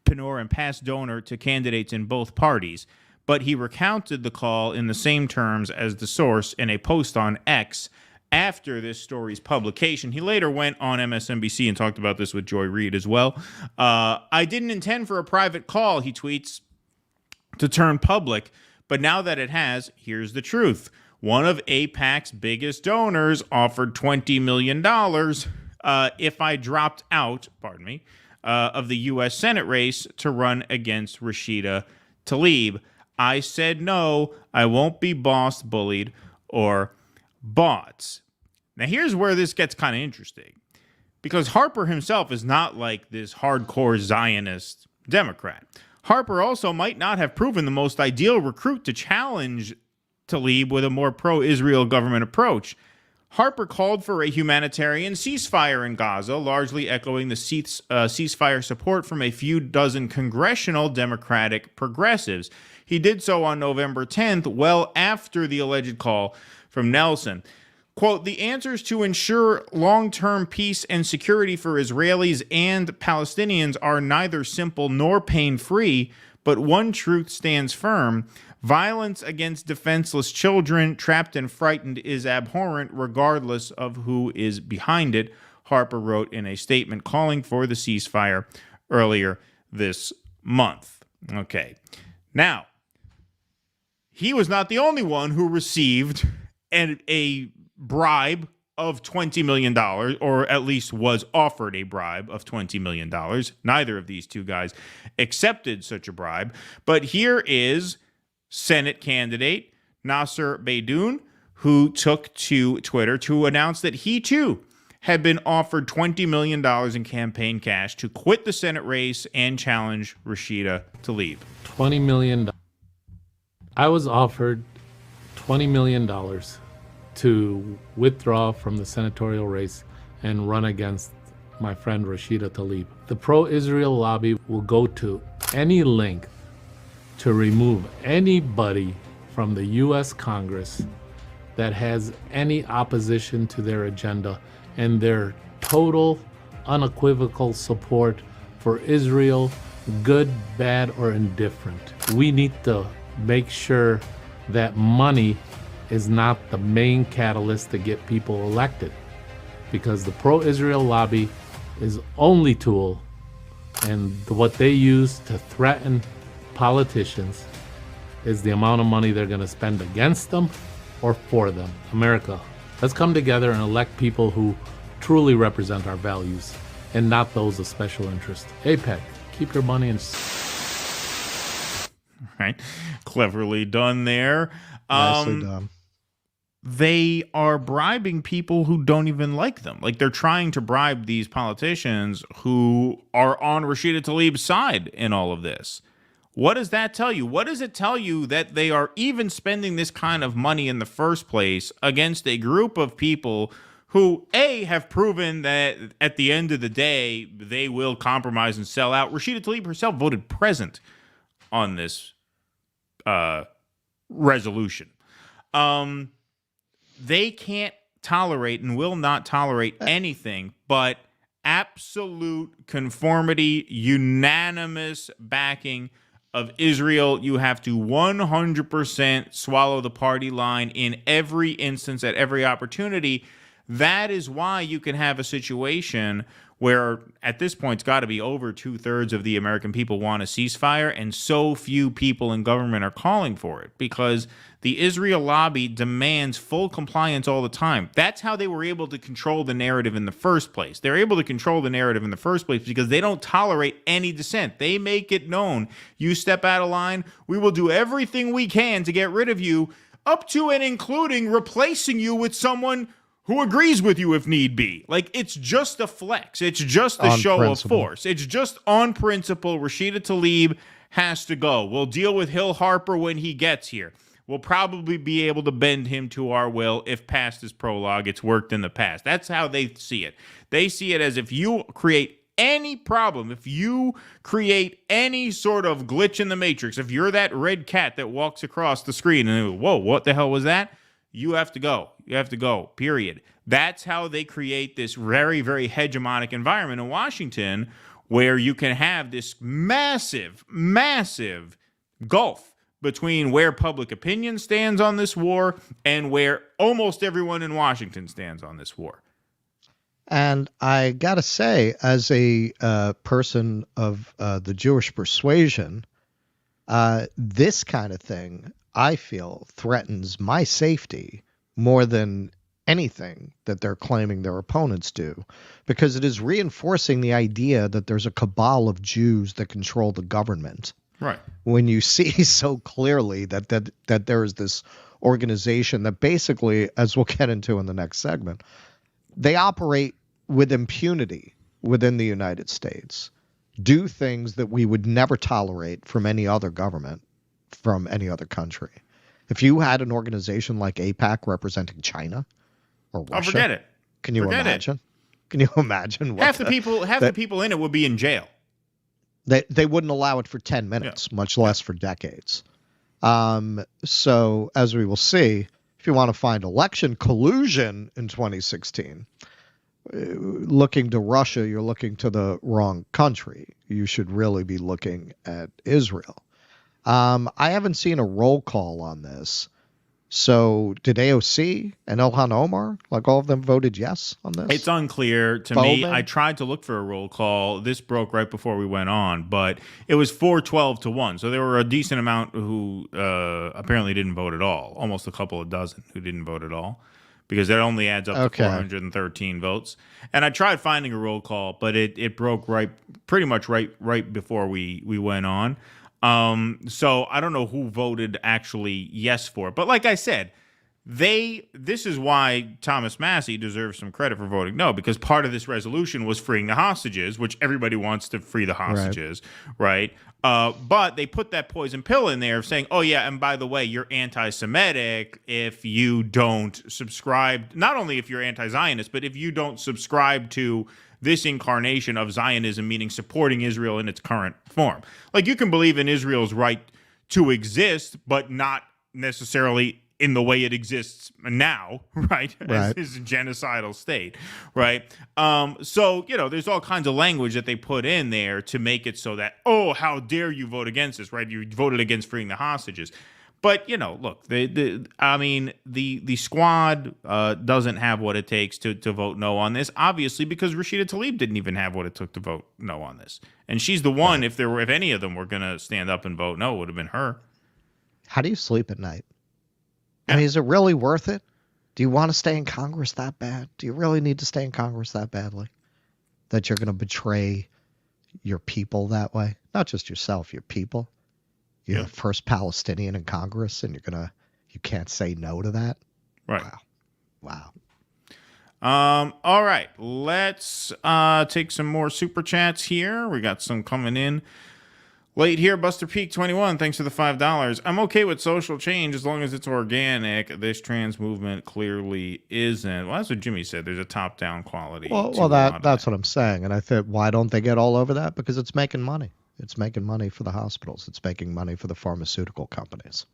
and past donor to candidates in both parties, but he recounted the call in the same terms as the source in a post on X after this story's publication. He later went on MSNBC and talked about this with Joy Reid as well. I didn't intend for a private call, he tweets, to turn public, but now that it has, here's the truth. One of AIPAC's biggest donors offered $20 million if I dropped out, of the U.S. Senate race to run against Rashida Tlaib. I said no, I won't be bossed, bullied, or bought. Now here's where this gets kind of interesting, because Harper himself is not like this hardcore Zionist Democrat. Harper also might not have proven the most ideal recruit to challenge Tlaib with a more pro-Israel government approach. Harper called for a humanitarian ceasefire in Gaza, largely echoing the ceasefire support from a few dozen congressional Democratic progressives. He did so on November 10th, well after the alleged call from Nelson. Quote, the answers to ensure long-term peace and security for Israelis and Palestinians are neither simple nor pain-free, but one truth stands firm. Violence against defenseless children, trapped and frightened, is abhorrent regardless of who is behind it, Harper wrote in a statement calling for the ceasefire earlier this month. Okay. Now, he was not the only one who received a bribe of $20 million, or at least was offered a bribe of $20 million. Neither of these two guys accepted such a bribe. But here is Senate candidate Nasser Beydoun, who took to Twitter to announce that he too had been offered $20 million in campaign cash to quit the Senate race and challenge Rashida Tlaib. $20 million. I was offered $20 million to withdraw from the senatorial race and run against my friend Rashida Tlaib. The pro-Israel lobby will go to any length to remove anybody from the U.S. Congress that has any opposition to their agenda and their total, unequivocal support for Israel, good, bad, or indifferent. We need to make sure that money is not the main catalyst to get people elected, because the pro-Israel lobby is only tool, and what they use to threaten politicians is the amount of money they're going to spend against them or for them. America, let's come together and elect people who truly represent our values and not those of special interest. AIPAC, keep your money in. Right. Cleverly done there. Nicely done. They are bribing people who don't even like them. Like, they're trying to bribe these politicians who are on Rashida Tlaib's side in all of this. What does that tell you? What does it tell you that they are even spending this kind of money in the first place against a group of people who, A, have proven that at the end of the day, they will compromise and sell out? Rashida Tlaib herself voted present on this resolution. They can't tolerate and will not tolerate anything but absolute conformity, unanimous backing of Israel. You have to 100% swallow the party line in every instance, at every opportunity. That is why you can have a situation where at this point it's got to be over 2/3 of the American people want a ceasefire, and so few people in government are calling for it, because the Israel lobby demands full compliance all the time. That's how they were able to control the narrative in the first place. They're able to control the narrative in the first place because they don't tolerate any dissent. They make it known, you step out of line, we will do everything we can to get rid of you, up to and including replacing you with someone who agrees with you if need be. Like, it's just a flex. It's just a show of force. It's just on principle. Rashida Tlaib has to go. We'll deal with Hill Harper when he gets here. We'll probably be able to bend him to our will if past is prologue. It's worked in the past. That's how they see it. They see it as if you create any problem, if you create any sort of glitch in the matrix, if you're that red cat that walks across the screen and, whoa, what the hell was that? You have to go. You have to go, period. That's how they create this very, very hegemonic environment in Washington, where you can have this massive, massive gulf between where public opinion stands on this war and where almost everyone in Washington stands on this war. And I got to say, as a person of the Jewish persuasion, this kind of thing, I feel, threatens my safety more than anything that they're claiming their opponents do, because it is reinforcing the idea that there's a cabal of Jews that control the government. Right. When you see so clearly that there is this organization that basically, as we'll get into in the next segment, they operate with impunity within the United States. do things that we would never tolerate from any other government, from any other country. If you had an organization like AIPAC representing China or Russia, forget it. Can you Forget imagine? Can you imagine? Half the people in it would be in jail. They wouldn't allow it for 10 minutes, much less for decades. So as we will see, if you want to find election collusion in 2016, looking to Russia, you're looking to the wrong country. You should really be looking at Israel. I haven't seen a roll call on this. So did AOC and Ilhan Omar, like all of them, voted yes on this? It's unclear to me. I tried to look for a roll call. This broke right before we went on, but it was 412 to 1. So there were a decent amount who apparently didn't vote at all. Almost a couple of dozen who didn't vote at all, because that only adds up to 413 votes. And I tried finding a roll call, but it broke pretty much right before we went on. So I don't know who voted actually yes for it. But like I said, this is why Thomas Massie deserves some credit for voting no, because part of this resolution was freeing the hostages, which everybody wants to free the hostages, right? But they put that poison pill in there of saying, oh yeah, and by the way, you're anti-Semitic if you don't subscribe, not only if you're anti-Zionist, but if you don't subscribe to this incarnation of Zionism, meaning supporting Israel in its current form. Like, you can believe in Israel's right to exist, but not necessarily in the way it exists now, right? As a genocidal state, right? So, there's all kinds of language that they put in there to make it so that, oh, how dare you vote against this, right? You voted against freeing the hostages. But, look, the squad doesn't have what it takes to vote no on this, obviously, because Rashida Tlaib didn't even have what it took to vote no on this. And she's the one, if any of them were going to stand up and vote no, it would have been her. How do you sleep at night? I mean, is it really worth it? Do you want to stay in Congress that bad? Do you really need to stay in Congress that badly? That you're going to betray your people that way? Not just yourself, your people? You're the first Palestinian in Congress, and you can't say no to that? Right. Wow. All right. Let's take some more super chats here. We got some coming in late here. Buster Peak 21, thanks for the $5. I'm okay with social change as long as it's organic. This trans movement clearly isn't. Well, that's what Jimmy said. There's a top-down quality. Well, that's what I'm saying. And I think, why don't they get all over that? Because it's making money. It's making money for the hospitals. It's making money for the pharmaceutical companies.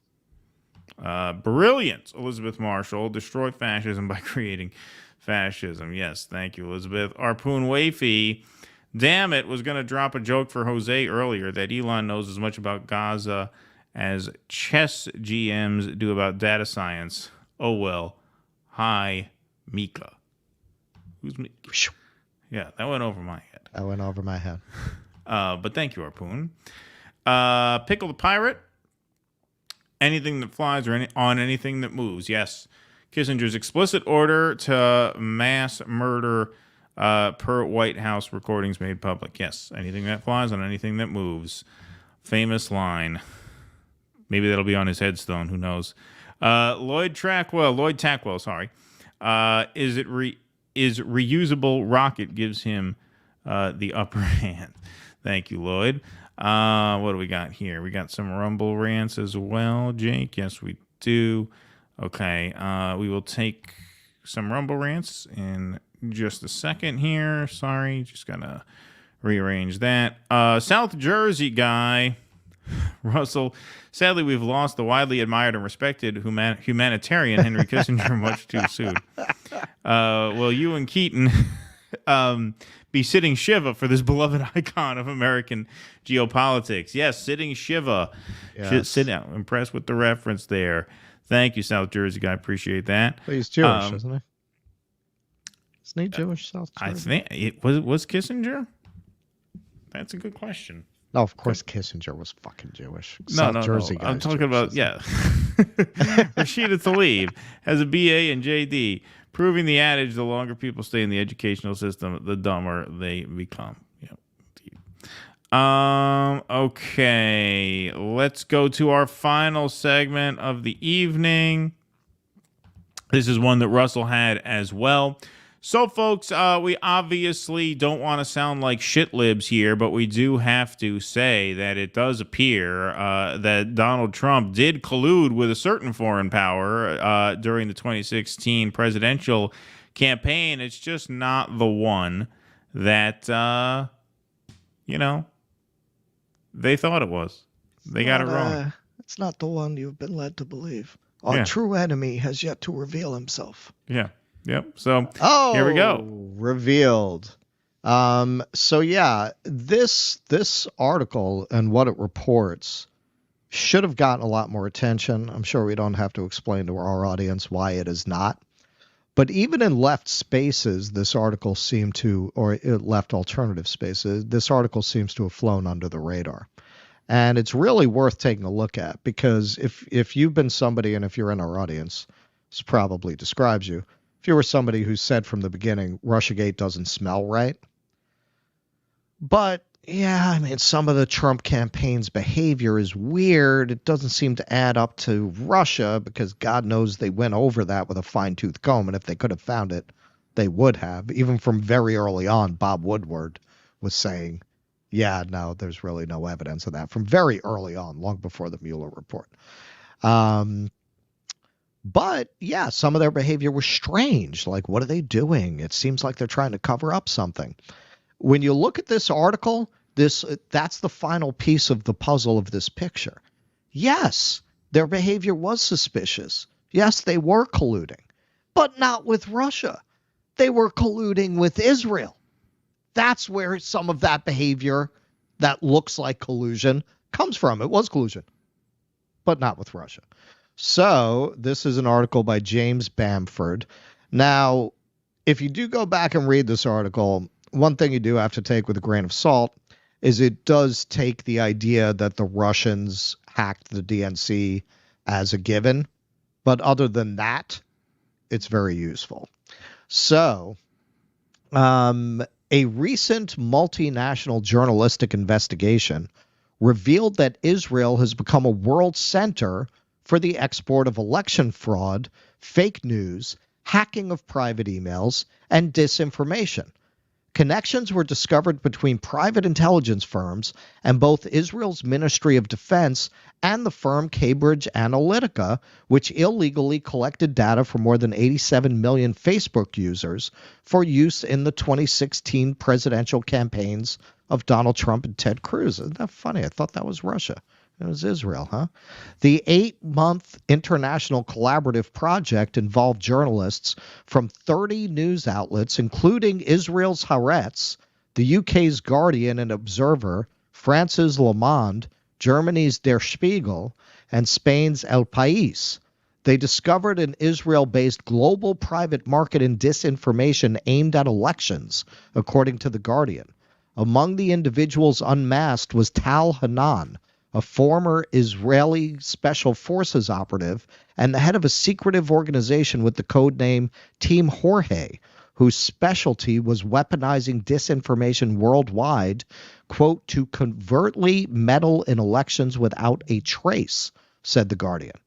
Brilliant, Elizabeth Marshall. Destroy fascism by creating fascism. Yes, thank you, Elizabeth. Arpoon Wafy. Damn it, was going to drop a joke for Jose earlier that Elon knows as much about Gaza as chess GMs do about data science. Oh, well. Hi, Mika. Who's Mika? Yeah, that went over my head. But thank you, Arpoon. Pickle the Pirate. Anything that flies or on anything that moves. Yes. Kissinger's explicit order to mass murder per White House recordings made public. Yes. Anything that flies on anything that moves. Famous line. Maybe that'll be on his headstone. Who knows? Lloyd Tackwell, sorry. Is reusable rocket gives him the upper hand. Thank you, Lloyd. What do we got here? We got some Rumble rants as well, Jake. Yes, we do. Okay, we will take some Rumble rants in just a second here. Sorry, just gonna rearrange that. South Jersey guy, Russell. Sadly, we've lost the widely admired and respected humanitarian Henry Kissinger much too soon. Will you and Keaton be sitting Shiva for this beloved icon of American geopolitics? Yes, sitting Shiva. Yes. Sit down. Impressed with the reference there. Thank you, South Jersey guy. Appreciate that. But he's Jewish, isn't he? Isn't he Jewish, South Jersey? I think it was Kissinger. That's a good question. No, of course Kissinger was fucking Jewish. No. I'm talking about, Rashida Tlaib has a BA and JD, proving the adage: the longer people stay in the educational system, the dumber they become. Okay, let's go to our final segment of the evening. This is one that Russell had as well. So, folks, we obviously don't want to sound like shit libs here, but we do have to say that it does appear that Donald Trump did collude with a certain foreign power during the 2016 presidential campaign. It's just not the one that, they thought it was. They got it wrong. It's not the one you've been led to believe. Our true enemy has yet to reveal himself. Yeah. Yep. So here we go. Revealed. So yeah, this article and what it reports should have gotten a lot more attention. I'm sure we don't have to explain to our audience why it is not. But even in left spaces, this article seemed to, or left alternative spaces, this article seems to have flown under the radar. And it's really worth taking a look at, because if you've been somebody, and if you're in our audience, this probably describes you. If you were somebody who said from the beginning, Russiagate doesn't smell right. But yeah, I mean, some of the Trump campaign's behavior is weird. It doesn't seem to add up to Russia, because God knows they went over that with a fine-tooth comb. And if they could have found it, they would have. Even from very early on, Bob Woodward was saying, yeah, no, there's really no evidence of that, from very early on, long before the Mueller report. But yeah, some of their behavior was strange. Like, what are they doing? It seems like they're trying to cover up something. When you look at this article, that's the final piece of the puzzle of this picture. Yes, their behavior was suspicious. Yes, they were colluding, but not with Russia. They were colluding with Israel. That's where some of that behavior that looks like collusion comes from. It was collusion, but not with Russia. So this is an article by James Bamford. Now, if you do go back and read this article, one thing you do have to take with a grain of salt is it does take the idea that the Russians hacked the DNC as a given. But other than that, it's very useful. So, a recent multinational journalistic investigation revealed that Israel has become a world center for the export of election fraud, fake news, hacking of private emails, and disinformation. Connections were discovered between private intelligence firms and both Israel's Ministry of Defense and the firm Cambridge Analytica, which illegally collected data from more than 87 million Facebook users for use in the 2016 presidential campaigns of Donald Trump and Ted Cruz. Isn't that funny? I thought that was Russia. It was Israel, huh? The 8-month international collaborative project involved journalists from 30 news outlets, including Israel's Haaretz, the UK's Guardian and Observer, France's Le Monde, Germany's Der Spiegel, and Spain's El País. They discovered an Israel-based global private market in disinformation aimed at elections, according to The Guardian. Among the individuals unmasked was Tal Hanan, a former Israeli Special Forces operative and the head of a secretive organization with the codename Team Jorge, whose specialty was weaponizing disinformation worldwide, quote, to covertly meddle in elections without a trace, said The Guardian.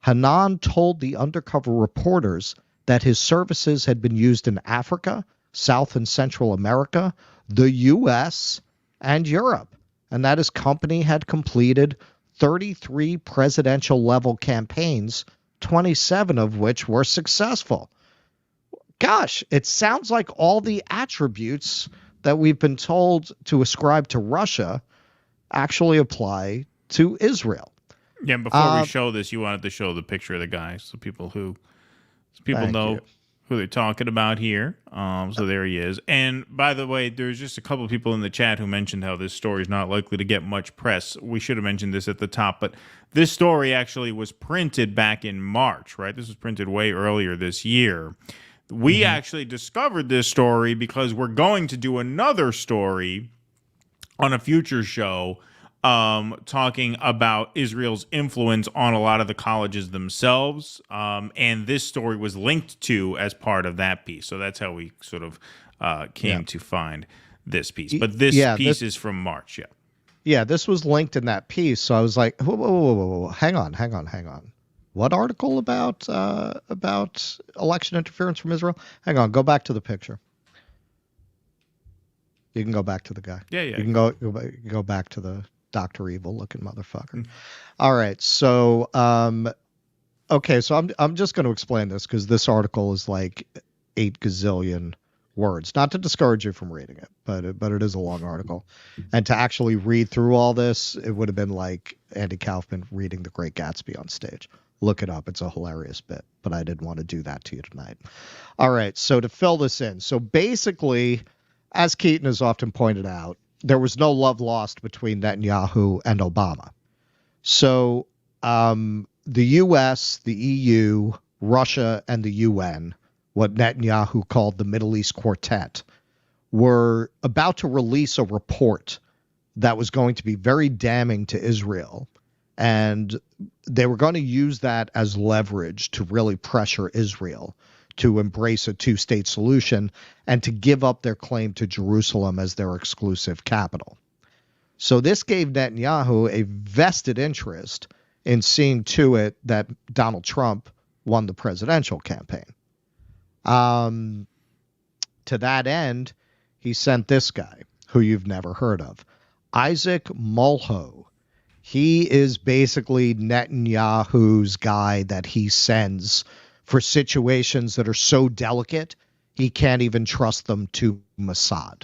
Hanan told the undercover reporters that his services had been used in Africa, South and Central America, the U.S., and Europe, and that his company had completed 33 presidential-level campaigns, 27 of which were successful. Gosh, it sounds like all the attributes that we've been told to ascribe to Russia actually apply to Israel. Yeah, and before we show this, you wanted to show the picture of the guy so people know who they're talking about here. So there he is. And by the way, there's just a couple of people in the chat who mentioned how this story is not likely to get much press. We should have mentioned this at the top, but this story actually was printed back in March, right? This was printed way earlier this year. We actually discovered this story because we're going to do another story on a future show talking about Israel's influence on a lot of the colleges themselves. And this story was linked to as part of that piece. So that's how we sort of came to find this piece. But this piece is from March, Yeah, this was linked in that piece. So I was like, whoa. Hang on. What article about election interference from Israel? Hang on, go back to the picture. You can go back to the guy. Yeah. You can go back to the Dr. Evil looking motherfucker. All right, so okay, so I'm just going to explain this because this article is like 8 gazillion words. Not to discourage you from reading it, but it is a long article, and to actually read through all this, it would have been like Andy Kaufman reading The Great Gatsby on stage. Look it up; it's a hilarious bit. But I didn't want to do that to you tonight. All right, so to fill this in, so basically, as Keaton has often pointed out, there was no love lost between Netanyahu and Obama. So the U.S., the EU, Russia, and the UN, what Netanyahu called the Middle East Quartet, were about to release a report that was going to be very damning to Israel. And they were going to use that as leverage to really pressure Israel to embrace a two-state solution and to give up their claim to Jerusalem as their exclusive capital. So this gave Netanyahu a vested interest in seeing to it that Donald Trump won the presidential campaign. To that end, he sent this guy, who you've never heard of, Isaac Mulho. He is basically Netanyahu's guy that he sends for situations that are so delicate, he can't even trust them to Mossad.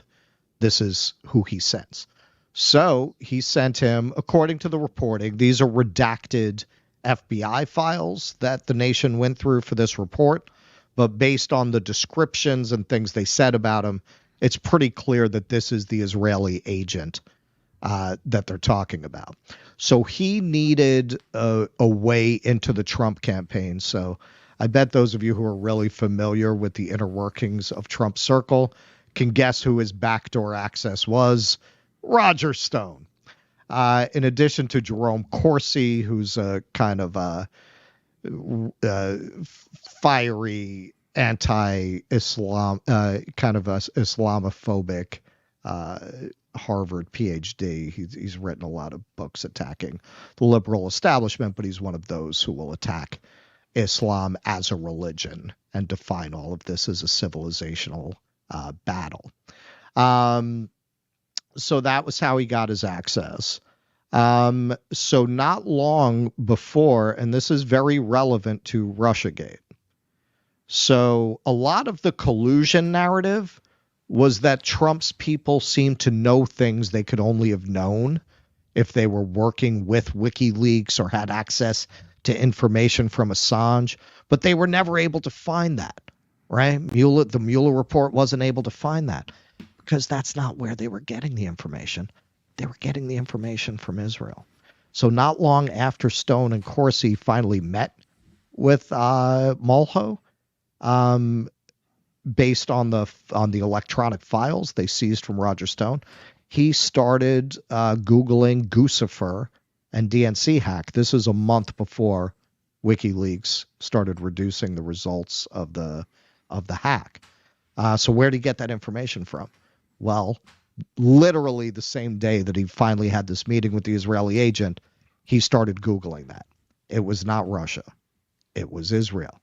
This is who he sends. So he sent him, according to the reporting, these are redacted FBI files that the nation went through for this report, but based on the descriptions and things they said about him, it's pretty clear that this is the Israeli agent that they're talking about. So he needed a way into the Trump campaign. So I bet those of you who are really familiar with the inner workings of Trump's circle can guess who his backdoor access was. Roger Stone. In addition to Jerome Corsi, who's a kind of fiery anti-Islam, kind of a Islamophobic Harvard PhD. He's written a lot of books attacking the liberal establishment, but he's one of those who will attack Islam as a religion and define all of this as a civilizational battle. So that was how he got his access. So not long before, and this is very relevant to Russiagate. So a lot of the collusion narrative was that Trump's people seemed to know things they could only have known if they were working with WikiLeaks or had access to information from Assange, but they were never able to find that, right? The Mueller report wasn't able to find that because that's not where they were getting the information. They were getting the information from Israel. So not long after Stone and Corsi finally met with Mulho, based on the electronic files they seized from Roger Stone, he started Googling Guccifer and DNC hack. This is a month before WikiLeaks started reducing the results of the hack. So where did he get that information from? Well, literally the same day that he finally had this meeting with the Israeli agent, he started Googling that. It was not Russia. It was Israel.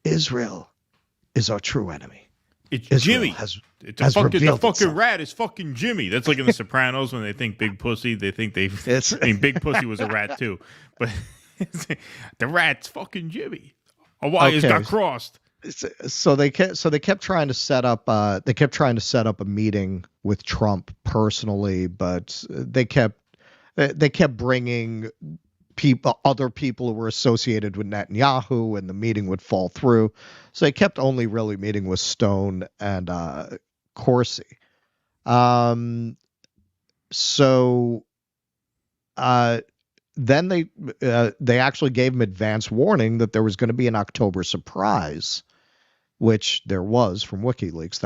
Israel is our true enemy. It's Israel Jimmy. The fucking rat is fucking Jimmy. That's like in The Sopranos when they think big pussy. They think I mean, big pussy was a rat too, but the rat's fucking Jimmy. A wires got crossed. So they kept trying to set up a meeting with Trump personally, but they kept bringing other people who were associated with Netanyahu, and the meeting would fall through. So they kept only really meeting with Stone and Corsi. Then they actually gave him advance warning that there was going to be an October surprise, which there was from WikiLeaks.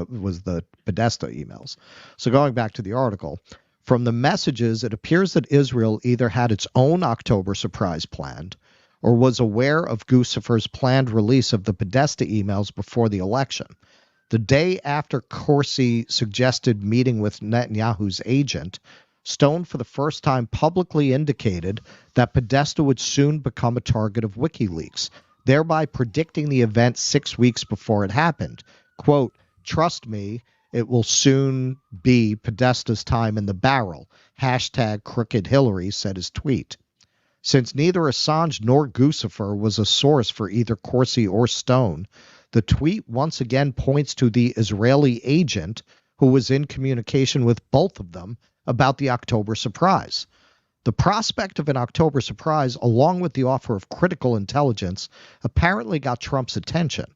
Was the Podesta emails. So going back to the article, from the messages, it appears that Israel either had its own October surprise planned or was aware of Guccifer's planned release of the Podesta emails before the election. The day after Corsi suggested meeting with Netanyahu's agent, Stone for the first time publicly indicated that Podesta would soon become a target of WikiLeaks, thereby predicting the event 6 weeks before it happened. Quote, "Trust me, it will soon be Podesta's time in the barrel. Hashtag Crooked Hillary," said his tweet. Since neither Assange nor Guccifer was a source for either Corsi or Stone, the tweet once again points to the Israeli agent who was in communication with both of them about the October surprise. The prospect of an October surprise, along with the offer of critical intelligence, apparently got Trump's attention.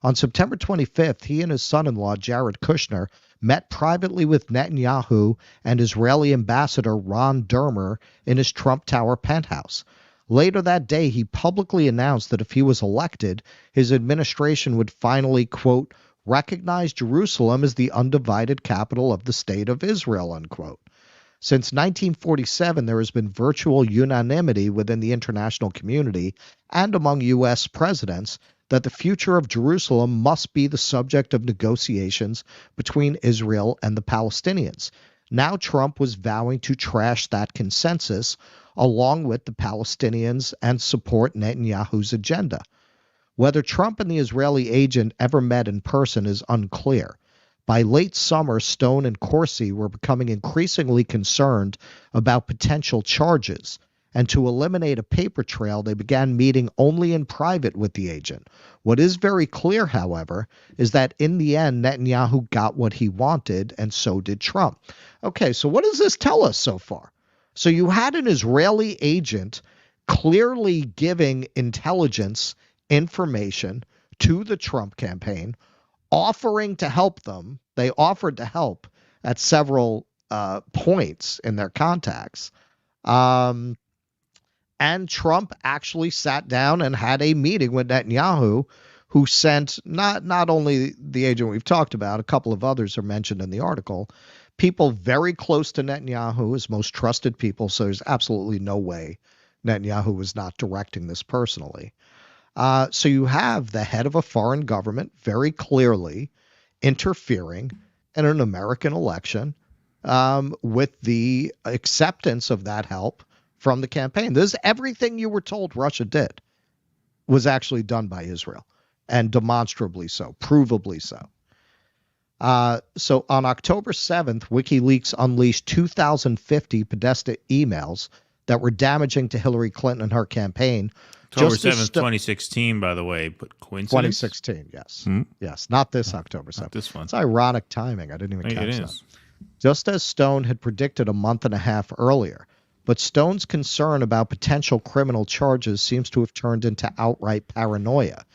On September 25th, he and his son-in-law, Jared Kushner, met privately with Netanyahu and Israeli ambassador Ron Dermer in his Trump Tower penthouse. Later that day, he publicly announced that if he was elected, his administration would finally, quote, "recognize Jerusalem as the undivided capital of the state of Israel," unquote. Since 1947, there has been virtual unanimity within the international community and among U.S. presidents that the future of Jerusalem must be the subject of negotiations between Israel and the Palestinians. Now Trump was vowing to trash that consensus along with the Palestinians and support Netanyahu's agenda. Whether Trump and the Israeli agent ever met in person is unclear. By late summer, Stone and Corsi were becoming increasingly concerned about potential charges, and to eliminate a paper trail, they began meeting only in private with the agent. What is very clear, however, is that in the end, Netanyahu got what he wanted, and so did Trump. Okay, so what does this tell us so far? So you had an Israeli agent clearly giving intelligence information to the Trump campaign, offering to help them. They offered to help at several points in their contacts. And Trump actually sat down and had a meeting with Netanyahu, who sent not only the agent we've talked about, a couple of others are mentioned in the article, people very close to Netanyahu, his most trusted people, so there's absolutely no way Netanyahu was not directing this personally. So you have the head of a foreign government very clearly interfering in an American election with the acceptance of that help from the campaign. This is everything you were told Russia did was actually done by Israel, and demonstrably so, provably so. So on October 7th, WikiLeaks unleashed 2,050 Podesta emails that were damaging to Hillary Clinton and her campaign. October 7th, 2016, by the way, but coincidence? 2016, yes. Yes, not this October 7th. Not this one. It's ironic timing. I didn't even catch that. Is. Just as Stone had predicted a month and a half earlier. But Stone's concern about potential criminal charges seems to have turned into outright paranoia.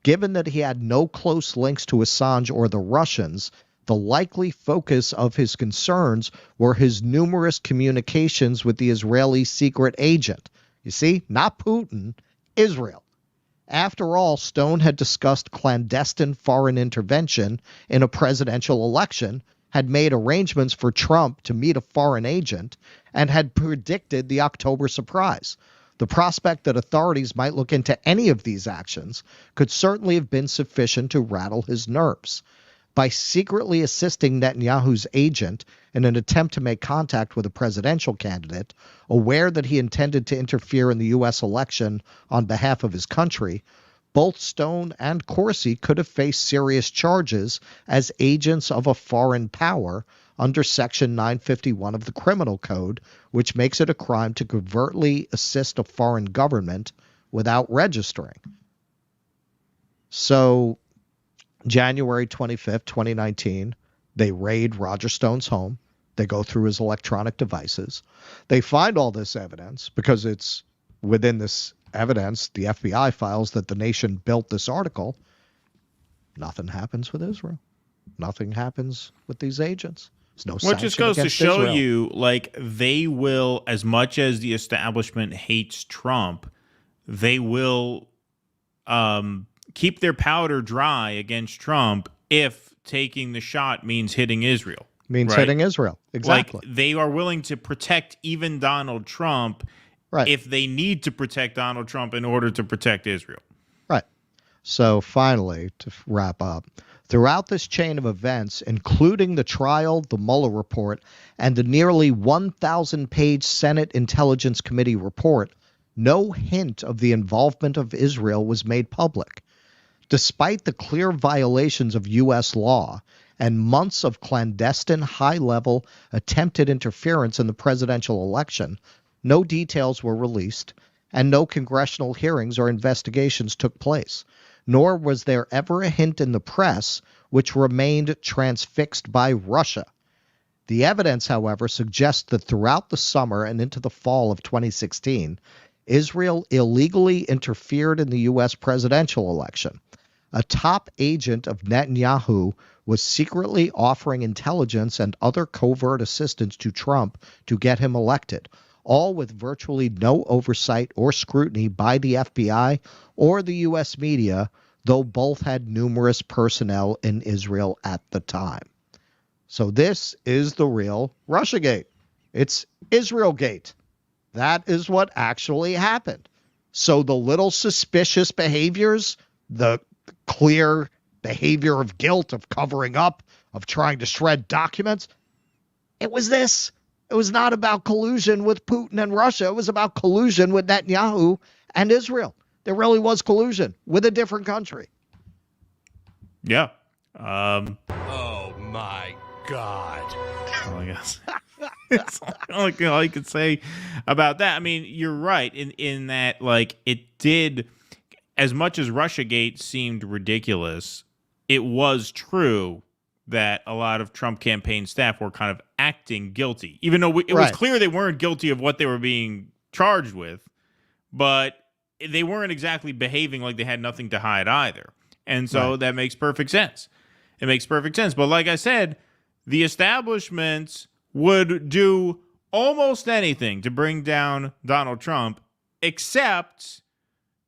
Given that he had no close links to Assange or the Russians, the likely focus of his concerns were his numerous communications with the Israeli secret agent. You see, not Putin, Israel. After all, Stone had discussed clandestine foreign intervention in a presidential election, had made arrangements for Trump to meet a foreign agent, and had predicted the October surprise. The prospect that authorities might look into any of these actions could certainly have been sufficient to rattle his nerves. By secretly assisting Netanyahu's agent in an attempt to make contact with a presidential candidate, aware that he intended to interfere in the U.S. election on behalf of his country, both Stone and Corsi could have faced serious charges as agents of a foreign power under Section 951 of the Criminal Code, which makes it a crime to covertly assist a foreign government without registering. So, January 25th, 2019, they raid Roger Stone's home. They go through his electronic devices. They find all this evidence because it's within this evidence, the FBI files that the Nation built this article. Nothing happens with Israel. Nothing happens with these agents. There's no Well, it sanction just goes to against show Israel. you, like, they will, as much as the establishment hates Trump, they will keep their powder dry against Trump if taking the shot means hitting Israel. Means hitting Israel. Exactly. Like, they are willing to protect even Donald Trump if they need to protect Donald Trump in order to protect Israel. Right. So finally, to wrap up, Throughout this chain of events, including the trial, the Mueller report, and the nearly 1,000-page Senate Intelligence Committee report, no hint of the involvement of Israel was made public. Despite the clear violations of U.S. law and months of clandestine, high-level attempted interference in the presidential election, no details were released, and no congressional hearings or investigations took place, nor was there ever a hint in the press, which remained transfixed by Russia. The evidence, however, suggests that throughout the summer and into the fall of 2016, Israel illegally interfered in the U.S. presidential election. A top agent of Netanyahu was secretly offering intelligence and other covert assistance to Trump to get him elected, all with virtually no oversight or scrutiny by the FBI or the U.S. media, though both had numerous personnel in Israel at the time. So this is the real Russiagate. It's Israelgate. That is what actually happened. So the little suspicious behaviors, the clear behavior of guilt, of covering up, of trying to shred documents, it was this. It was not about collusion with Putin and Russia. It was about collusion with Netanyahu and Israel. There really was collusion with a different country. Yeah. Oh, my God. Well, I guess it's all I could say about that. I mean, you're right in that, like, it did, as much as Russiagate seemed ridiculous, it was true that a lot of Trump campaign staff were kind of acting guilty, even though it was clear they weren't guilty of what they were being charged with, but they weren't exactly behaving like they had nothing to hide either. And so that makes perfect sense. It makes perfect sense. But like I said, the establishment would do almost anything to bring down Donald Trump, except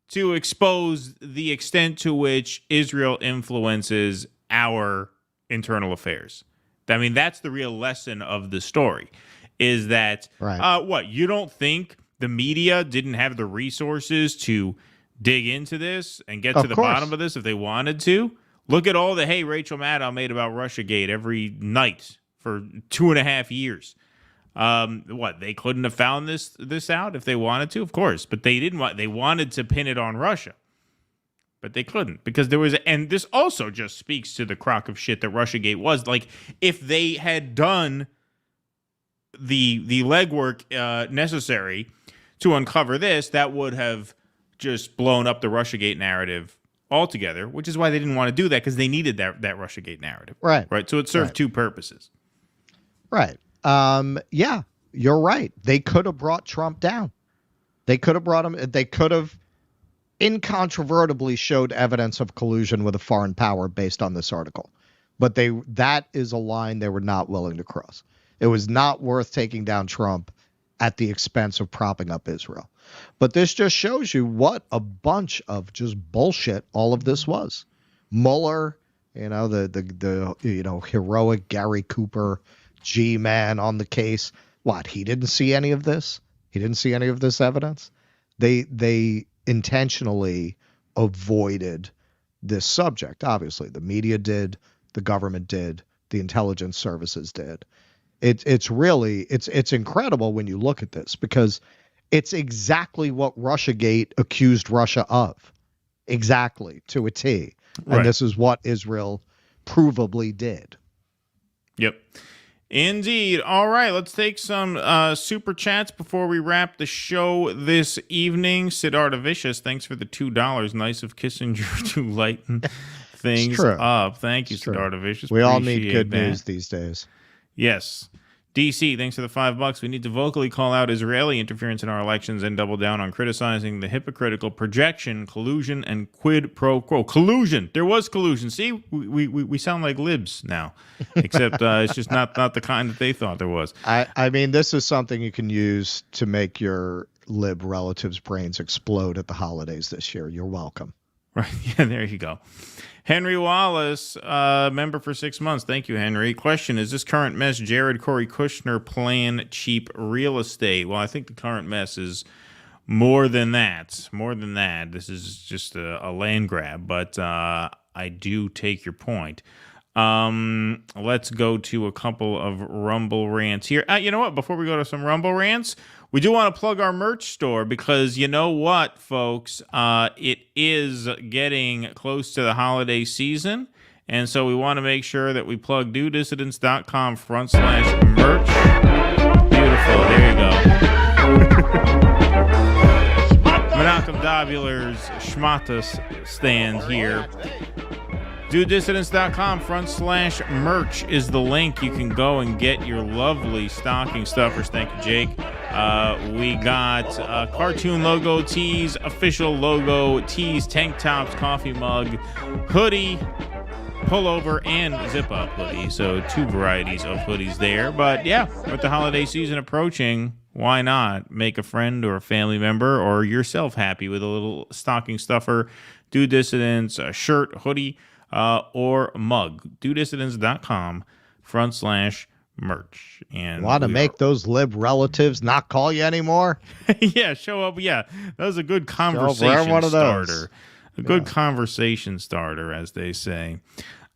to expose the extent to which Israel influences our internal affairs. I mean, that's the real lesson of the story, is that, what, you don't think the media didn't have the resources to dig into this and get to the bottom of this if they wanted to? Look at all the, hey, Rachel Maddow made about Russiagate every night for 2.5 years. What, they couldn't have found this out if they wanted to? Of course, but they didn't. They wanted to pin it on Russia. But they couldn't, because there was, and this also just speaks to the crock of shit that Russiagate was. Like, if they had done the legwork necessary to uncover this, that would have just blown up the Russiagate narrative altogether, which is why they didn't want to do that, because they needed that Russiagate narrative. Right. So it served two purposes. Right. Yeah, you're right. They could have brought Trump down. They could have brought him. They could have incontrovertibly showed evidence of collusion with a foreign power based on this article. But that is a line they were not willing to cross. It was not worth taking down Trump at the expense of propping up Israel. But this just shows you what a bunch of just bullshit all of this was. Mueller, the heroic Gary Cooper G-man on the case. What, he didn't see any of this? He didn't see any of this evidence? They intentionally avoided this subject. Obviously, the media did, the government did, the intelligence services did. It's really incredible when you look at this, because it's exactly what Russiagate accused Russia of, exactly to a T. And this is what Israel provably did. Yep. Indeed. All right, let's take some super chats before we wrap the show this evening. Siddhartha Vicious, thanks for the $2. Nice of Kissinger to lighten things up. Thank you, Siddhartha Vicious. We all need good news these days. Yes. DC, thanks for the $5. We need to vocally call out Israeli interference in our elections and double down on criticizing the hypocritical projection, collusion, and quid pro quo. Collusion. There was collusion. See, we sound like libs now, except it's just not the kind that they thought there was. I mean, this is something you can use to make your lib relatives' brains explode at the holidays this year. You're welcome. Right. Yeah, there you go. Henry Wallace, member for 6 months. Thank you, Henry. Question, is this current mess Jared Cory Kushner plan cheap real estate? Well, I think the current mess is more than that. More than that. This is just a land grab. But I I do take your point. Let's go to a couple of Rumble rants here. You know what? Before we go to some Rumble rants, we do want to plug our merch store because you know what, folks? It is getting close to the holiday season. And so we want to make sure that we plug dudissidents.com/merch. Beautiful. There you go. Menachem Dabular's Schmatas stand here. DudeDissidents.com/merch is the link. You can go and get your lovely stocking stuffers. Thank you, Jake. We got cartoon logo tees, official logo tees, tank tops, coffee mug, hoodie, pullover, and zip-up hoodie. So 2 varieties of hoodies there. But yeah, with the holiday season approaching, why not make a friend or a family member or yourself happy with a little stocking stuffer, Dude Dissidents, a shirt, hoodie, or mug. DudeDissidents.com/merch. And want to make those lib relatives not call you anymore? Yeah, show up. Yeah, that was a good conversation starter. A good conversation starter, as they say.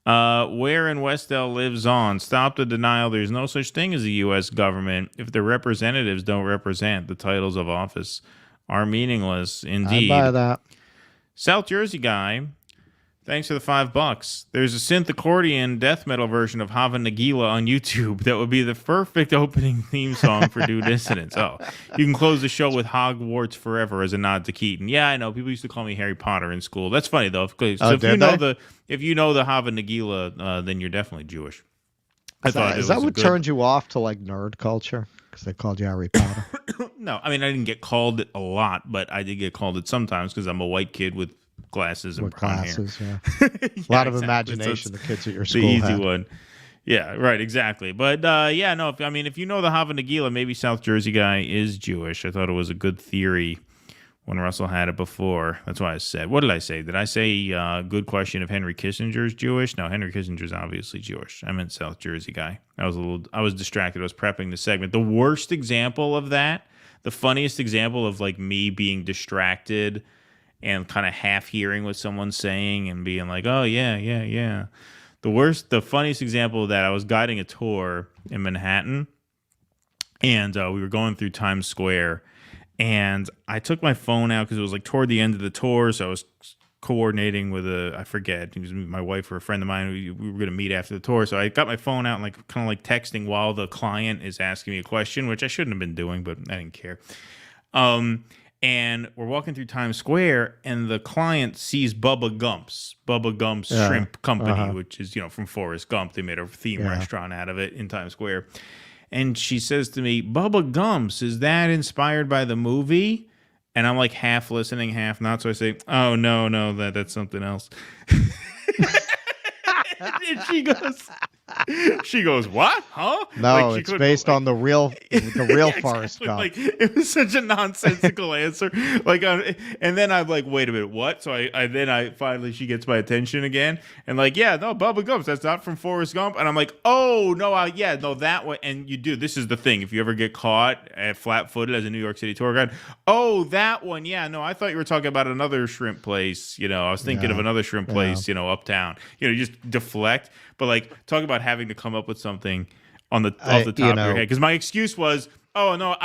Where in Westell lives on. Stop the denial. There's no such thing as the U.S. government. If the representatives don't represent, the titles of office are meaningless. Indeed. I buy that. South Jersey guy, thanks for the $5. There's a synth accordion death metal version of Hava Nagila on YouTube that would be the perfect opening theme song for Dude Dissidents. Oh, you can close the show with Hogwarts Forever as a nod to Keaton. Yeah, I know. People used to call me Harry Potter in school. That's funny though. So if you know the Hava Nagila, then you're definitely Jewish. Is that what turned you off to like nerd culture? Because they called you Harry Potter. No, I mean I didn't get called it a lot, but I did get called it sometimes because I'm a white kid with glasses and brown hair. Yeah. A lot of imagination. So the kids at your school the easy had. One. Yeah, right, exactly. But yeah, no. If you know the Hava Nagila, maybe South Jersey guy is Jewish. I thought it was a good theory when Russell had it before. That's why I said. What did I say? Did I say good question if Henry Kissinger's Jewish? No, Henry Kissinger's obviously Jewish. I meant South Jersey guy. I was distracted. I was prepping the segment. The worst example of that, the funniest example of like me being distracted and kind of half hearing what someone's saying and being like, oh, yeah. The funniest example of that, I was guiding a tour in Manhattan, and we were going through Times Square, and I took my phone out because it was like toward the end of the tour, so I was coordinating with I forget, it was my wife or a friend of mine. We were going to meet after the tour, so I got my phone out and like kind of like texting while the client is asking me a question, which I shouldn't have been doing, but I didn't care. And we're walking through Times Square, and the client sees Bubba Gump's Shrimp Company, which is, from Forrest Gump. They made a theme restaurant out of it in Times Square. And she says to me, Bubba Gump's, is that inspired by the movie? And I'm like half listening, half not. So I say, oh, no, that's something else. And she goes, what? Huh? No, it's based on the real Forrest Gump. Like, it was such a nonsensical answer. Like, and then I'm like, wait a minute, what? So I finally she gets my attention again, and like, yeah, no, Bubba Gump, that's not from Forrest Gump. And I'm like, oh no, that one. And you do. This is the thing. If you ever get caught flat-footed as a New York City tour guide, oh, that one, yeah, no, I thought you were talking about another shrimp place. I was thinking of another shrimp place, uptown. You just deflect. But like, talk about having to come up with something off the top of your head. Because my excuse was, oh no,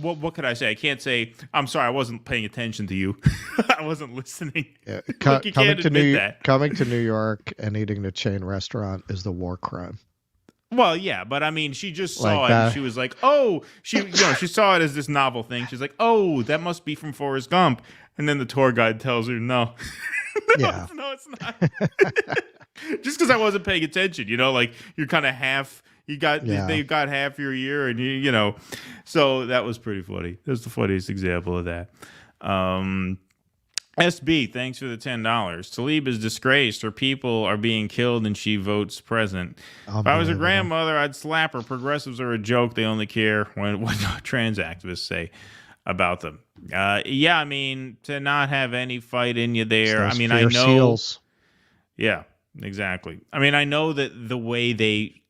what could I say? I can't say, I'm sorry, I wasn't paying attention to you. I wasn't listening. Yeah. Like, you can't admit that. Coming to New York and eating a chain restaurant is the war crime. Well, yeah, but I mean, she just saw it and she was like, oh, she saw it as this novel thing. She's like, oh, that must be from Forrest Gump. And then the tour guide tells her, no. No, it's not. Just because I wasn't paying attention, like you're kind of half. They got half your ear, and you. So that was pretty funny. That's the funniest example of that. SB, thanks for the $10. Tlaib is disgraced. Her people are being killed, and she votes present. If I was a grandmother, I'd slap her. Progressives are a joke. They only care what trans activists say about them. Yeah, I mean, to not have any fight in you there. I mean, I know. Seals. Yeah, exactly. I mean, I know that the way they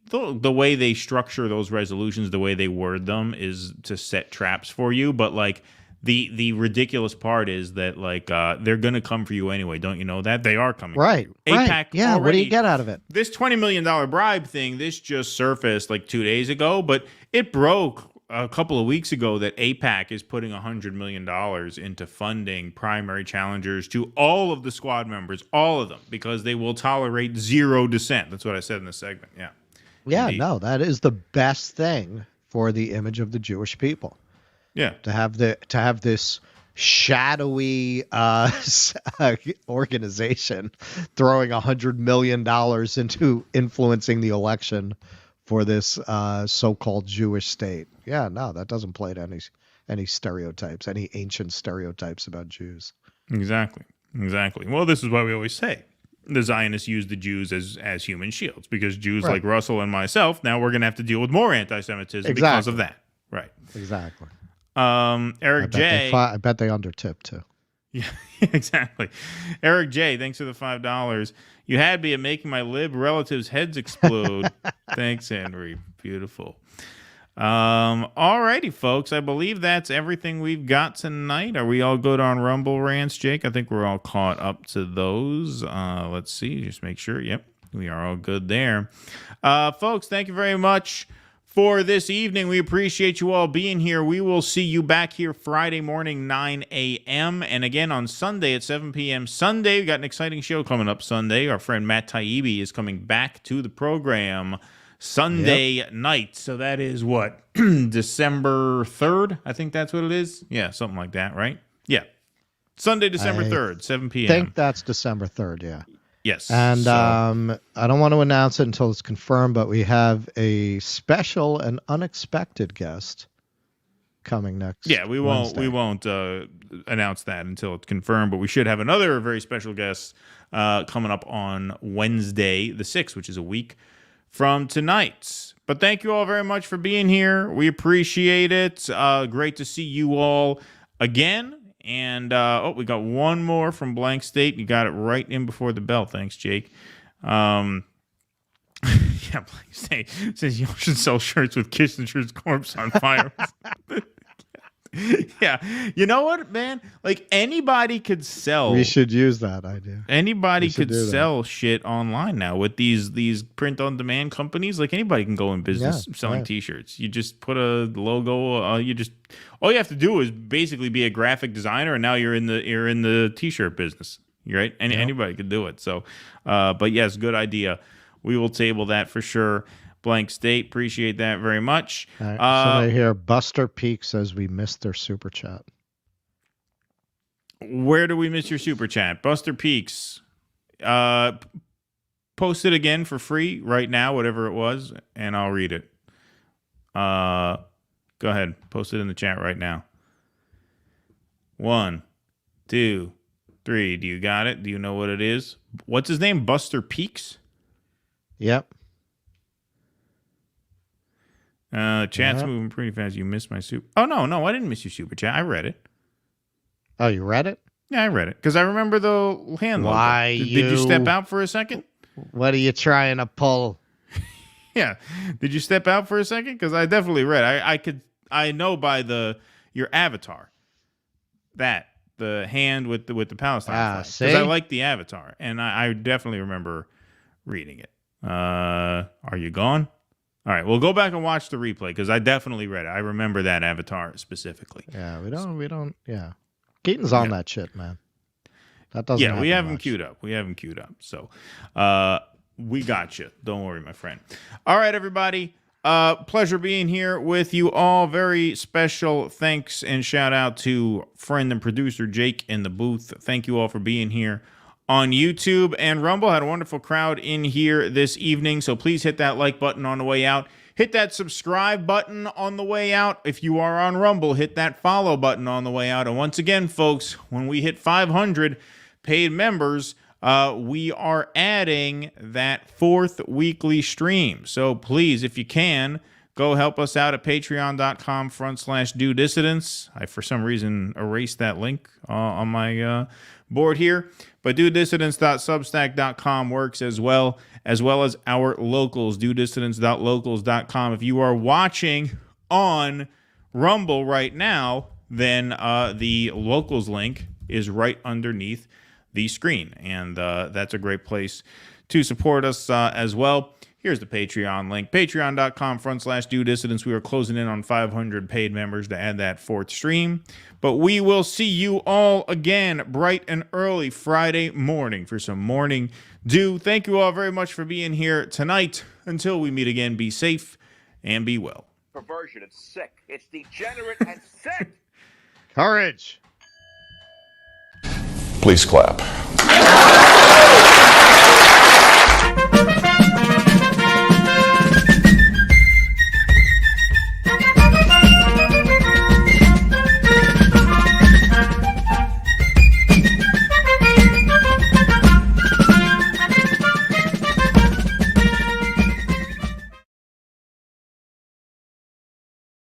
structure those resolutions, the way they word them, is to set traps for you. But like, the ridiculous part is that like they're gonna come for you anyway. Don't you know that they are coming? Right. For you. AIPAC. Yeah. Already, what do you get out of it? This $20 million bribe thing. This just surfaced like 2 days ago, but it broke a couple of weeks ago that AIPAC is putting $100 million into funding primary challengers to all of the squad members, all of them, because they will tolerate zero dissent. That's what I said in the segment. Yeah. Yeah. Indeed. No, that is the best thing for the image of the Jewish people. Yeah. To have this shadowy organization throwing $100 million into influencing the election for this so-called Jewish state. Yeah, no, that doesn't play to any stereotypes, any ancient stereotypes about Jews. Exactly. Well, this is why we always say the Zionists use the Jews as human shields, because Jews like Russell and myself, now we're going to have to deal with more anti-Semitism because of that. Right. Exactly. Eric J. I bet they undertip too. Yeah, exactly. Eric J. Thanks for the $5. You had me at making my lib relatives' heads explode. Thanks, Henry. Beautiful. All righty, folks. I believe that's everything we've got tonight. Are we all good on Rumble rants, Jake? I think we're all caught up to those. Let's see. Just make sure. Yep, we are all good there. Folks, thank you very much for this evening. We appreciate you all being here. We will see you back here Friday morning, 9 a.m. And again on Sunday at 7 p.m. Sunday, we got an exciting show coming up Sunday. Our friend Matt Taibbi is coming back to the program Sunday night. So that is what? December 3rd? I think that's what it is. Yeah, something like that, right? Yeah. Sunday, December 3rd, 7 p.m. I think that's December 3rd, yeah. Yes. And I don't want to announce it until it's confirmed, but we have a special and unexpected guest coming next. Yeah, we won't announce that until it's confirmed, but we should have another very special guest coming up on Wednesday the 6th, which is a week from tonight. But thank you all very much for being here. We appreciate it. Great to see you all again. And, we got one more from Blank State. You got it right in before the bell. Thanks, Jake. Yeah, Blank State says you should sell shirts with Kissinger's corpse on fire. Yeah. You know what, man? Like, anybody could sell. We should use that idea. Anybody could sell shit online now with these print-on-demand companies. Like, anybody can go in business selling T-shirts. You just put a logo. All you have to do is basically be a graphic designer, and now you're in the T-shirt business, right? And anybody could do it. So, but yes, good idea. We will table that for sure. Blank State, appreciate that very much. Right, somebody here, Buster Peak says we missed their super chat. Where do we miss your super chat? Buster Peaks. Post it again for free right now, whatever it was, and I'll read it. Go ahead. Post it in the chat right now. 1, 2, 3. Do you got it? Do you know what it is? What's his name? Buster Peaks? Yep. Chat's moving pretty fast. You missed my super. Oh, no, I didn't miss your super chat. I read it. Oh, you read it? Yeah, I read it because I remember the hand logo. Why Did you step out for a second? What are you trying to pull? Yeah. Did you step out for a second? Because I definitely read. I know by your avatar that the hand with the Palestine flag. Because I like the avatar, and I definitely remember reading it. Are you gone? All right, we'll go back and watch the replay because I definitely read it. I remember that avatar specifically. Yeah, we don't. Yeah, Keaton's on that shit, man. That doesn't. Yeah, we have him queued up. So, we got you. Don't worry, my friend. All right, everybody. Pleasure being here with you all. Very special thanks and shout out to friend and producer Jake in the booth. Thank you all for being here on YouTube and Rumble. Had a wonderful crowd in here this evening, so please hit that like button on the way out. Hit that subscribe button on the way out. If you are on Rumble, hit that follow button on the way out. And once again, folks, when we hit 500 paid members, we are adding that 4th weekly stream. So please, if you can, go help us out at patreon.com/do dissidents. I, for some reason, erased that link on my board here. But dodissidents.substack.com works as well as our locals, dodissidents.locals.com. If you are watching on Rumble right now, then the locals link is right underneath the screen. And that's a great place to support us as well. Here's the Patreon link, patreon.com/Do Dissidents. We are closing in on 500 paid members to add that fourth stream. But we will see you all again bright and early Friday morning for some morning dew. Thank you all very much for being here tonight. Until we meet again, be safe and be well. Perversion, it's sick. It's degenerate and sick. Courage. Please clap.